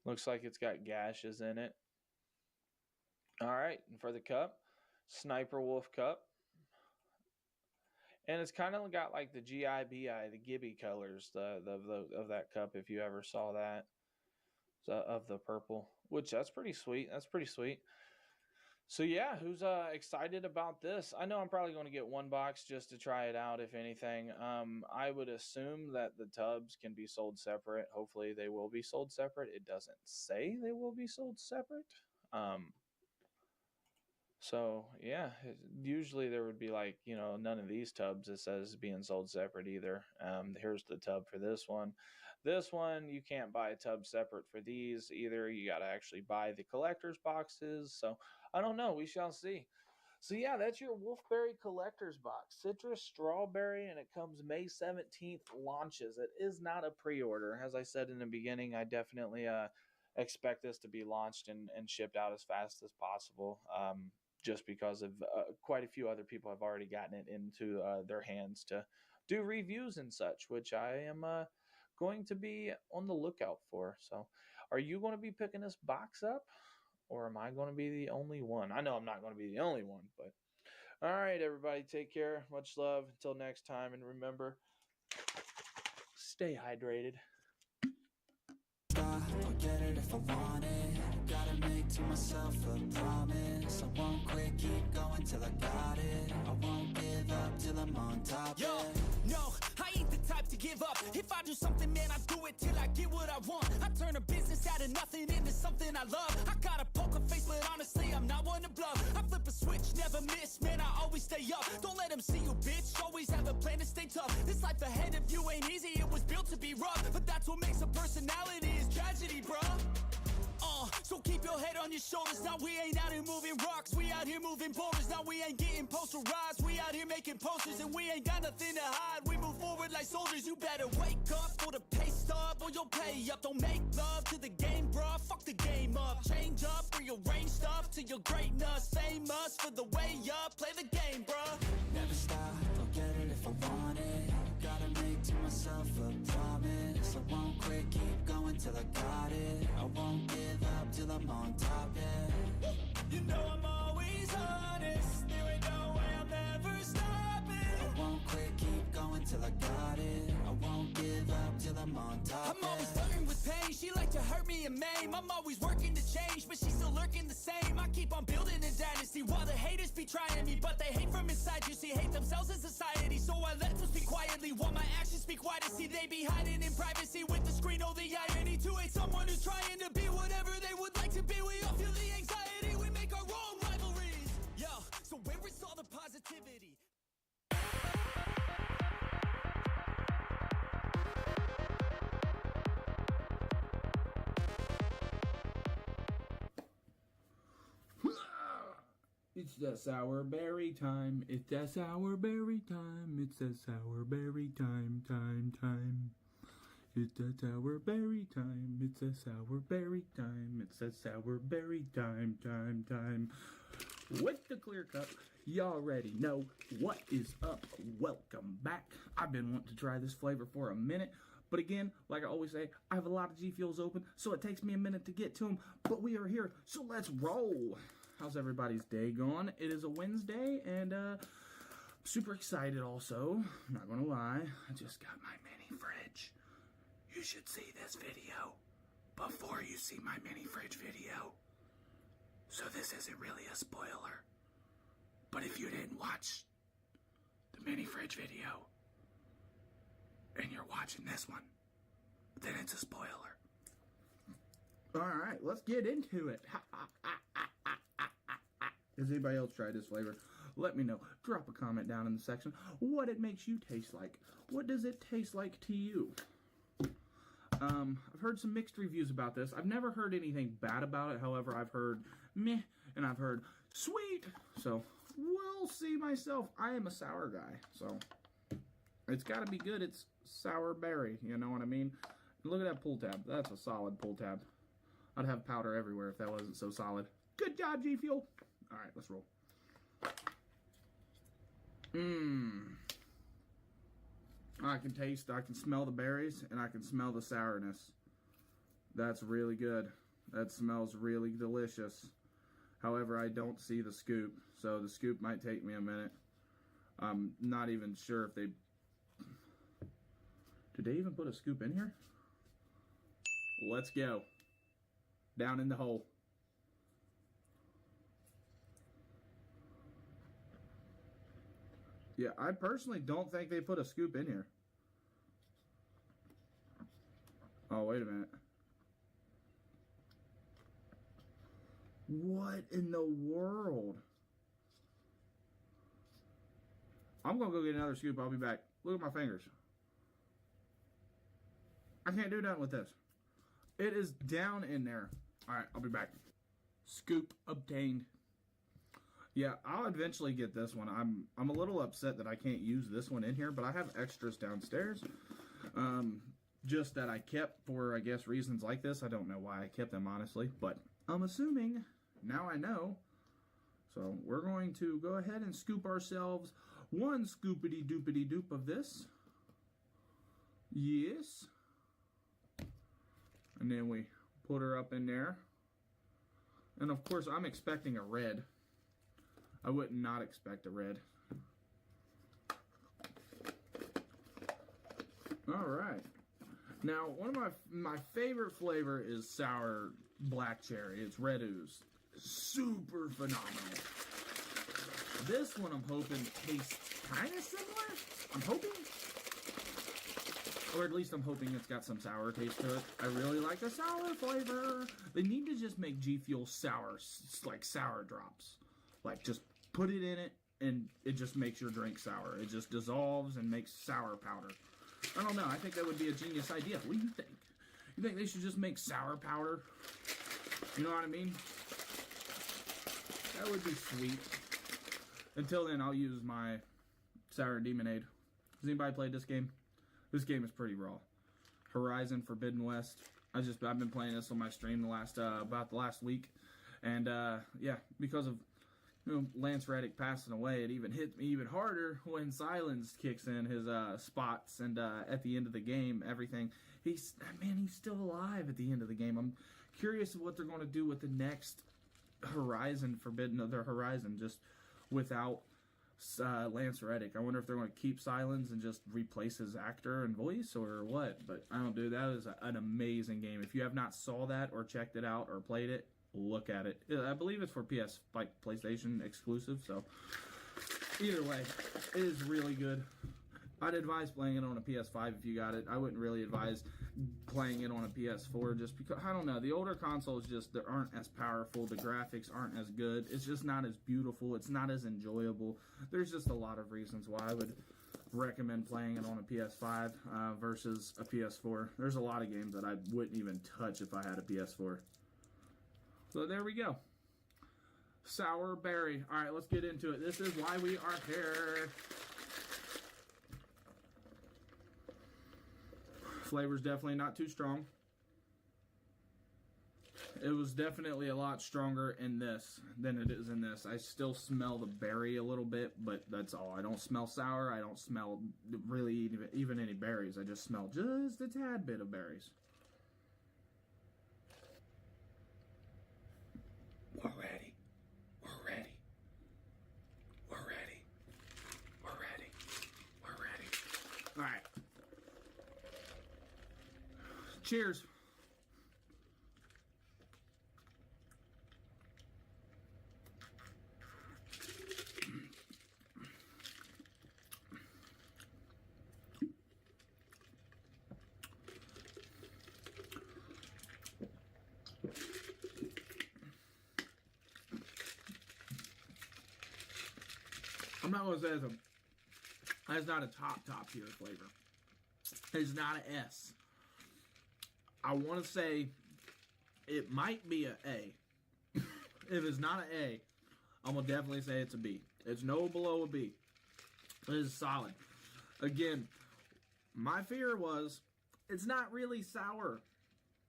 Looks like it's got gashes in it. All right, and for the cup, Sniper Wolf cup. And it's kind of got like the GIBI, the Gibby colors of that cup, if you ever saw that, of the purple, which that's pretty sweet. That's pretty sweet. So yeah, who's excited about this? I know I'm probably going to get one box just to try it out, if anything. I would assume that the tubs can be sold separate. Hopefully they will be sold separate. It doesn't say they will be sold separate. So yeah, usually there would be like, none of these tubs it says being sold separate either. Here's the tub for this one. This one, you can't buy a tub separate for these either. You got to actually buy the collector's boxes. So I don't know. We shall see. So yeah, that's your Wolfberry collector's box. Citrus, strawberry, and it comes May 17th launches. It is not a pre-order. As I said in the beginning, I definitely expect this to be launched and shipped out as fast as possible. Just because of quite a few other people have already gotten it into their hands to do reviews and such, which I am going to be on the lookout for. So are you going to be picking this box up, or am I going to be the only one? I know I'm not going to be the only one, but all right, everybody, take care. Much love. Until next time, and remember, stay hydrated. I'll get it if I want it. Gotta make to myself a promise. I won't quit, keep going till I got it. I won't give up till I'm on top. Yo, no, I ain't the type to give up. If I do something, man, I do it till I get what I want. I turn a business out of nothing into something I love. I got a poker face, but honestly, I'm not one to bluff. I flip a switch, never miss, man, I always stay up. Don't let them see you, bitch, always have a plan to stay tough. This life ahead of you ain't easy, it was built to be rough. But that's what makes a personality, is tragedy, bruh. So keep your head on your shoulders. Now we ain't out here moving rocks, we out here moving boulders. Now we ain't getting posterized, we out here making posters. And we ain't got nothing to hide, we move forward like soldiers. You better wake up for the pay stub, or you'll pay up. Don't make love to the game, bruh, fuck the game up. Change up, rearrange stuff to your greatness. Famous for the way up, play the game, bruh. Never stop, I'll get it if I want it. Gotta make to myself a promise. I won't quit, keep going till I got it. I won't give up till I'm on top, yeah. You know I'm always honest, there ain't no way I'm ever stopping. I won't quit, keep going till I got it. I won't give up till I'm on top, I'm always flirting with pain, she like to hurt me and maim. I'm always working to change, but she's still lurking the same. I keep on building a dynasty while the haters be trying me. But they hate from inside, you see, hate themselves in society. So I let them speak quietly while my actions speak wider. See, they be hiding in privacy with the screen. Oh, the irony to hate someone who's trying to be whatever they would like to be. We all feel the anxiety, we make our own rivalries. Yo, so where is all the positivity? It's that sour berry time. It's that sour berry time. It's that sour berry time, time. It's that sour berry time. It's that sour berry time. It's that sour berry time, time. With the clear cup, you already know what is up. Welcome back. I've been wanting to try this flavor for a minute. But again, like I always say, I have a lot of G Fuels open, so it takes me a minute to get to them. But we are here, so let's roll. How's everybody's day going? It is a Wednesday, and super excited also. I'm not gonna lie, I just got my mini fridge. You should see this video before you see my mini fridge video. So this isn't really a spoiler. But if you didn't watch the mini fridge video, and you're watching this one, then it's a spoiler. Alright, let's get into it. Has anybody else tried this flavor? Let me know. Drop a comment down in the section what it makes you taste like. What does it taste like to you? I've heard some mixed reviews about this. I've never heard anything bad about it. However, I've heard meh and I've heard sweet. So, we'll see myself. I am a sour guy. So, it's got to be good. It's sour berry. You know what I mean? Look at that pull tab. That's a solid pull tab. I'd have powder everywhere if that wasn't so solid. Good job, G Fuel. All right, let's roll. I can smell the berries, and I can smell the sourness. That's really good. That smells really delicious. However, I don't see the scoop, so the scoop might take me a minute. I'm not even sure if they... Did they even put a scoop in here? Let's go. Down in the hole. Yeah, I personally don't think they put a scoop in here. Oh, wait a minute. What in the world? I'm going to go get another scoop. I'll be back. Look at my fingers. I can't do nothing with this. It is down in there. All right, I'll be back. Scoop obtained. Yeah, I'll eventually get this one. I'm a little upset that I can't use this one in here, but I have extras downstairs. Just that I kept for, I guess, reasons like this. I don't know why I kept them, honestly, but I'm assuming now I know. So we're going to go ahead and scoop ourselves one scoopity doopity doop of this. Yes. And then we put her up in there. And of course, I'm expecting a red. I would not expect a red. All right. Now, one of my favorite flavor is sour black cherry. It's red ooze. Super phenomenal. This one I'm hoping tastes kind of similar. I'm hoping. Or at least I'm hoping it's got some sour taste to it. I really like the sour flavor. They need to just make G Fuel sour, like sour drops. Like just put it in it and it just makes your drink sour. It just dissolves and makes sour powder. I don't know. I think that would be a genius idea. What do you think? You think they should just make sour powder? You know what I mean? That would be sweet. Until then, I'll use my Sour Demonade. Has anybody played this game? This game is pretty raw. Horizon Forbidden West. I've been playing this on my stream about the last week, and yeah, because of Lance Reddick passing away, it even hit me even harder when Silence kicks in his spots, and at the end of the game, everything. He's still alive at the end of the game. I'm curious of what they're going to do with the next Horizon just without Lance Reddick. I wonder if they're going to keep Silence and just replace his actor and voice or what. But I don't do that. Is an amazing game. If you have not saw that or checked it out or played it, look at it. I believe it's for PlayStation exclusive. So either way, it is really good. I'd advise playing it on a PS5 if you got it. I wouldn't really advise playing it on a PS4 just because, I don't know, the older consoles they aren't as powerful, the graphics aren't as good, it's just not as beautiful, it's not as enjoyable. There's just a lot of reasons why I would recommend playing it on a PS5 versus a PS4. There's a lot of games that I wouldn't even touch if I had a PS4. So there we go. Sour berry. Alright, let's get into it. This is why we are here. Flavor's definitely not too strong. It was definitely a lot stronger in this than it is in this. I still smell the berry a little bit, but that's all. I don't smell sour. I don't smell really even any berries. I just smell just a tad bit of berries. We're ready. We're ready. We're ready. We're ready. We're ready. All right. Cheers. I'm not going to say it's not a top tier flavor. It's not an S. I want to say it might be an A. If it's not an A, I'm going to definitely say it's a B. It's no below a B. It is solid. Again, my fear was it's not really sour.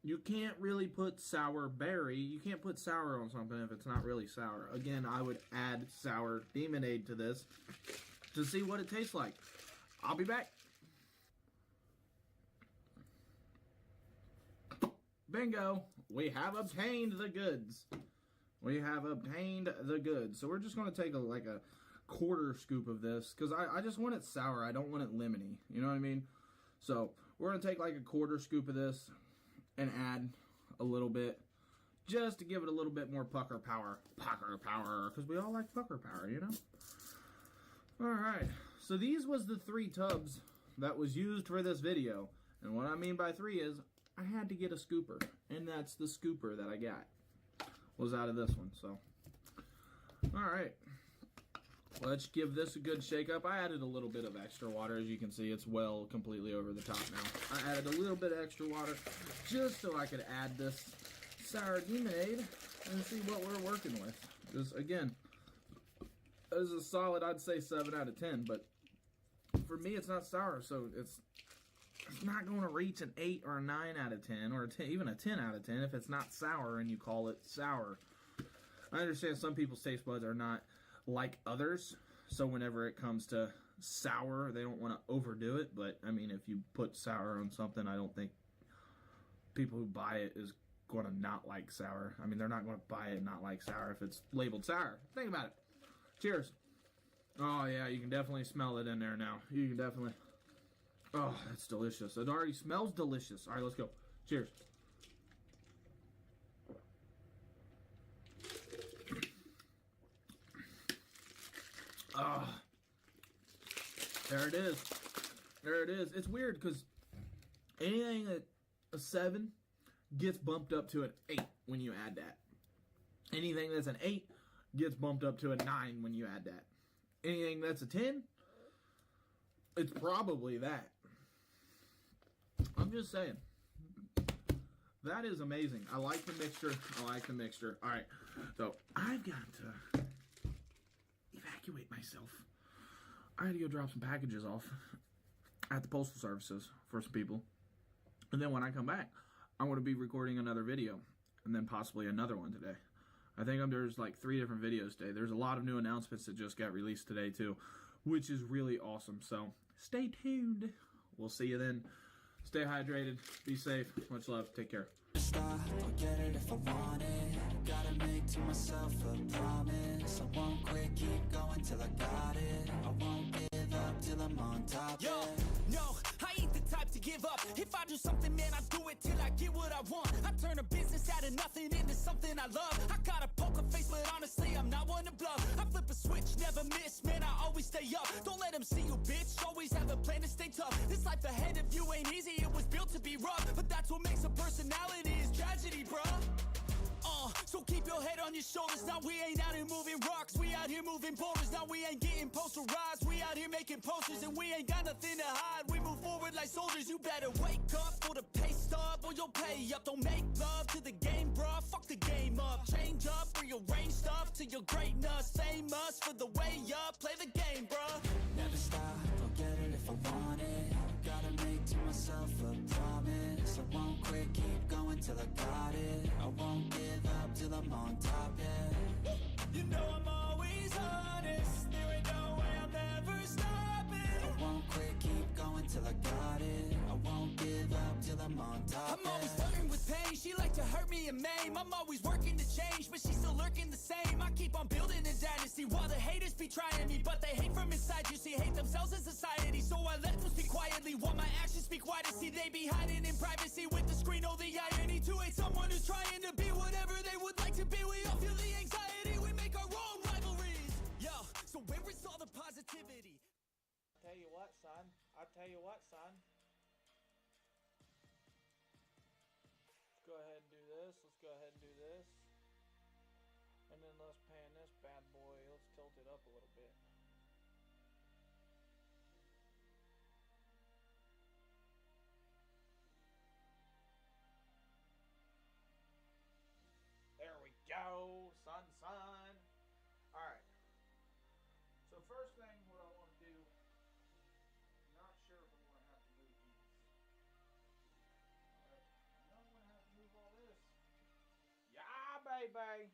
You can't really put sour berry. You can't put sour on something if it's not really sour. Again, I would add Sour Demonade to this to see what it tastes like. I'll be back. Bingo! We have obtained the goods. We have obtained the goods. So we're just going to take like a quarter scoop of this, because I just want it sour. I don't want it lemony. You know what I mean? So we're going to take like a quarter scoop of this and add a little bit, just to give it a little bit more pucker power. Pucker power, because we all like pucker power, you know? Alright, so these was the 3 tubs that was used for this video. And what I mean by 3 is, I had to get a scooper. And that's the scooper that I got. Was out of this one, so. Alright. Let's give this a good shake up. I added a little bit of extra water. As you can see, it's well completely over the top now. I added a little bit of extra water just so I could add this sour lemonade and see what we're working with. Because, again, this is a solid, I'd say 7 out of 10. But for me, it's not sour, so it's not going to reach an 8 or a 9 out of 10, or even a 10 out of 10 if it's not sour and you call it sour. I understand some people's taste buds are not like others, so whenever it comes to sour, they don't want to overdo it. But I mean, if you put sour on something, I don't think people who buy it is going to not like sour. I mean, they're not going to buy it and not like sour if it's labeled sour. Think about it. Cheers. Oh yeah, you can definitely smell it in there now. You can definitely. Oh, that's delicious. It already smells delicious. All right, let's go. Cheers. Ah, there it is. There it is. It's weird because anything at a 7 gets bumped up to an 8 when you add that. Anything that's an 8 gets bumped up to a 9 when you add that. Anything that's a 10, it's probably that. I'm just saying. That is amazing. I like the mixture. I like the mixture. All right. So I've got to evacuate myself. I had to go drop some packages off at the postal services for some people. And then when I come back, I'm going to be recording another video. And then possibly another one today. I think there's like 3 different videos today. There's a lot of new announcements that just got released today too, which is really awesome. So stay tuned. We'll see you then. Stay hydrated. Be safe. Much love. Take care. Stop, I'll get it if I want it. Gotta make to myself a promise. I won't quit, keep going till I got it. I won't give up till I'm on top. Yo, no, I ain't the type to give up. If I do something, man, I do it till I get what I want. I turn a business out of nothing into something I love. I got a poker face, but honestly, I'm not one to bluff. I flip a switch, never miss, man, I always stay up. Don't let them see you, bitch, always have a plan to stay tough. This life ahead of you ain't easy, it was built to be rough. But that's what makes a personality, is tragedy, bruh. So keep your head on your shoulders. Now we ain't out here moving rocks, we out here moving boulders. Now we ain't getting posterized, we out here making posters. And we ain't got nothing to hide, we move forward like soldiers. You better wake up for the pay stub, or you'll pay up. Don't make love to the game, bruh, fuck the game up. Change up, rearrange stuff to your greatness. Same us for the way up, play the game, bruh. Never stop, I'll get it if I want it. Gotta make to myself a promise. I won't quit, keep going till I got it. I won't give up till I'm on top, yeah. You know I'm always honest, there ain't no way I'm ever stopping. I won't quit, keep going till I got it. I won't give up till I'm on top, I'm always yeah. flirting with pain, she like to hurt me and maim. I'm always working to change, but she's still lurking the same. I keep on building a dynasty while the haters be trying me. But they hate from inside, you see, hate themselves in society. So I let them speak quietly while my actions speak wider. See, they be hiding in privacy with the screen. Oh, the irony to hate someone who's trying to be whatever they would like to be. We all feel the anxiety, we make our own rivalries. Yo, so where is all the positivity? Tell you what, son. I'll tell you what, son. Let's go ahead and do this. Let's go ahead and do this. And then let's pan this bad boy. Let's tilt it up a little bit. There we go. Son, son. Alright. So first thing, what I want to do, not sure if I'm going to have to move these. Alright. I know I'm going to have to move all this. Yeah, baby.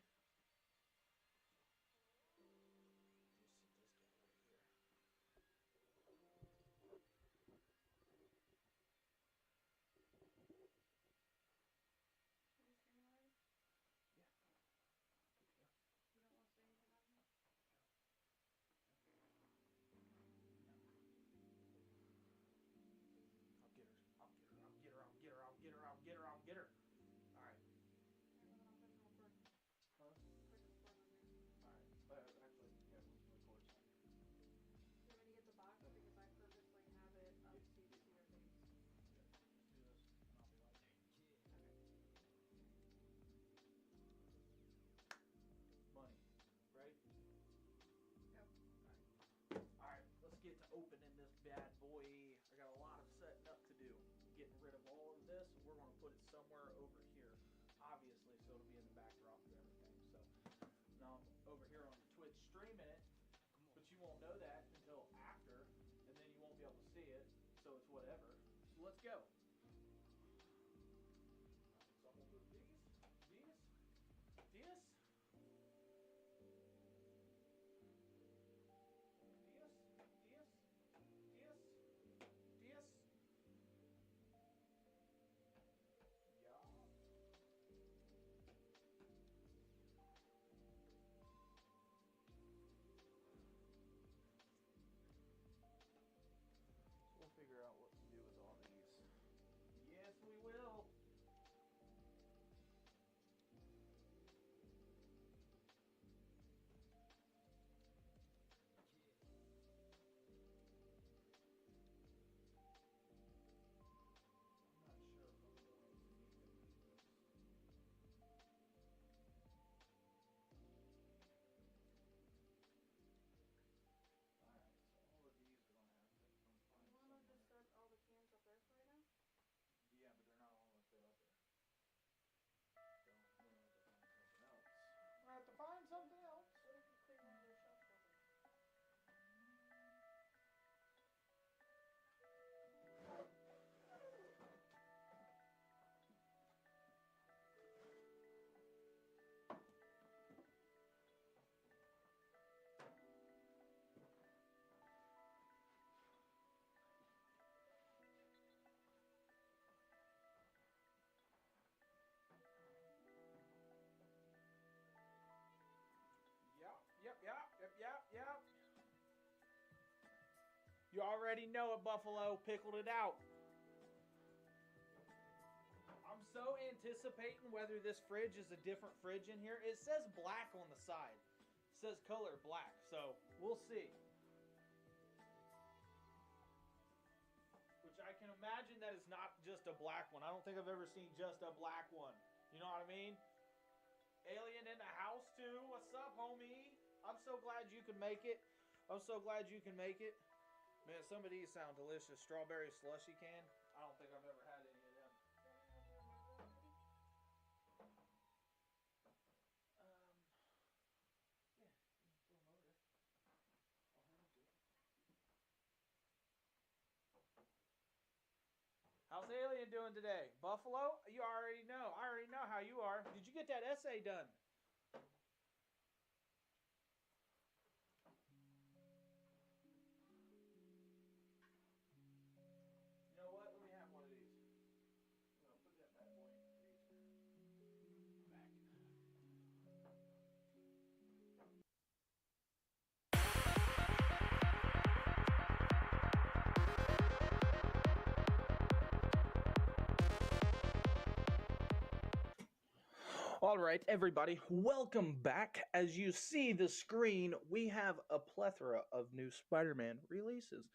so it's whatever. So let's go. So I'm gonna move this, this. Yeah. So we'll figure out what to do with all these. Yes, we will. I'm not sure if I'm going to need to move this. Alright, so all of these are going to have to come find You want to somewhere. just set all the cans up there for right now? Yeah, but they're not all going to fit up there. So we're going to have to find something else. We're going to have to find something else. What if you clean one of their shelves over? Yep. You already know it, Buffalo. Pickled it out. I'm so anticipating whether this fridge is a different fridge in here. It says black on the side. It says color black, so we'll see. Which I can imagine that is not just a black one. I don't think I've ever seen just a black one. You know what I mean? Alien in the house too. What's up, homie? I'm so glad you could make it. I'm so glad you can make it. Man, some of these sound delicious. Strawberry slushy can. I don't think I've ever had any of them. Yeah, you can throw them over there. I'll have them. How's Alien doing today? Buffalo? You already know. I already know how you are. Did you get that essay done? You know what? Let me have one of these. I'm gonna put that bad boy in the freezer. Back. All right, everybody, welcome back. As you see the screen, we have a plethora of new Spider-Man releases.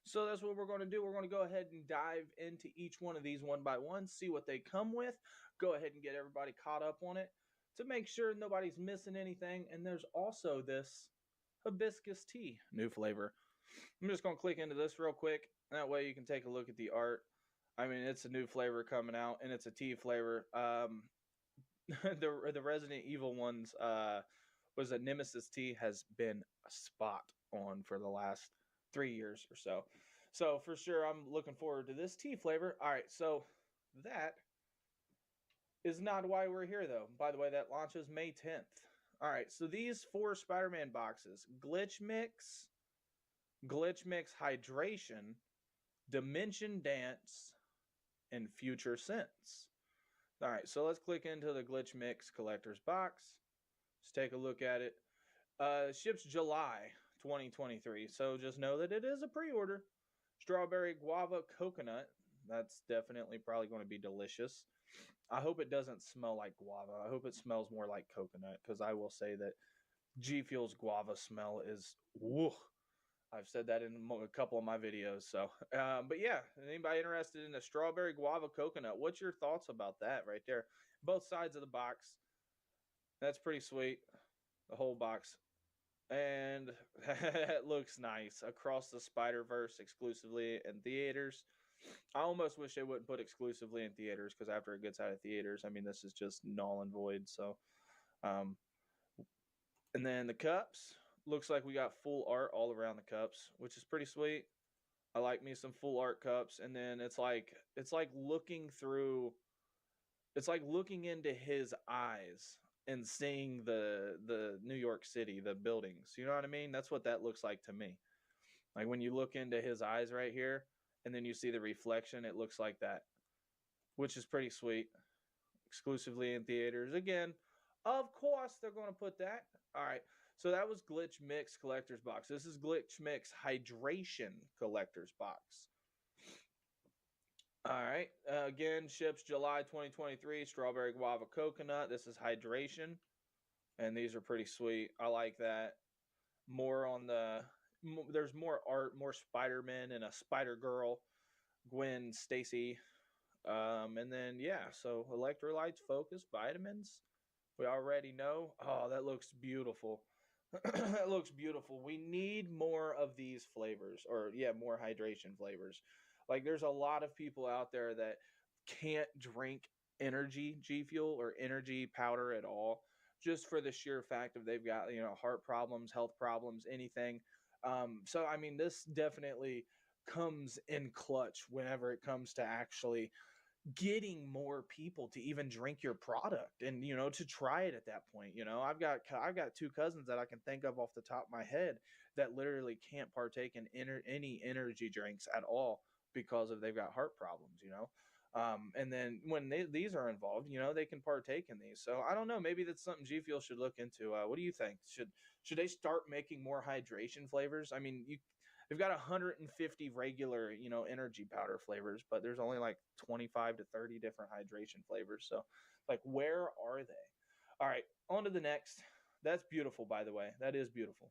So that's what we're going to do. We're going to go ahead and dive into each one of these one by one, see what they come with, go ahead and get everybody caught up on it to make sure nobody's missing anything. And there's also this hibiscus tea, new flavor. I'm just going to click into this real quick. That way you can take a look at the art. I mean, it's a new flavor coming out, and it's a tea flavor. The Resident Evil ones, was a Nemesis tea, has been a spot on for the last 3 years or so. So for sure, I'm looking forward to this tea flavor. All right, so that is not why we're here, though. By the way, that launches May 10th. All right, so these 4 Spider-Man boxes: Glitch Mix Hydration, Dimension Dance, and Future Sense. All right, so let's click into the Glitch Mix Collector's Box. Let's take a look at it. Ships July 2023, so just know that it is a pre-order. Strawberry Guava Coconut. That's definitely probably going to be delicious. I hope it doesn't smell like guava. I hope it smells more like coconut, because I will say that G Fuel's guava smell is woo. I've said that in a couple of my videos. So, but yeah, anybody interested in a strawberry guava coconut? What's your thoughts about that right there? Both sides of the box. That's pretty sweet. The whole box. And it looks nice. Across the Spider-Verse exclusively in theaters. I almost wish they wouldn't put exclusively in theaters, because after it gets out of theaters, I mean, this is just null and void. So, and then the cups. Looks like we got full art all around the cups, which is pretty sweet. I like me some full art cups, and then it's like looking through, it's like looking into his eyes and seeing the New York City, the buildings. You know what I mean? That's what that looks like to me. Like when you look into his eyes right here, and then you see the reflection, it looks like that, which is pretty sweet. Exclusively in theaters. Again, of course they're going to put that. All right. So that was Glitch Mix Collector's Box. This is Glitch Mix Hydration Collector's Box. All right. Again, ships July 2023. Strawberry Guava Coconut. This is Hydration. And these are pretty sweet. I like that. More on the... There's more art, more Spider-Man and a Spider-Girl. Gwen Stacy. And then, yeah, so electrolytes, focus, vitamins. We already know. Oh, that looks beautiful. That looks beautiful. We need more of these flavors, or yeah, more hydration flavors. Like there's a lot of people out there that can't drink energy G Fuel or energy powder at all, just for the sheer fact of they've got, you know, heart problems, health problems, anything. So I mean, this definitely comes in clutch whenever it comes to actually getting more people to even drink your product and, you know, to try it at that point. You know, I've got two cousins that I can think of off the top of my head that literally can't partake in any energy drinks at all because of they've got heart problems, you know. And then when these are involved, you know, they can partake in these. So I don't know, maybe that's something G Fuel should look into. What do you think? Should they start making more hydration flavors? I mean, they've got 150 regular, you know, energy powder flavors, but there's only like 25 to 30 different hydration flavors. So, like, where are they? All right, on to the next. That's beautiful, by the way. That is beautiful.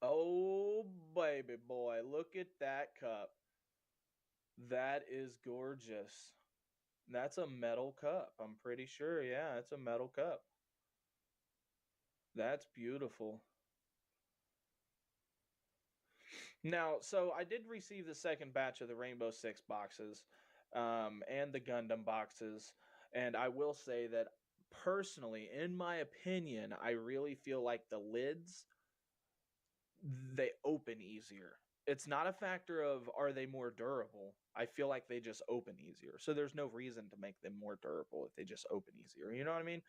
Oh, baby boy, look at that cup. That is gorgeous. That's a metal cup. I'm pretty sure. Yeah, it's a metal cup. That's beautiful. Now, so I did receive the second batch of the Rainbow Six boxes, and the Gundam boxes, and I will say that personally, in my opinion, I really feel like the lids, they open easier. It's not a factor of are they more durable. I feel like they just open easier. So there's no reason to make them more durable if they just open easier. You know what I mean?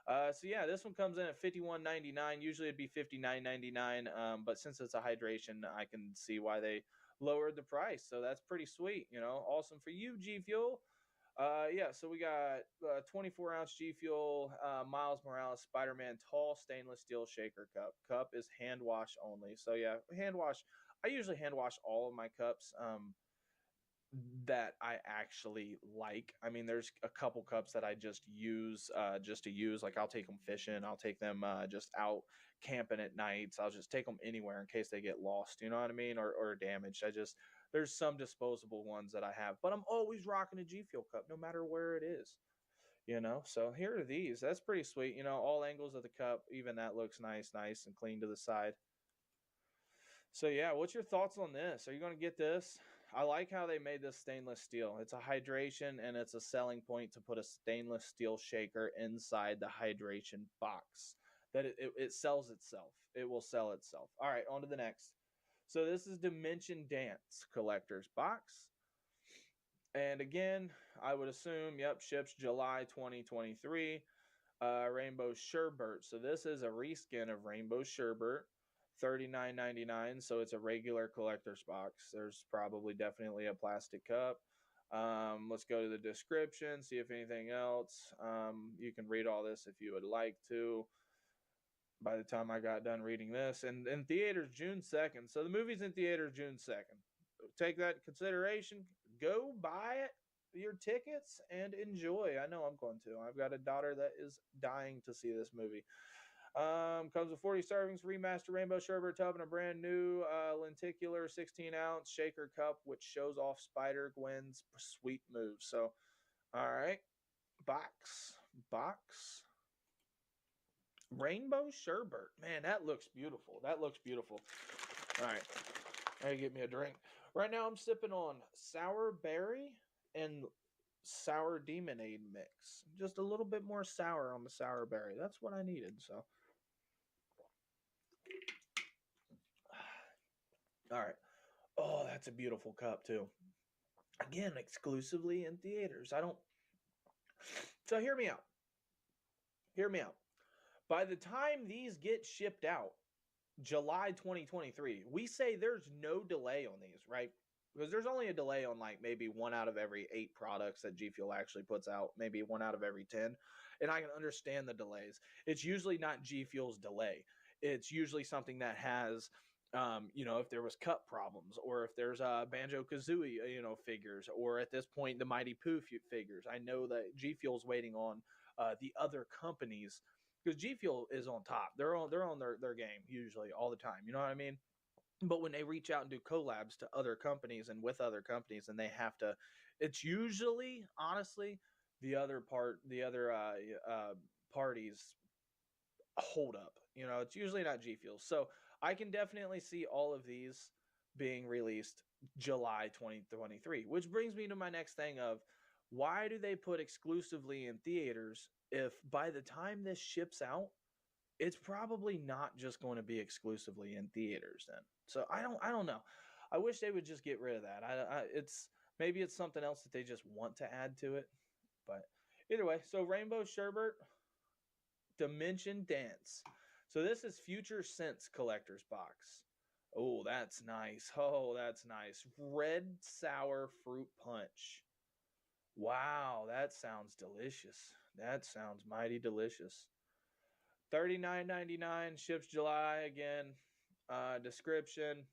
So yeah, this one comes in at $51.99. Usually it'd be $59.99, but since it's a hydration, I can see why they lowered the price. So that's pretty sweet. You know, awesome for you, G Fuel. Yeah, so we got 24-ounce G Fuel Miles Morales Spider-Man tall stainless steel shaker cup. Cup is hand wash only. So yeah, hand wash. I usually hand wash all of my cups. That I actually like. I mean, there's a couple cups that I just use just to use. Like I'll take them fishing. I'll take them just out camping at nights. I'll just take them anywhere in case they get lost. You know what I mean? Or damaged. There's some disposable ones that I have, but I'm always rocking a G Fuel cup no matter where it is. You know, so here are these. That's pretty sweet. You know, all angles of the cup. Even that looks nice and clean to the side. So yeah, what's your thoughts on this? Are you going to get this? I like how they made this stainless steel. It's a hydration and it's a selling point to put a stainless steel shaker inside the hydration box. That it sells itself. It will sell itself. All right, on to the next. So this is Dimension Dance Collector's Box. And again, I would assume, yep, ships July 2023. Rainbow Sherbert. So this is a reskin of Rainbow Sherbert. $39.99, so it's a regular collector's box. There's probably definitely a plastic cup. Let's go to the description, see if anything else. You can read all this if you would like to. By the time I got done reading this, and in theaters June 2nd. So the movie's in theaters June 2nd. Take that into consideration. Go buy it, your tickets, and enjoy. I know I'm going to. I've got a daughter that is dying to see this movie. Comes with 40 servings, remastered Rainbow Sherbet tub, and a brand new lenticular 16-ounce shaker cup, which shows off Spider-Gwen's sweet moves. So, all right, box. Rainbow Sherbet. Man, that looks beautiful. All right, I gotta get me a drink. Right now, I'm sipping on sour berry and sour demonade mix. Just a little bit more sour on the sour berry. That's what I needed. So. All right. Oh, that's a beautiful cup too. Again, exclusively in theaters. I don't. So hear me out. Hear me out. By the time these get shipped out, July 2023, we say there's no delay on these, right? Because there's only a delay on like maybe 1 out of every 8 products that G Fuel actually puts out, maybe 1 out of every 10. And I can understand the delays. It's usually not G Fuel's delay. It's usually something that has, if there was cut problems, or if there's Banjo Kazooie, figures, or at this point the Mighty Pooh figures. I know that G Fuel's waiting on the other companies because G Fuel is on top. They're on their game usually all the time. You know what I mean? But when they reach out and do collabs to other companies and with other companies, and they have to, it's usually honestly the other parties hold up. It's usually not G Fuel. So I can definitely see all of these being released July 2023, which brings me to my next thing of why do they put exclusively in theaters if by the time this ships out, it's probably not just going to be exclusively in theaters then. So I don't know. I wish they would just get rid of that. Maybe it's something else that they just want to add to it, but either way. So Rainbow Sherbert, Dimension Dance. So this is Future Sense collector's box. Oh, that's nice. Oh, that's nice. Red sour fruit punch. Wow, that sounds delicious. That sounds mighty delicious. $39.99, ships July again. Description.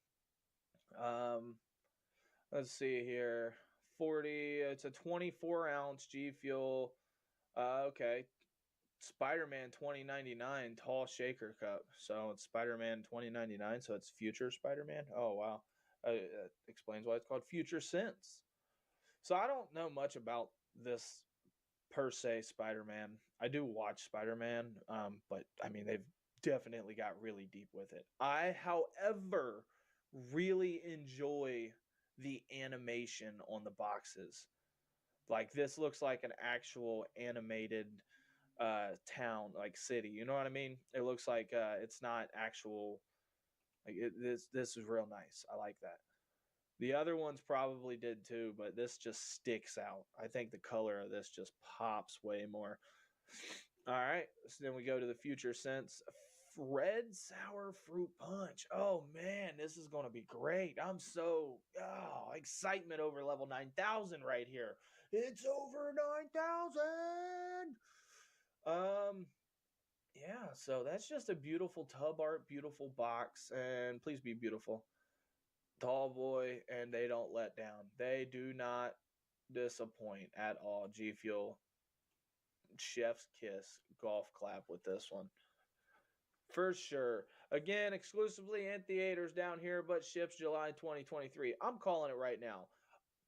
Let's see here. 40. It's a 24-ounce G Fuel. Okay. Spider-Man 2099 tall shaker cup. So it's Spider-Man 2099. So it's future Spider-Man. Oh wow. Explains why it's called Future Sense. So I don't know much about this per se Spider-Man. I do watch Spider-Man, but I mean they've definitely got really deep with it. I, however, really enjoy the animation on the boxes. Like this looks like an actual animated town, like city. You know what I mean? It looks like it's not actual. This is real nice. I like that. The other ones probably did too, but this just sticks out. I think the color of this just pops way more. All right, so then we go to the Future Sense Red Sour Fruit Punch. Oh man, this is gonna be great. I'm so excitement over level 9,000 right here. It's over 9,000. Yeah, so that's just a beautiful tub art, beautiful box, and please be beautiful. Tall boy, and they don't let down. They do not disappoint at all. G Fuel, chef's kiss, golf clap with this one. For sure. Again, exclusively in theaters down here, but ships July 2023. I'm calling it right now.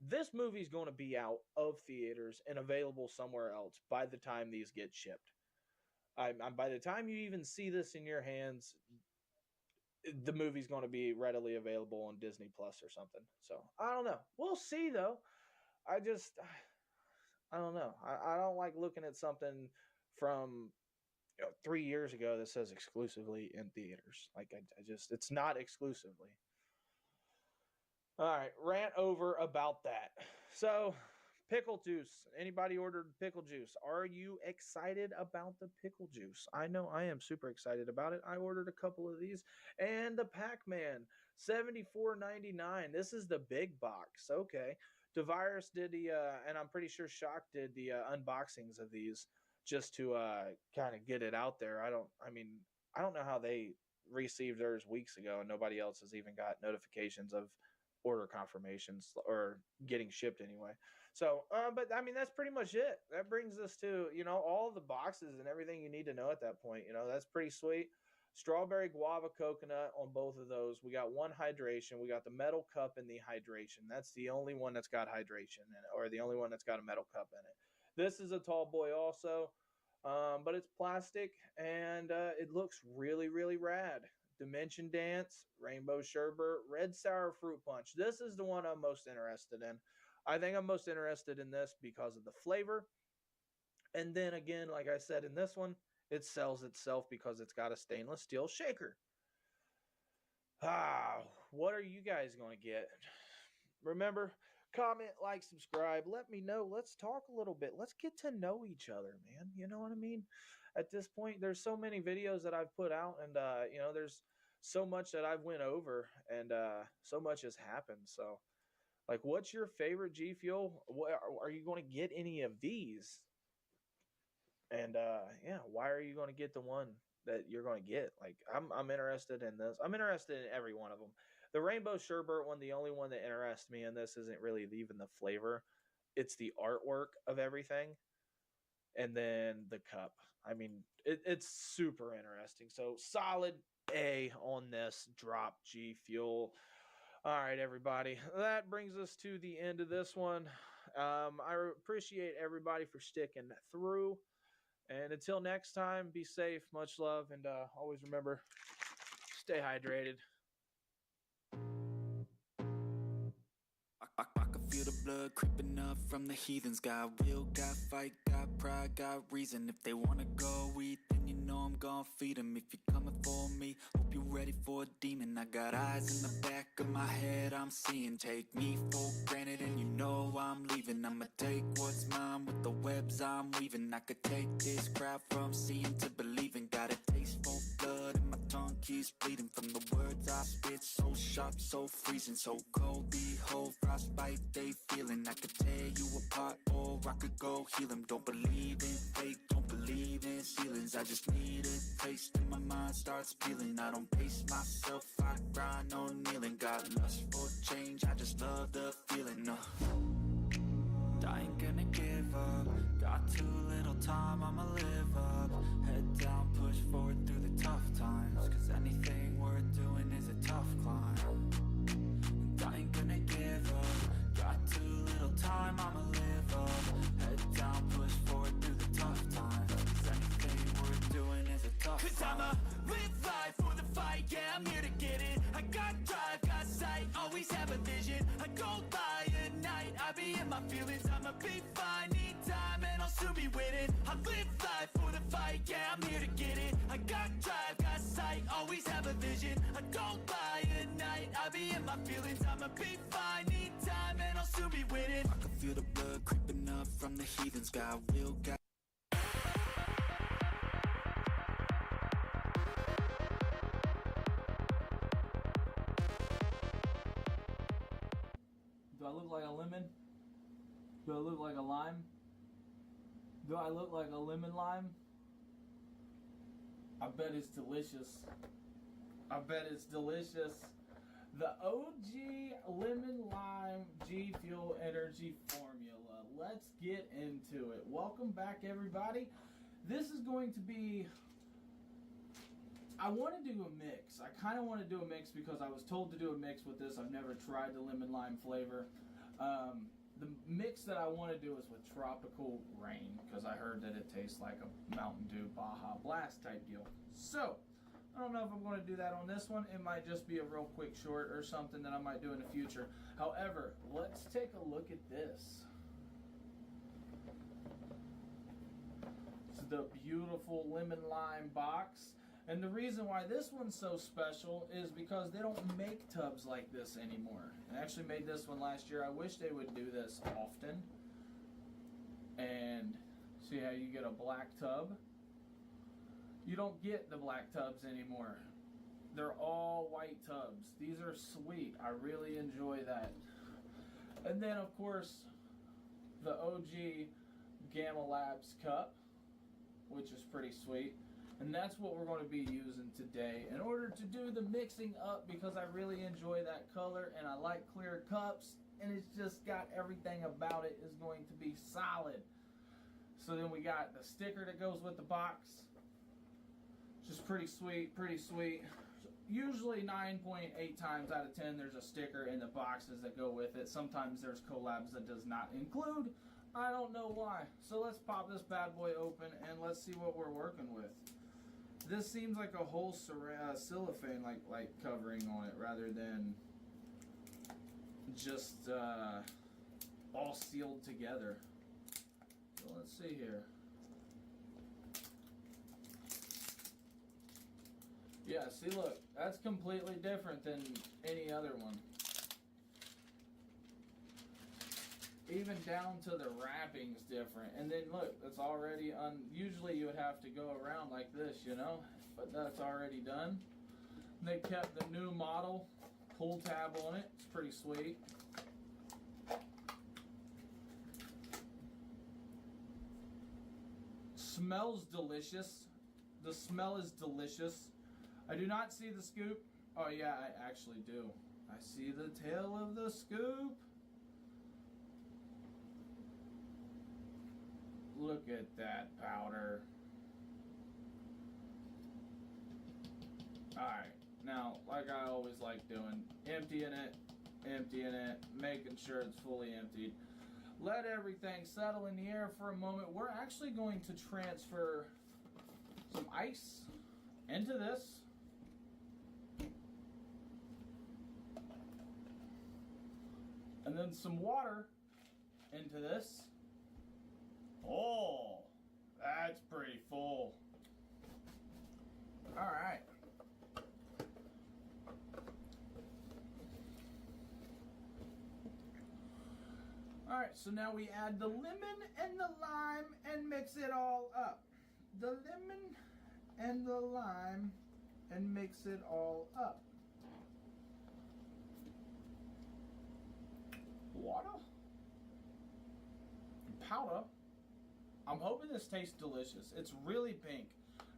This movie's going to be out of theaters and available somewhere else by the time these get shipped. By the time you even see this in your hands, the movie's going to be readily available on Disney Plus or something. So I don't know. We'll see though. I don't know. I don't like looking at something from 3 years ago that says exclusively in theaters. Like I just, it's not exclusively. All right, rant over about that. So, pickle juice. Anybody ordered pickle juice? Are you excited about the pickle juice? I know I am super excited about it. I ordered a couple of these, and the Pac-Man, $74.99. This is the big box. Okay, DeVirus did the, and I'm pretty sure Shock did the unboxings of these just to kind of get it out there. I don't know how they received theirs weeks ago, and nobody else has even got notifications of order confirmations or getting shipped anyway. So, but I mean, that's pretty much it. That brings us to, all the boxes and everything you need to know at that point. That's pretty sweet. Strawberry, guava, coconut on both of those. We got one hydration. We got the metal cup and the hydration. That's the only one that's got hydration in it, or the only one that's got a metal cup in it. This is a tall boy also, but it's plastic and it looks really, really rad. Dimension Dance, Rainbow Sherbet, Red Sour Fruit Punch. This is the one I'm most interested in. I think I'm most interested in this because of the flavor. And then again, like I said in this one, it sells itself because it's got a stainless steel shaker. What are you guys going to get? Remember, comment, like, subscribe. Let me know. Let's talk a little bit. Let's get to know each other, man. You know what I mean? At this point, there's so many videos that I've put out, and there's so much that I've went over, and so much has happened. So, like, what's your favorite G Fuel? Are you going to get any of these? And yeah, why are you going to get the one that you're going to get? Like, I'm interested in this. I'm interested in every one of them. The rainbow sherbet one, the only one that interests me in this isn't really even the flavor. It's the artwork of everything. And then the cup. I mean, it's super interesting. So solid A on this drop G Fuel. All right, everybody. That brings us to the end of this one. I appreciate everybody for sticking through. And until next time, be safe, much love, and always remember, stay hydrated. I can feel the blood creeping up from the heathens. Got will, got fight, got pride, got reason. If they wanna go eat, then you know I'm gon' feed them. If you're coming for me, hope you're ready for a demon. I got eyes in the back of my head, I'm seeing. Take me for granted and you know I'm leaving. I'ma take what's mine with the webs I'm weaving. I could take this crowd from seeing to believing. Got a taste for blood and my tongue keeps bleeding. From the words I spit, so sharp, so freezing, so cold. Behold, frostbite they feeling. I could tear you apart or I could go heal them. Don't believe in fate, don't believe in ceilings. I just need a taste and my mind starts peeling. I don't pace myself, I grind on kneeling. Got lust for change, I just love the feeling. I ain't gonna give up. Got too little time, I'ma live up. Head down, push forward through the tough times. Cause anything worth doing is a tough climb. And I ain't gonna give up. Got too little time, I'ma live up. Head down, push forward through the tough times. Cause anything worth doing is a tough climb. Cause I'ma live life for the fight, yeah, I'm here to get it. I got drive, got sight, always have a vision. I don't lie at night, I be in my feelings. I'ma be fine, need time, and I'll soon be winning. I live life for the fight, yeah, I'm here to get it. I got drive, got sight, always have a vision. I don't lie at night, I be in my feelings. I'ma be fine, need time, and I'll soon be winning. I can feel the blood creeping up from the heathens. Got will, got Do I look like a lemon? Do I look like a lime? Do I look like a lemon lime? I bet it's delicious. I bet it's delicious. The OG lemon lime G Fuel energy formula. Let's get into it. Welcome back, everybody. This is going to be... I want to do a mix. I kind of want to do a mix because I was told to do a mix with this. I've never tried the lemon lime flavor. The mix that I want to do is with Tropical Rain because I heard that it tastes like a Mountain Dew Baja Blast type deal. So, I don't know if I'm going to do that on this one. It might just be a real quick short or something that I might do in the future. However, let's take a look at this. It's the beautiful lemon lime box. And the reason why this one's so special is because they don't make tubs like this anymore. I actually made this one last year. I wish they would do this often. And see how you get a black tub? You don't get the black tubs anymore. They're all white tubs. These are sweet. I really enjoy that. And then, of course, the OG Gamma Labs cup, which is pretty sweet. And that's what we're going to be using today in order to do the mixing up because I really enjoy that color and I like clear cups and it's just got everything about it is going to be solid. So then we got the sticker that goes with the box. Just pretty sweet, pretty sweet. Usually 9.8 times out of 10 there's a sticker in the boxes that go with it. Sometimes there's collabs that does not include. I don't know why. So let's pop this bad boy open and let's see what we're working with. This seems like a whole cellophane like covering on it rather than just all sealed together. So let's see here. Yeah, see, look, That's completely different than any other one. Even down to the wrapping's different. And then look, it's already usually you would have to go around like this, you know, but that's already done. They kept the new model pull tab on it. It's pretty sweet. Smells delicious. The smell is delicious. I do not see the scoop. Oh yeah, I actually do. I see the tail of the scoop. Look at that powder. Alright, now, like I always like doing, emptying it, making sure it's fully emptied. Let everything settle in the air for a moment. We're actually going to transfer some ice into this. And then some water into this. Oh, that's pretty full. All right. All right, so now we add the lemon and the lime and mix it all up. The lemon and the lime and mix it all up. Water? Powder? I'm hoping this tastes delicious. It's really pink.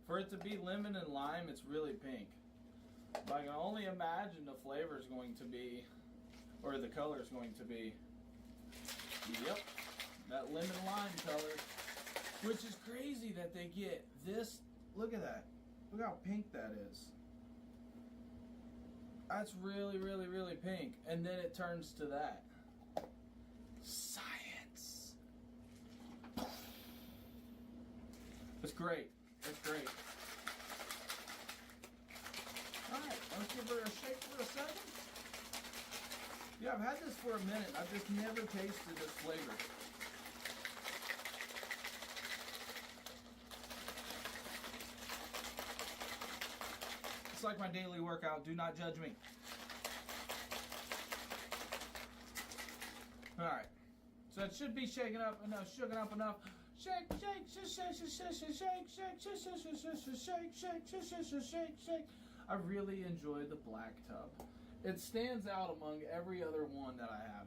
For it to be lemon and lime, it's really pink. But I can only imagine the flavor is going to be, or the color is going to be. Yep, that lemon lime color, which is crazy that they get this. Look at that. Look how pink that is. That's really, really, really pink. And then it turns to that. Science. That's great. That's great. Alright, let's give her a shake for a second. Yeah, I've had this for a minute. I've just never tasted this flavor. It's like my daily workout. Do not judge me. Alright. So it should be shaken up enough, shooken up enough. Shake, shake, shake, shake, shake, shake, shake, shake, shake, shake. I really enjoy the black tub. It stands out among every other one that I have.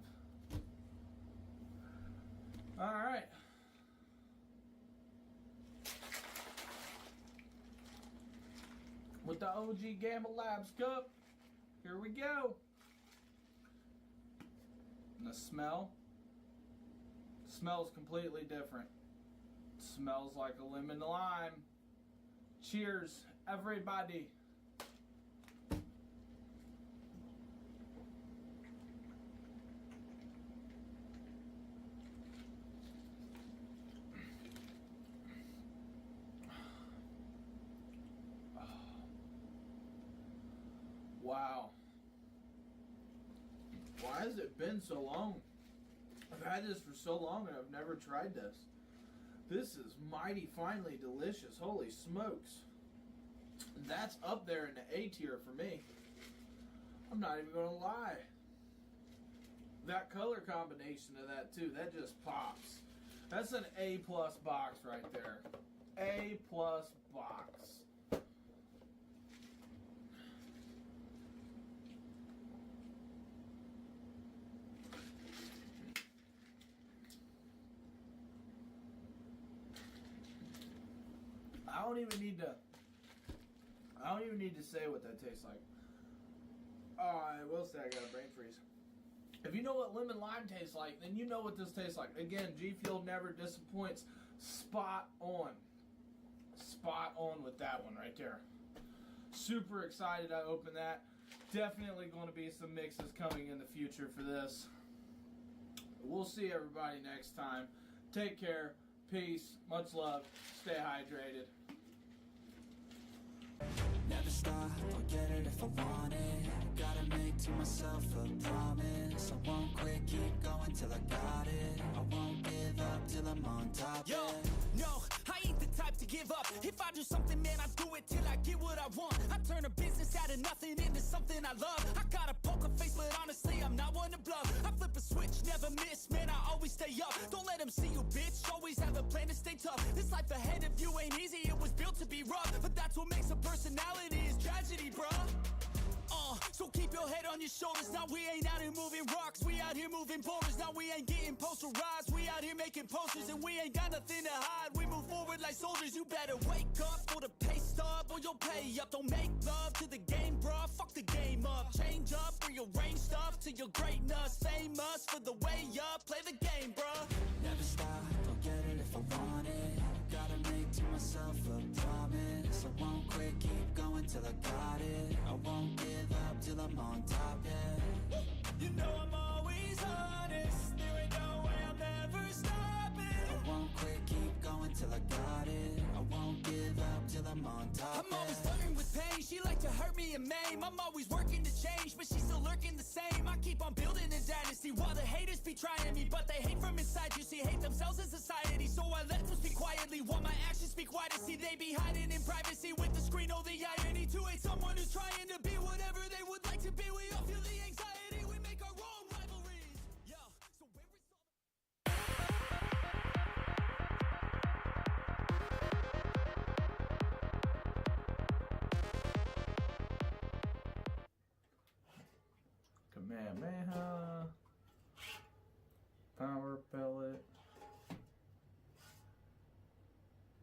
All right. With the OG Gamma Labs cup, here we go. And the smell smells completely different. It smells like a lemon lime. Cheers, everybody. Wow. Why has it been so long? I've had this for so long and I've never tried this. This is mighty finely delicious. Holy smokes. That's up there in the A tier for me. I'm not even going to lie. That color combination of that too, that just pops. That's an A+ box right there. A+ box. I don't even need to say what that tastes like. Oh, I will say I got a brain freeze. If you know what lemon lime tastes like, then you know what this tastes like. Again, G Fuel never disappoints. Spot on. Spot on with that one right there. Super excited I opened that. Definitely going to be some mixes coming in the future for this. We'll see everybody next time. Take care. Peace. Much love. Stay hydrated. Never stop, I'll get it if I want it. Gotta make to myself a promise. I won't quit, keep going till I got it. I won't give up till I'm on top. Yo, no, I ain't the type to give up. If I do something, man, I do it till I get what I want. I turn a business out of nothing into something I love. I got a poker face, but honestly, I'm not one to bluff. I flip a switch, never miss, man, I always stay up. Don't let them see you, bitch, always have a plan to stay tough. This life ahead of you ain't easy, it was built to be rough. But that's what makes a personality is tragedy, bruh. So keep your head on your shoulders. Now we ain't out here moving rocks, we out here moving boulders. Now we ain't getting posterized, we out here making posters. And we ain't got nothing to hide, we move forward like soldiers. You better wake up for the pay stub or you'll pay up. Don't make love to the game, bruh, fuck the game up. Change up, rearrange stuff to your greatness. Famous for the way up, play the game, bruh. Never stop, I'll get it if I want it. Gotta make to myself a promise. I won't quit, keep going till I got it. I won't give up till I'm on top, yeah. You know I'm always honest, there ain't no way I'm ever stopping. I won't quit, keep going till I got it. I won't give up till I'm on top, I'm always yeah. flirting with pain, she like to hurt me and maim. I'm always working to change, but she's still lurking the same. I keep on building a dynasty while the haters be trying me. But they hate from inside, you see, hate themselves in society. So I let them speak quietly while my actions speak wider. See, they be hiding in privacy with the screen, oh the irony. To hate someone who's trying to be whatever they would like to be. We all feel the anxiety, we make our own rivalries. Yo, so where is all Kamehameha. Power pellet.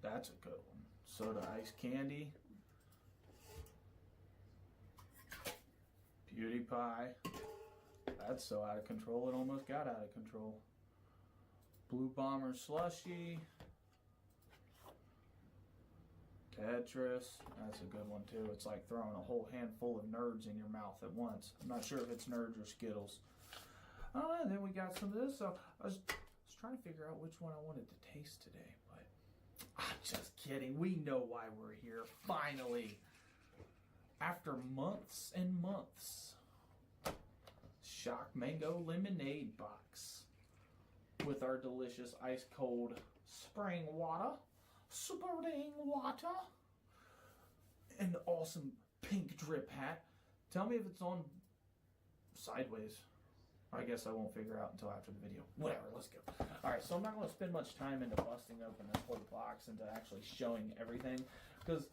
That's a good one. Soda ice candy. Beauty pie. That's so out of control it almost got out of control. Blue bomber slushy. Tetris. That's a good one too. It's like throwing a whole handful of nerds in your mouth at once. I'm not sure if it's nerds or Skittles. I don't know. Then we got some of this. So I was trying to figure out which one I wanted to taste today, but I'm just kidding. We know why we're here. Finally. After months and months. Shock Mango Lemonade Box. With our delicious ice cold spring water. Spring water. And the awesome pink drip hat. Tell me if it's on sideways. I guess I won't figure out until after the video. Whatever, let's go. Alright, so I'm not going to spend much time into busting open this whole box and to actually showing everything. Because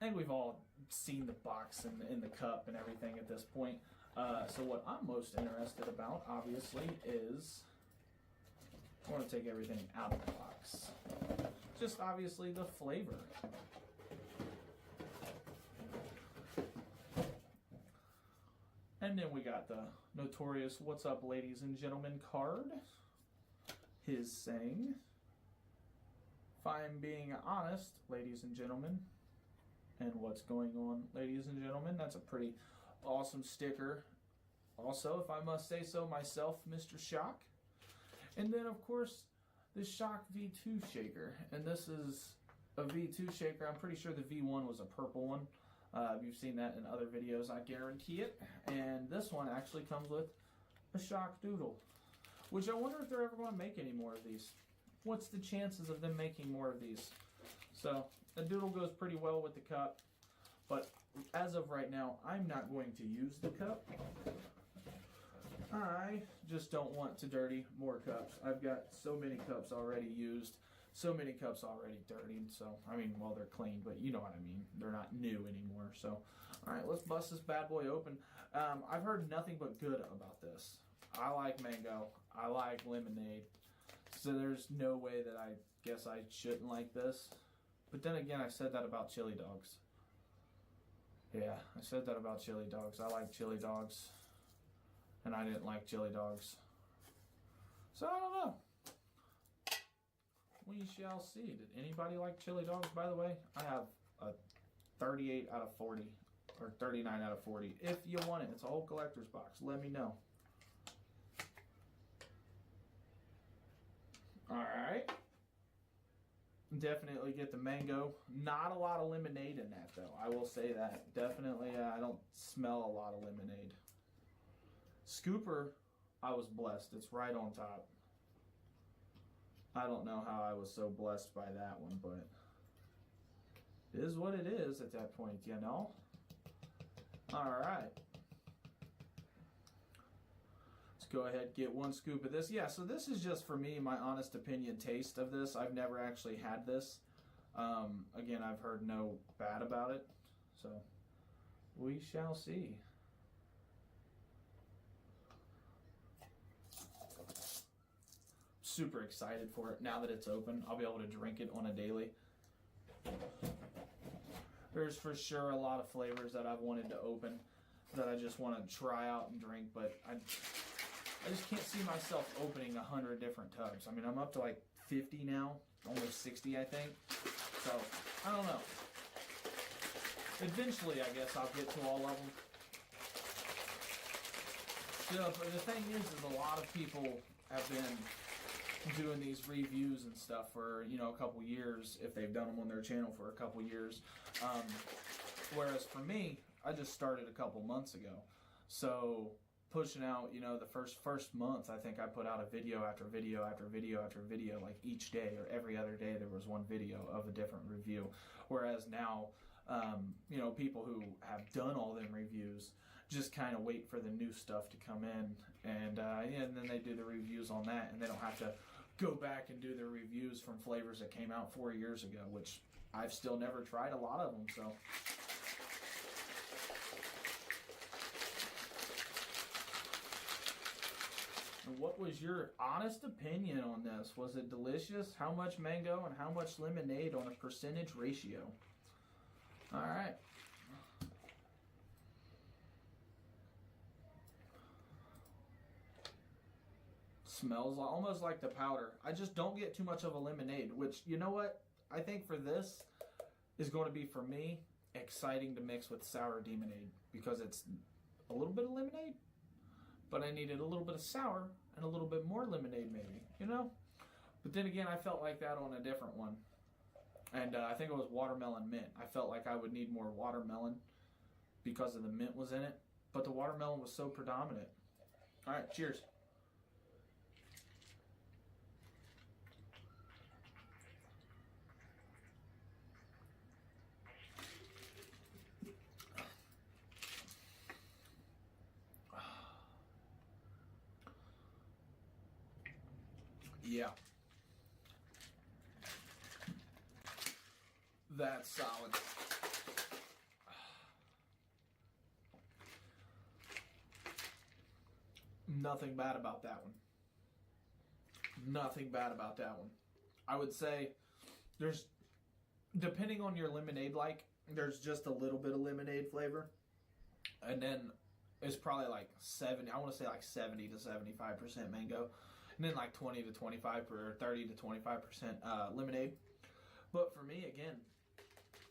I think we've all seen the box and the cup and everything at this point. So what I'm most interested about, obviously, is I want to take everything out of the box. Just obviously the flavor. And then we got the notorious "What's up, ladies and gentlemen" card. His saying, "If I'm being honest, ladies and gentlemen," and what's going on, ladies and gentlemen. That's a pretty awesome sticker. Also, if I must say so myself, Mr. Shock. And then, of course, the Shock V2 shaker. And this is a V2 shaker. I'm pretty sure the V1 was a purple one. You've seen that in other videos, I guarantee it. And this one actually comes with a Shock Doodle, which I wonder if they're ever going to make any more of these. What's the chances of them making more of these? So, the Doodle goes pretty well with the cup. But as of right now, I'm not going to use the cup. I just don't want to dirty more cups. I've got so many cups already used, so many cups already dirtied. So, I mean, well, they're clean, but you know what I mean. They're not new anymore. So, all right, let's bust this bad boy open. I've heard nothing but good about this. I like mango. I like lemonade. So there's no way that I guess I shouldn't like this. But then again, I said that about chili dogs. Yeah, I said that about chili dogs. I like chili dogs. And I didn't like chili dogs. So I don't know. We shall see. Did anybody like chili dogs, by the way? I have a 38 out of 40. Or 39 out of 40. If you want it, it's a whole collector's box. Let me know. Alright. Definitely get the mango. Not a lot of lemonade in that, though. I will say that. Definitely, I don't smell a lot of lemonade. Scooper, I was blessed. It's right on top. I don't know how I was so blessed by that one, but It is what it is at that point, you know? Alright. Let's go ahead and get one scoop of this. Yeah, so this is just for me, my honest opinion taste of this. I've never actually had this. Again, I've heard no bad about it. So, we shall see. Super excited for it now that it's open. I'll be able to drink it on a daily. There's for sure a lot of flavors that I've wanted to open that I just want to try out and drink, but I just can't see myself opening 100 different tubs. I mean, I'm up to like 50 now, almost 60, I think. So, I don't know. Eventually, I guess I'll get to all of them. So, but the thing is a lot of people have been doing these reviews and stuff for, you know, a couple years, if they've done them on their channel for a couple years. Whereas for me, I just started a couple months ago. So pushing out, you know, the first month, I think I put out a video after video after video after video, like each day or every other day there was one video of a different review. Whereas now, you know, people who have done all them reviews just kind of wait for the new stuff to come in, and then they do the reviews on that, and they don't have to go back and do the reviews from flavors that came out 4 years ago, which I've still never tried a lot of them, so. And what was your honest opinion on this? Was it delicious? How much mango and how much lemonade on a percentage ratio? All right. Smells almost like the powder. I just don't get too much of a lemonade, which, you know what? I think for this is going to be, for me, exciting to mix with sour demonade, because it's a little bit of lemonade, but I needed a little bit of sour and a little bit more lemonade maybe, you know? But then again, I felt like that on a different one. And I think it was watermelon mint. I felt like I would need more watermelon because of the mint was in it, but the watermelon was so predominant. All right, cheers. Yeah. That's solid. Nothing bad about that one. Nothing bad about that one. I would say there's, depending on your lemonade there's just a little bit of lemonade flavor. And then it's probably like 70, I want to say like 70 to 75% mango. And then like 20 to 25 or 30 to 25% lemonade. But for me, again,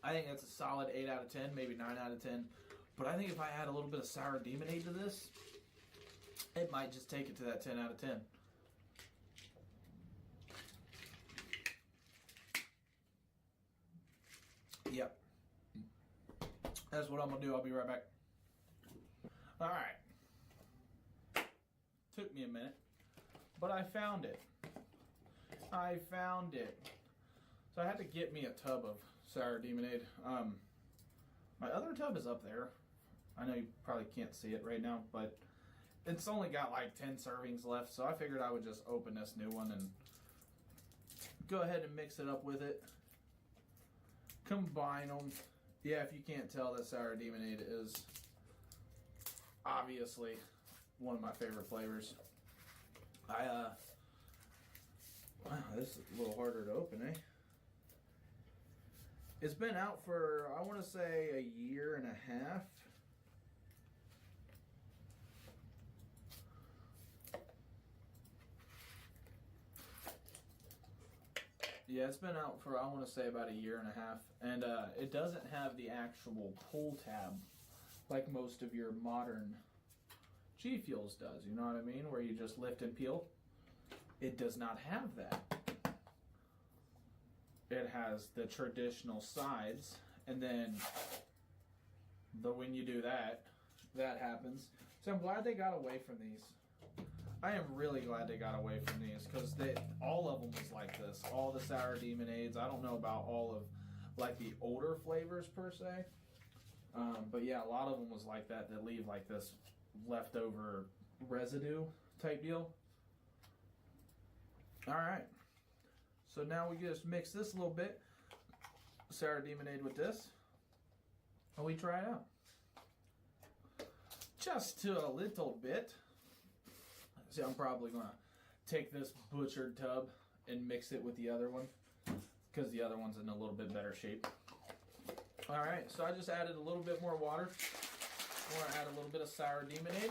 I think that's a solid 8 out of 10, maybe 9 out of 10. But I think if I add a little bit of sour demonade to this, it might just take it to that 10 out of 10. Yep. That's what I'm going to do. I'll be right back. All right. Took me a minute. But I found it. I found it. So I had to get me a tub of sour demonade. My other tub is up there. I know you probably can't see it right now, but it's only got like 10 servings left, so I figured I would just open this new one and go ahead and mix it up with it. Combine them. Yeah, if you can't tell, the sour demonade is obviously one of my favorite flavors. Wow, this is a little harder to open, eh? It's been out for, I want to say, a year and a half. Yeah, it's been out for, I want to say, about a year and a half. And it doesn't have the actual pull tab like most of your modern G Fuels does, you know what I mean? Where you just lift and peel. It does not have that. It has the traditional sides, and then when you do that, that happens. So I'm glad they got away from these. I am really glad they got away from these, because all of them was like this. All the sour demonades. I don't know about all of like the older flavors per se. But yeah, a lot of them was like that leave like this leftover residue type deal. All right. So now we just mix this a little bit, sour demonade with this, and we try it out. Just to a little bit. See, I'm probably going to take this butchered tub and mix it with the other one because the other one's in a little bit better shape. All right, so I just added a little bit more water. I want to add a little bit of sour demonade.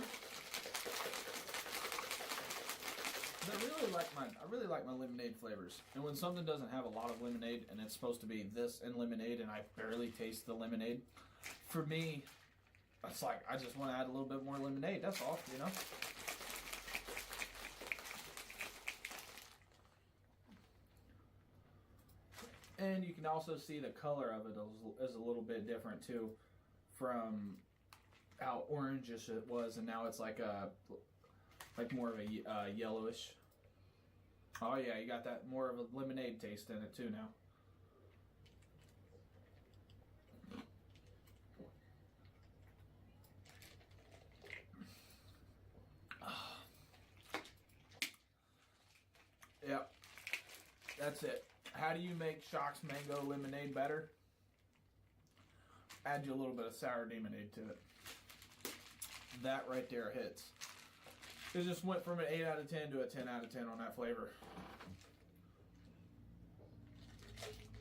I really like my lemonade flavors. And when something doesn't have a lot of lemonade and it's supposed to be this and lemonade and I barely taste the lemonade, for me, it's like I just want to add a little bit more lemonade. That's all, you know? And you can also see the color of it is a little bit different too from how orangish it was, and now it's like more of a yellowish. Oh yeah, you got that more of a lemonade taste in it too now. Yep, that's it. How do you make Shock's Mango Lemonade better? Add you a little bit of sour demonade to it. That right there hits. It just went from an 8 out of 10 to a 10 out of 10 on that flavor.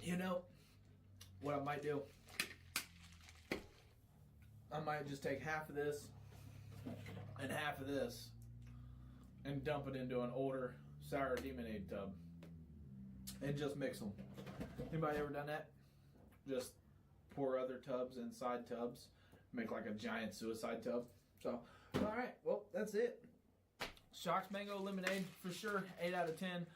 You know, what I might do, I might just take half of this and half of this and dump it into an older sour demonade tub and just mix them. Anybody ever done that? Just pour other tubs inside tubs, make like a giant suicide tub. So, all right, well, that's it. Shock's Mango Lemonade, for sure, 8 out of 10.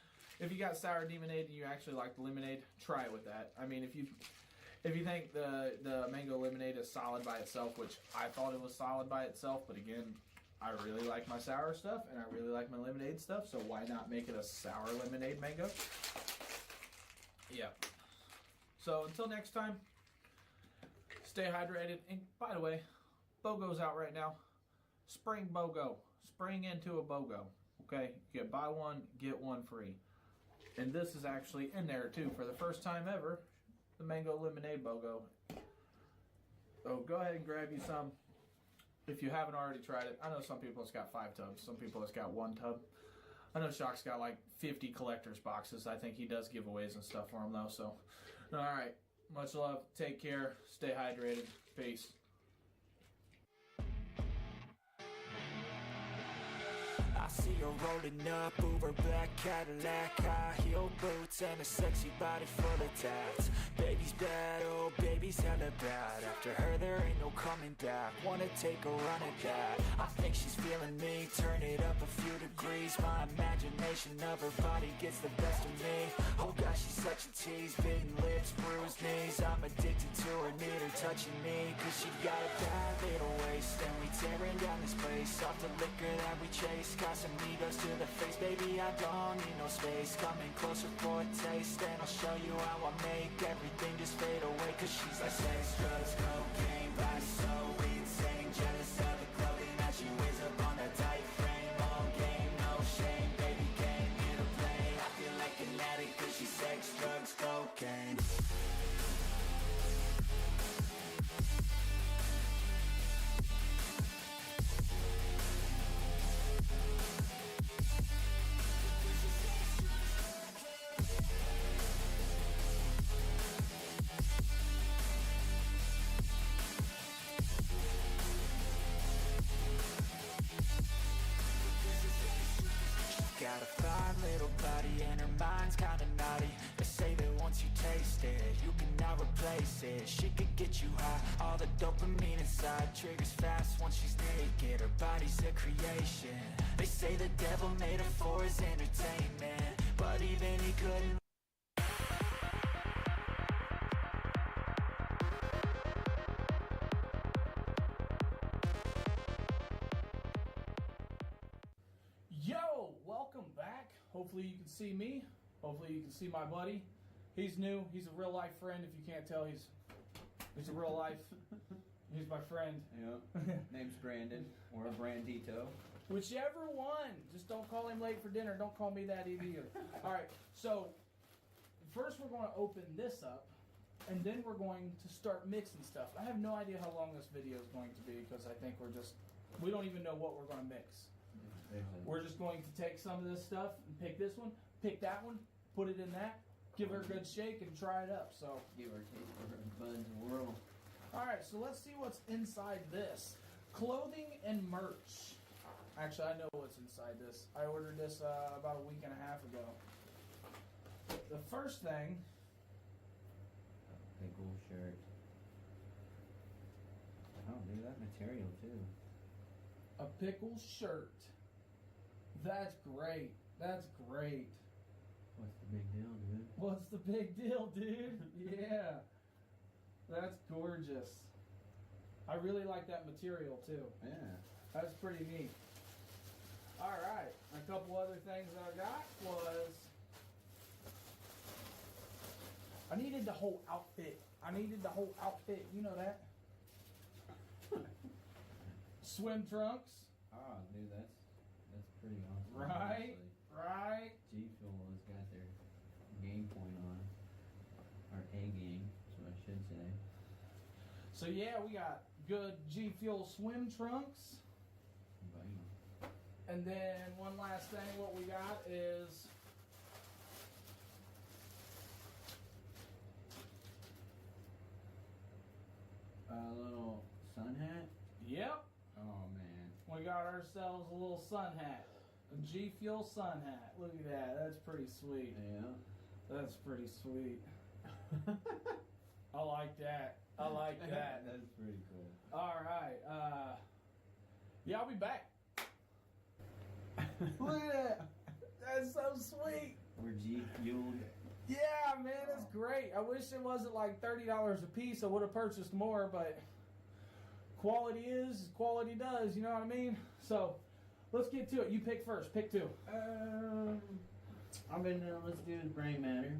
If you got sour demonade and you actually like the lemonade, try it with that. I mean, if you think the mango lemonade is solid by itself, which I thought it was solid by itself, but again, I really like my sour stuff and I really like my lemonade stuff, so why not make it a sour lemonade mango? Yeah. So until next time, stay hydrated. And by the way, BOGO's out right now. Spring BOGO. Spring into a BOGO. Okay? You get buy one, get one free. And this is actually in there too for the first time ever. The Mango Lemonade BOGO. So go ahead and grab you some if you haven't already tried it. I know some people it's got 5 tubs. Some people it's got 1 tub. I know Shock's got like 50 collector's boxes. I think he does giveaways and stuff for them though. So, alright. Much love. Take care. Stay hydrated. Peace. I see her rolling up, Uber black Cadillac, high heel boots and a sexy body full of tats. Baby's bad, oh baby's hella bad. After her there ain't no coming back. Wanna take a run at that. I think she's feeling me, turn it up a few degrees. My imagination of her body gets the best of me. Oh gosh, she's such a tease, bitten lips, bruised knees. I'm addicted to her, need her touching me, cause she got a bad little waist. And we tearing down this place, off the liquor that we chase. Casamigos to the face, baby, I don't need no space. Coming closer for a taste, and I'll show you how I make everything just fade away. Cause she's like sex, drugs, cocaine, body so insane. Jealous of the clothing that she wears up on that tight frame. All game, no shame, baby came here to play. I feel like an addict cause she's sex, drugs, cocaine. Got a fine little body and her mind's kinda naughty. They say that once you taste it, you cannot replace it. She could get you high, all the dopamine inside triggers fast once she's naked. Her body's a creation. They say the devil made her for his entertainment, but even he couldn't. Yo, welcome back. Hopefully you can see me. Hopefully you can see my buddy. He's new. He's a real life friend. If you can't tell, he's a real life. He's my friend. Yep. Name's Brandon or Brandito. Whichever one. Just don't call him late for dinner. Don't call me that either. All right. So first we're going to open this up, and then we're going to start mixing stuff. I have no idea how long this video is going to be because I think we don't even know what we're going to mix. We're just going to take some of this stuff and pick this one, pick that one, put it in that, give her a good shake, and try it up. So Give or take for her buds whirl. all right, so let's see what's inside this. Clothing and merch. Actually, I know what's inside this. I ordered this about a week and a half ago. The first thing, Pickle shirt. Oh, dude, that material too. a pickle shirt. That's great. That's great. What's the big deal, dude? What's the big deal, dude? Yeah. That's gorgeous. I really like that material too. Yeah. That's pretty neat. Alright, a couple other things that I got was I needed the whole outfit. You know that? Swim trunks. Oh, dude, that's pretty awesome. Right? honestly. Right? G Fuel has got their game point on. Or A game, is what I should say. So yeah, we got good G Fuel swim trunks. Bam. And then one last thing, what we got is A little sun hat. yep, Oh man. we got ourselves a little sun hat. A G Fuel sun hat. Look at that. That's pretty sweet. Yeah. That's pretty sweet. I like that. I like that. That's pretty cool. All right. Yeah, I'll be back. Look at that. That's so sweet. We're G fueled. Yeah, man, it's great. I wish it wasn't like $30 a piece. I would have purchased more, but quality is quality does. You know what I mean? So let's get to it. You pick first. Pick two. I've been let's do the brain matter,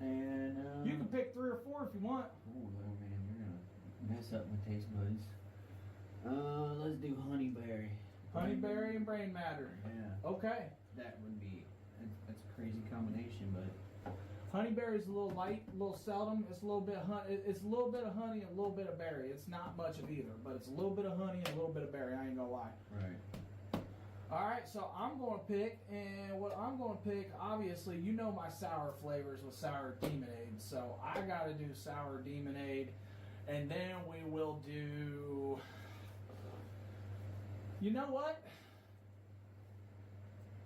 and You can pick 3 or 4 if you want. Oh man, you're gonna mess up my taste buds. Let's do honeyberry. Honeyberry and brain matter. Yeah, Okay. that would be. That's a crazy combination, but Honeyberry's a little light, a little seldom. It's a little bit it's a little bit of honey and a little bit of berry. It's not much of either, but it's a little bit of honey and a little bit of berry. I ain't gonna lie. right. All right, so I'm going to pick, and what I'm going to pick, obviously, you know my sour flavors with sour demonade, so I got to do sour demonade, and then we will do. You know what?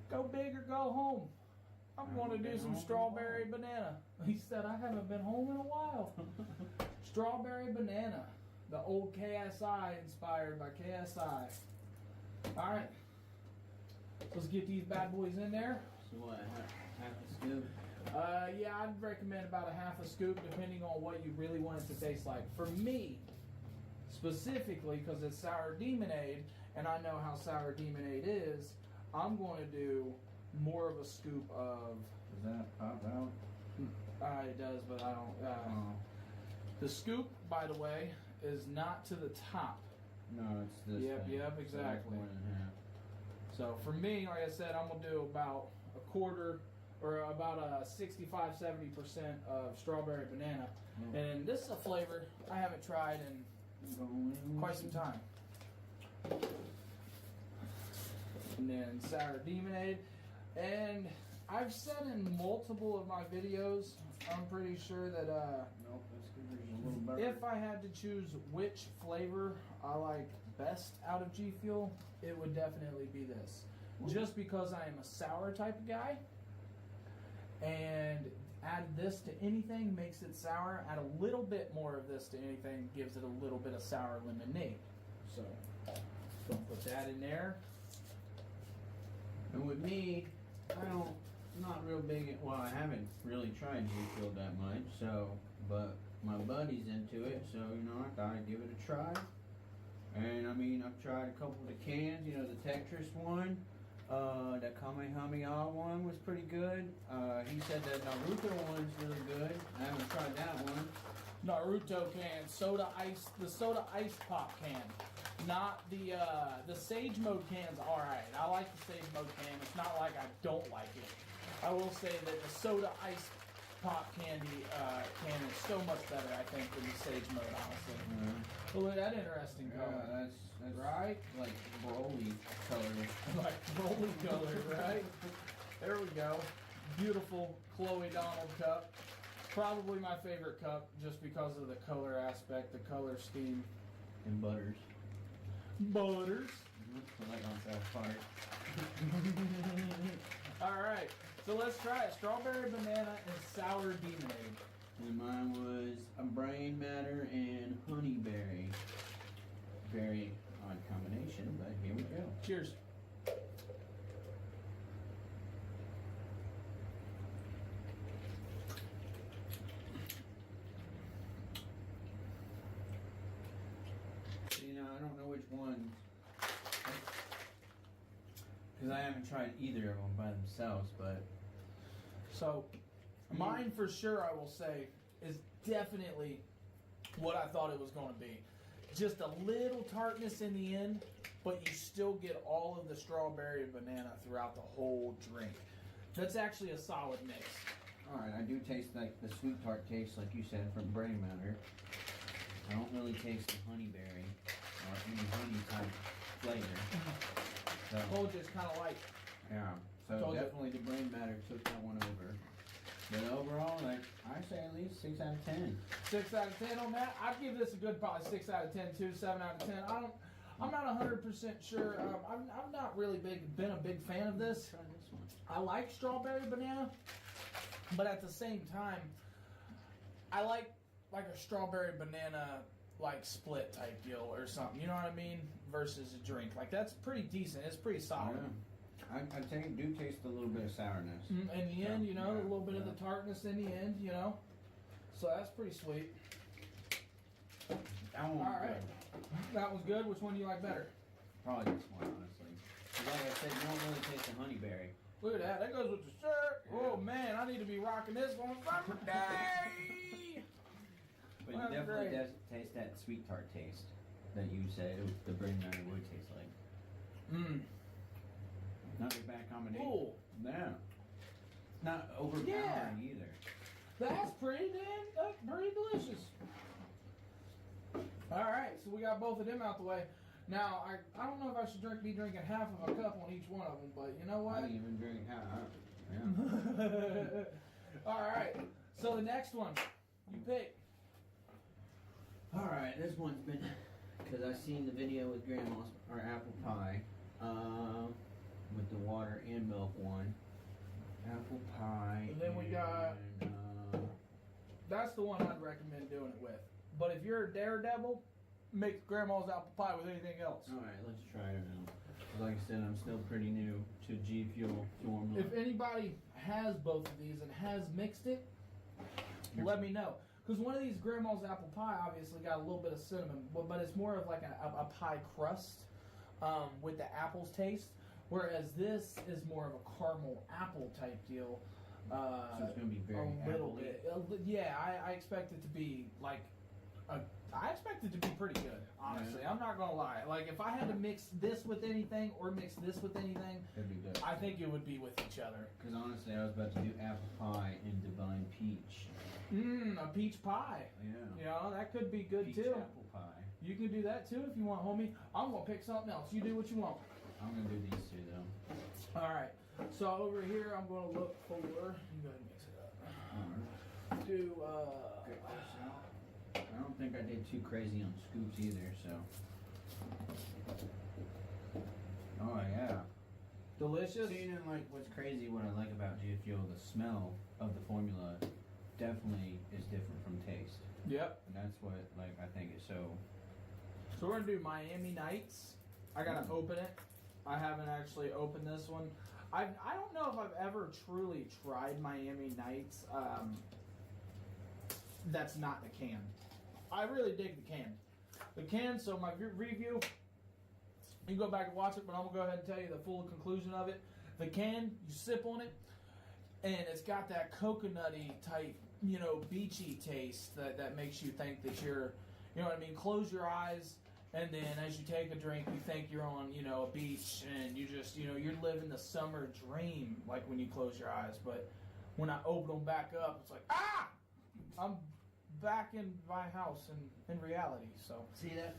Go big or go home. I'm going to do some strawberry banana. He said, I haven't been home in a while. Strawberry banana. The old KSI, inspired by KSI. All right. Let's get these bad boys in there. So what? Half a scoop. Yeah, I'd recommend about a half a scoop, depending on what you really want it to taste like. For me, specifically, because it's sour demonade, and I know how sour demonade is, I'm going to do more of a scoop of. Does that pop out? It does, but I don't. Oh. The scoop, by the way, is not to the top. No, it's this. Yep, thing. yep, So that's exactly. more than half. So for me, like I said, I'm going to do about a quarter or about a 65-70% of strawberry banana. And this is a flavor I haven't tried in quite some time. And then sour demonade. And I've said in multiple of my videos, I'm pretty sure that Nope, this gives a little better. if I had to choose which flavor I like best out of G Fuel, it would definitely be this. Just because I am a sour type of guy, and add this to anything makes it sour. Add a little bit more of this to anything gives it a little bit of sour lemonade. So, gonna put that in there. And with me, I'm not real big at, well, I haven't really tried G Fuel that much, so, but my buddy's into it, so, you know, I thought I'd give it a try. And I mean, I've tried a couple of the cans, you know, the Tetris one. The Kamehameha one was pretty good. He said the Naruto one's really good. I haven't tried that one. Naruto can, the soda ice pop can, not the Sage Mode can's alright. I like the Sage Mode can. It's not like I don't like it. I will say that the soda ice pop candy can is so much better, I think, than the Sage Mode, honestly. Yeah. Well, look at that interesting color. That's Right? like Broly color. Like rolling color, right? There we go. Beautiful Chloe Donald cup. Probably my favorite cup just because of the color aspect, the color scheme. And butters. Butters. Like on South Park. Alright, so let's try it. Strawberry banana and sour demonade. And mine was a brain matter and honeyberry. Very odd combination, but here we go. Cheers. You know, I don't know which ones. Because I haven't tried either of them by themselves, but. So, mine for sure, I will say, is definitely what I thought it was going to be. Just a little tartness in the end, but you still get all of the strawberry and banana throughout the whole drink. That's actually a solid mix. Alright, I do taste like the sweet tart taste, like you said, from brain matter. I don't really taste the honeyberry or any honey type flavor. So, Told you it's kind of like. yeah, so Told you. definitely the brain matter took that one over. But overall, like, I say at least 6 out of 10. 6 out of 10 on that. I'd give this a good probably 6 out of 10 too, 7 out of 10. I'm not 100% sure. I'm not really been a big fan of this. Try this one. I like strawberry banana, but at the same time, I like a strawberry banana like split type deal or something. You know what I mean? Versus a drink. Like that's pretty decent. It's pretty solid. Yeah. I do taste a little bit of sourness. In the end, you know, Yeah, a little bit of yeah. the tartness in the end, you know. So that's pretty sweet. That one was All right. good. That was good. Which one do you like better? Probably this one, honestly. 'Cause like I said, you don't really taste the honeyberry. Look at that. That goes with the shirt. Oh, man. I need to be rocking this one summer day. But Well, you definitely great. taste that sweet tart taste that you said the brain matter would taste like. Mmm. Not a bad combination. Ooh. Yeah. Not overpowering Yeah. either. That's pretty delicious. All right. So we got both of them out the way. Now, I don't know if I should be drinking half of a cup on each one of them, but you know I what? didn't even drink Yeah. All right. So the next one, you pick. Alright, this one's been, because I've seen the video with Grandma's, or apple pie, with the water and milk one. Apple pie. And then we got- and, That's the one I'd recommend doing it with. But if you're a daredevil, mix grandma's apple pie with anything else. Alright, let's try it now. Like I said, I'm still pretty new to G Fuel formula. If anybody has both of these and has mixed it, let me know. Because one of these grandma's apple pie obviously got a little bit of cinnamon, but it's more of like a pie crust with the apples taste. Whereas this is more of a caramel apple type deal. So it's going to be very a little appley. bit. Yeah, I expect it to be like I expect it to be pretty good, honestly. Yeah. I'm not gonna lie. Like if I had to mix this with anything or mix this with anything, It'd be good. I think it would be with each other. Because honestly, I was about to do apple pie and divine peach. A peach pie. Yeah. You know, that could be good Peach too. apple pie. You can do that too if you want, homie. I'm gonna pick something else. You do what you want. I'm going to do these two though. Alright. So over here I'm gonna look for you go ahead and mix it up. Alright. Do I don't think I did too crazy on scoops either, so. Oh yeah. delicious. So you know, like what's crazy? What I like about G Fuel, the smell of the formula definitely is different from taste, Yep. and that's what like I think is so. So we're gonna do Miami Nights. I gotta open it. I haven't actually opened this one. I don't know if I've ever truly tried Miami Nights. That's not the can. I really dig the can. The can. So my review. You can go back and watch it, but I'm gonna go ahead and tell you the full conclusion of it. The can, you sip on it, and it's got that coconutty type, beachy taste that makes you think that you're, you know what I mean? Close your eyes, and then as you take a drink, you think you're on, a beach, and you just, you're living the summer dream, like when you close your eyes. But when I open them back up, it's like, I'm back in my house in reality. So See that?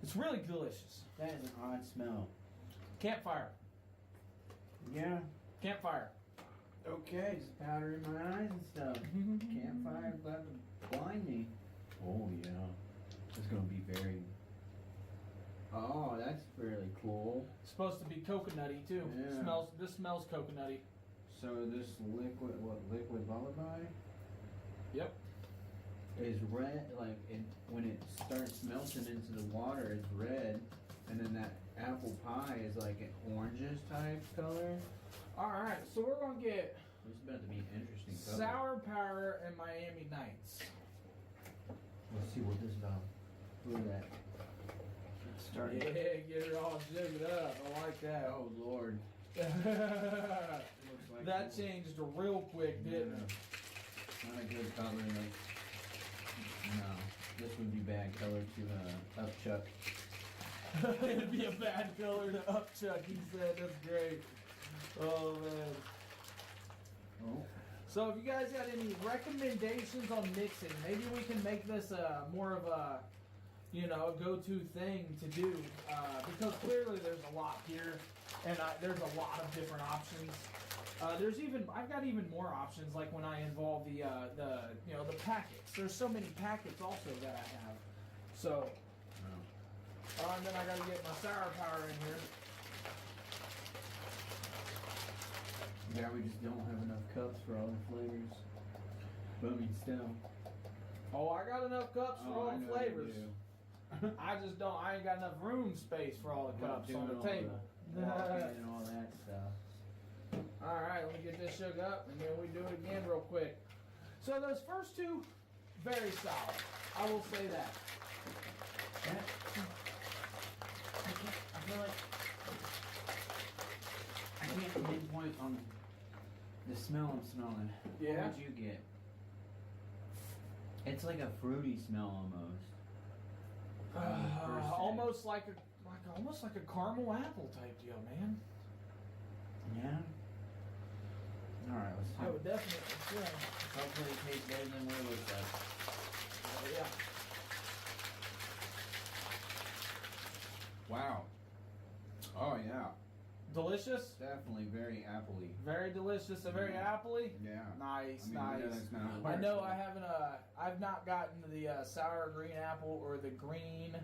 it's really delicious. That is an odd smell. Campfire. Yeah. Campfire. Okay, just powder in my eyes and stuff. Campfire about to blind me. Oh yeah. It's gonna be very. Oh, that's really cool. It's supposed to be coconutty too. Yeah. This smells coconutty. So this liquid lullaby Yep. is red. Like when it starts melting into the water, it's red, and then that apple pie is like an orangish type color. All right, so we're gonna get This is about to be an interesting color. Sour Power and Miami Nights. Let's see what this is about. Look at that. It's starting. Yeah, get it all jigged up. I like that. Oh Lord. that Looks like changed real quick, didn't it? Not a good color. Like, no, this would be bad color to upchuck. It'd be a bad color to upchuck, he said. That's great. Oh, man. Oh. So if you guys got any recommendations on mixing, maybe we can make this more of a, a go-to thing to do. Because clearly there's a lot here, and there's a lot of different options. I've got even more options, like when I involve the packets. There's so many packets also that I have. So, and then I gotta get my Sour Power in here. Yeah, we just don't have enough cups for all the flavors. But I mean, still. Oh, I got enough cups for all I the know flavors. you do. I ain't got enough room space for all the cups on the table. And all that stuff. Alright, let me get this shook up and then we do it again real quick. So those first two, very solid. I will say that. I feel like I can't pinpoint on the smell I'm smelling. Yeah? What would you get? It's like a fruity smell almost. Almost like a caramel apple type deal, man. Yeah. All right, let's I see. would definitely say. Hopefully it tastes better than what it looks like. Yeah. Wow. Oh yeah. Delicious? Definitely very appley. Very delicious and very appley? Yeah. Nice, I mean, nice. yeah, that's not I hard. know I haven't. I've not gotten the sour green apple or the green.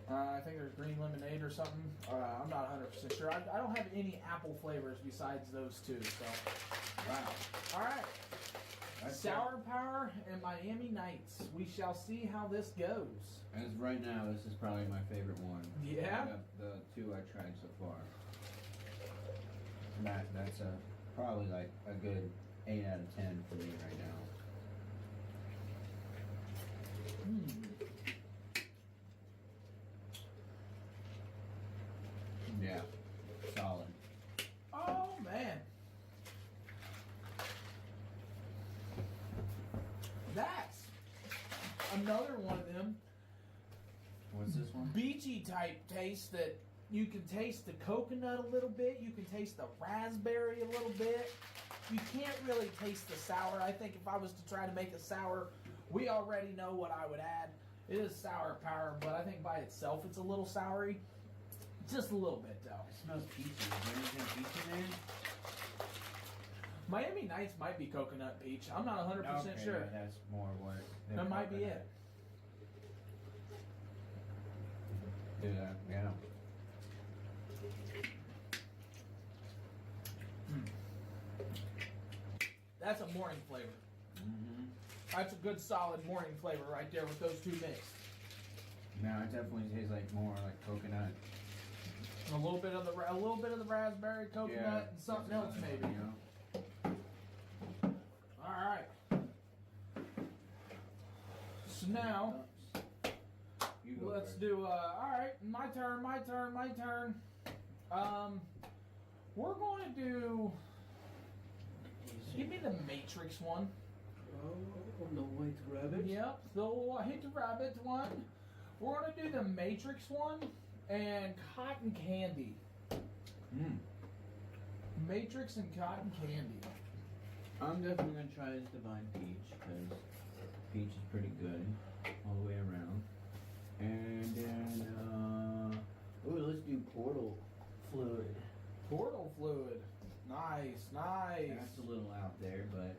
I think there's green lemonade or something. I'm not 100% sure. I don't have any apple flavors besides those two. So, Wow. all right. That's Sour Power and Miami Nights. We shall see how this goes. As right now, this is probably my favorite one. Yeah? Out of the two I tried so far. That's probably like a good 8 out of 10 for me right now. Yeah, solid. Oh man, that's another one of them What's this one? beachy type taste that you can taste the coconut a little bit, you can taste the raspberry a little bit. You can't really taste the sour. I think if I was to try to make a sour, we already know what I would add. It is Sour Power, but I think by itself it's a little soury. Just a little bit though. It smells peachy. Is there anything peach in there? Miami Nights might be coconut peach. I'm not 100% Okay, sure. yeah, that's more what. That might be it. Do that, yeah. That's a morning flavor. Mm-hmm. That's a good solid morning flavor right there with those two mixed. No, it definitely tastes like more like coconut. A little bit of the raspberry, coconut, and something else maybe. You know? All right. So now, You You go Let's first. do. All right, my turn. We're going to do. Give me the Matrix one. Oh, no white rabbit. Yep. So I hit the rabbit one. We're going to do the Matrix one and cotton candy. Mm. Matrix and cotton candy. I'm definitely gonna try this Divine Peach because peach is pretty good all the way around. And then, ooh, let's do Portal Fluid. Portal fluid. Nice. That's a little out there, but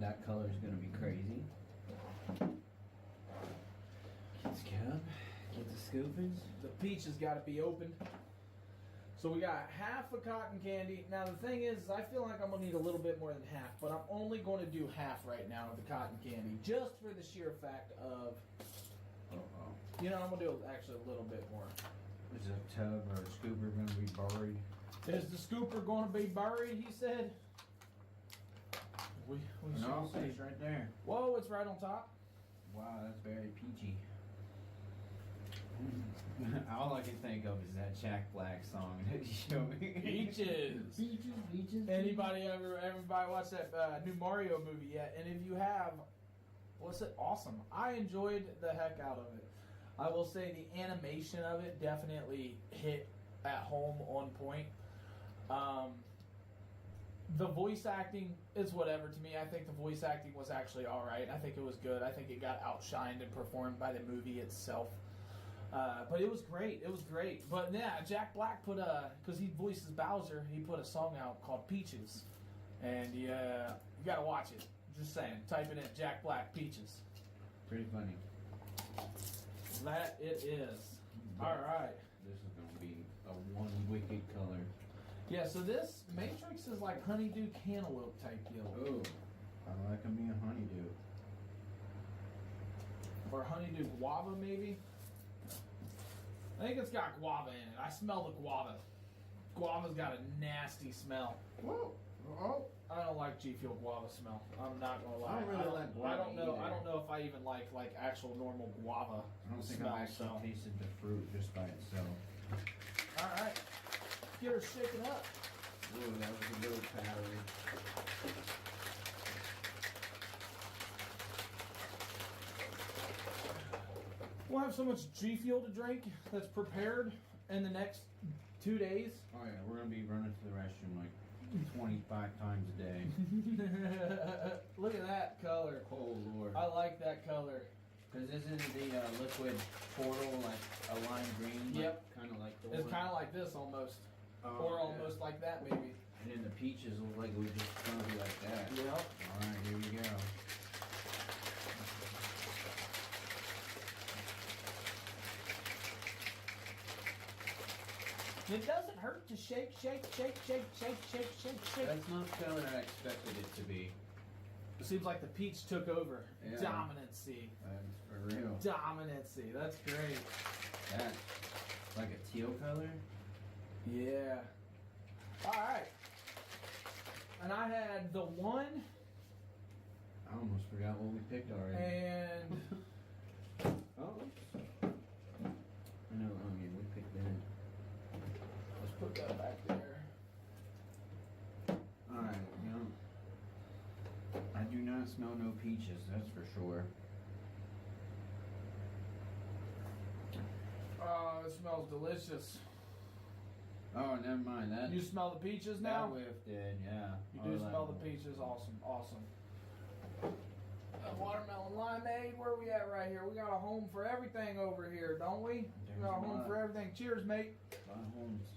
that color is gonna be crazy. Get the cup, get the scoopings. The peach has got to be opened. So we got half a cotton candy. Now the thing is, I feel like I'm gonna need a little bit more than half, but I'm only going to do half right now of the cotton candy, just for the sheer fact of, I'm gonna do actually a little bit more. Is a tub or a scooper gonna be buried? Is the scooper going to be buried? He said. We No, shall see. it's right there. Whoa, it's right on top. Wow, that's very peachy. All I can think of is that Jack Black song that you showed me. Peaches. Peaches. Everybody watch that new Mario movie yet? And if you have, what's it? Awesome. I enjoyed the heck out of it. I will say the animation of it definitely hit at home on point. The voice acting is whatever to me. I think the voice acting was actually all right. I think it was good. I think it got outshined and performed by the movie itself. But it was great. It was great. But yeah, Jack Black put because he voices Bowser, he put a song out called Peaches. And you gotta watch it. Just saying. Type it in, Jack Black, Peaches. Pretty funny. That it is. Alright. This is gonna be a one wicked color. Yeah, so this Matrix is like honeydew cantaloupe type deal. Oh, I like me a honeydew. Or honeydew guava maybe. I think it's got guava in it. I smell the guava. Guava's got a nasty smell. Whoa. Oh. I don't like G Fuel guava smell. I'm not gonna lie. I don't really like guava I don't know. either. I don't know if I even like actual normal guava I don't think smell. I've actually tasted the fruit just by itself. All right, get her shaken up. Ooh, that was a little powdery. We'll have so much G Fuel to drink that's prepared in the next 2 days. Oh yeah, we're gonna be running to the restroom like 25 times a day. Look at that color. Oh lord. I like that color. Because isn't the liquid portal like a lime green? Yep. Kind of like the It's one? kind of like this almost, Oh, or yeah. almost like that maybe. And then the peaches look like it was just gonna be like that. Yep. Alright, here we go. It doesn't hurt to shake. That's not the color I expected it to be. It seems like the peach took over. Yeah. Dominancy. That's for real. Dominancy. That's great. That's like a teal color? Yeah. All right. And I had the one I almost forgot what we picked already. and Oh, oops. I know, oh yeah, we picked that. let's put that back there. Alright, I do not smell no peaches, that's for sure. Oh, it smells delicious. Oh, never mind that. You smell the peaches That now? whiff did, yeah. You Oh, do that smell the one. peaches. Awesome. Watermelon limeade. Where we at right here? We got a home for everything over here, don't we? There's We got a home not. for everything. Cheers, mate. By Holmes.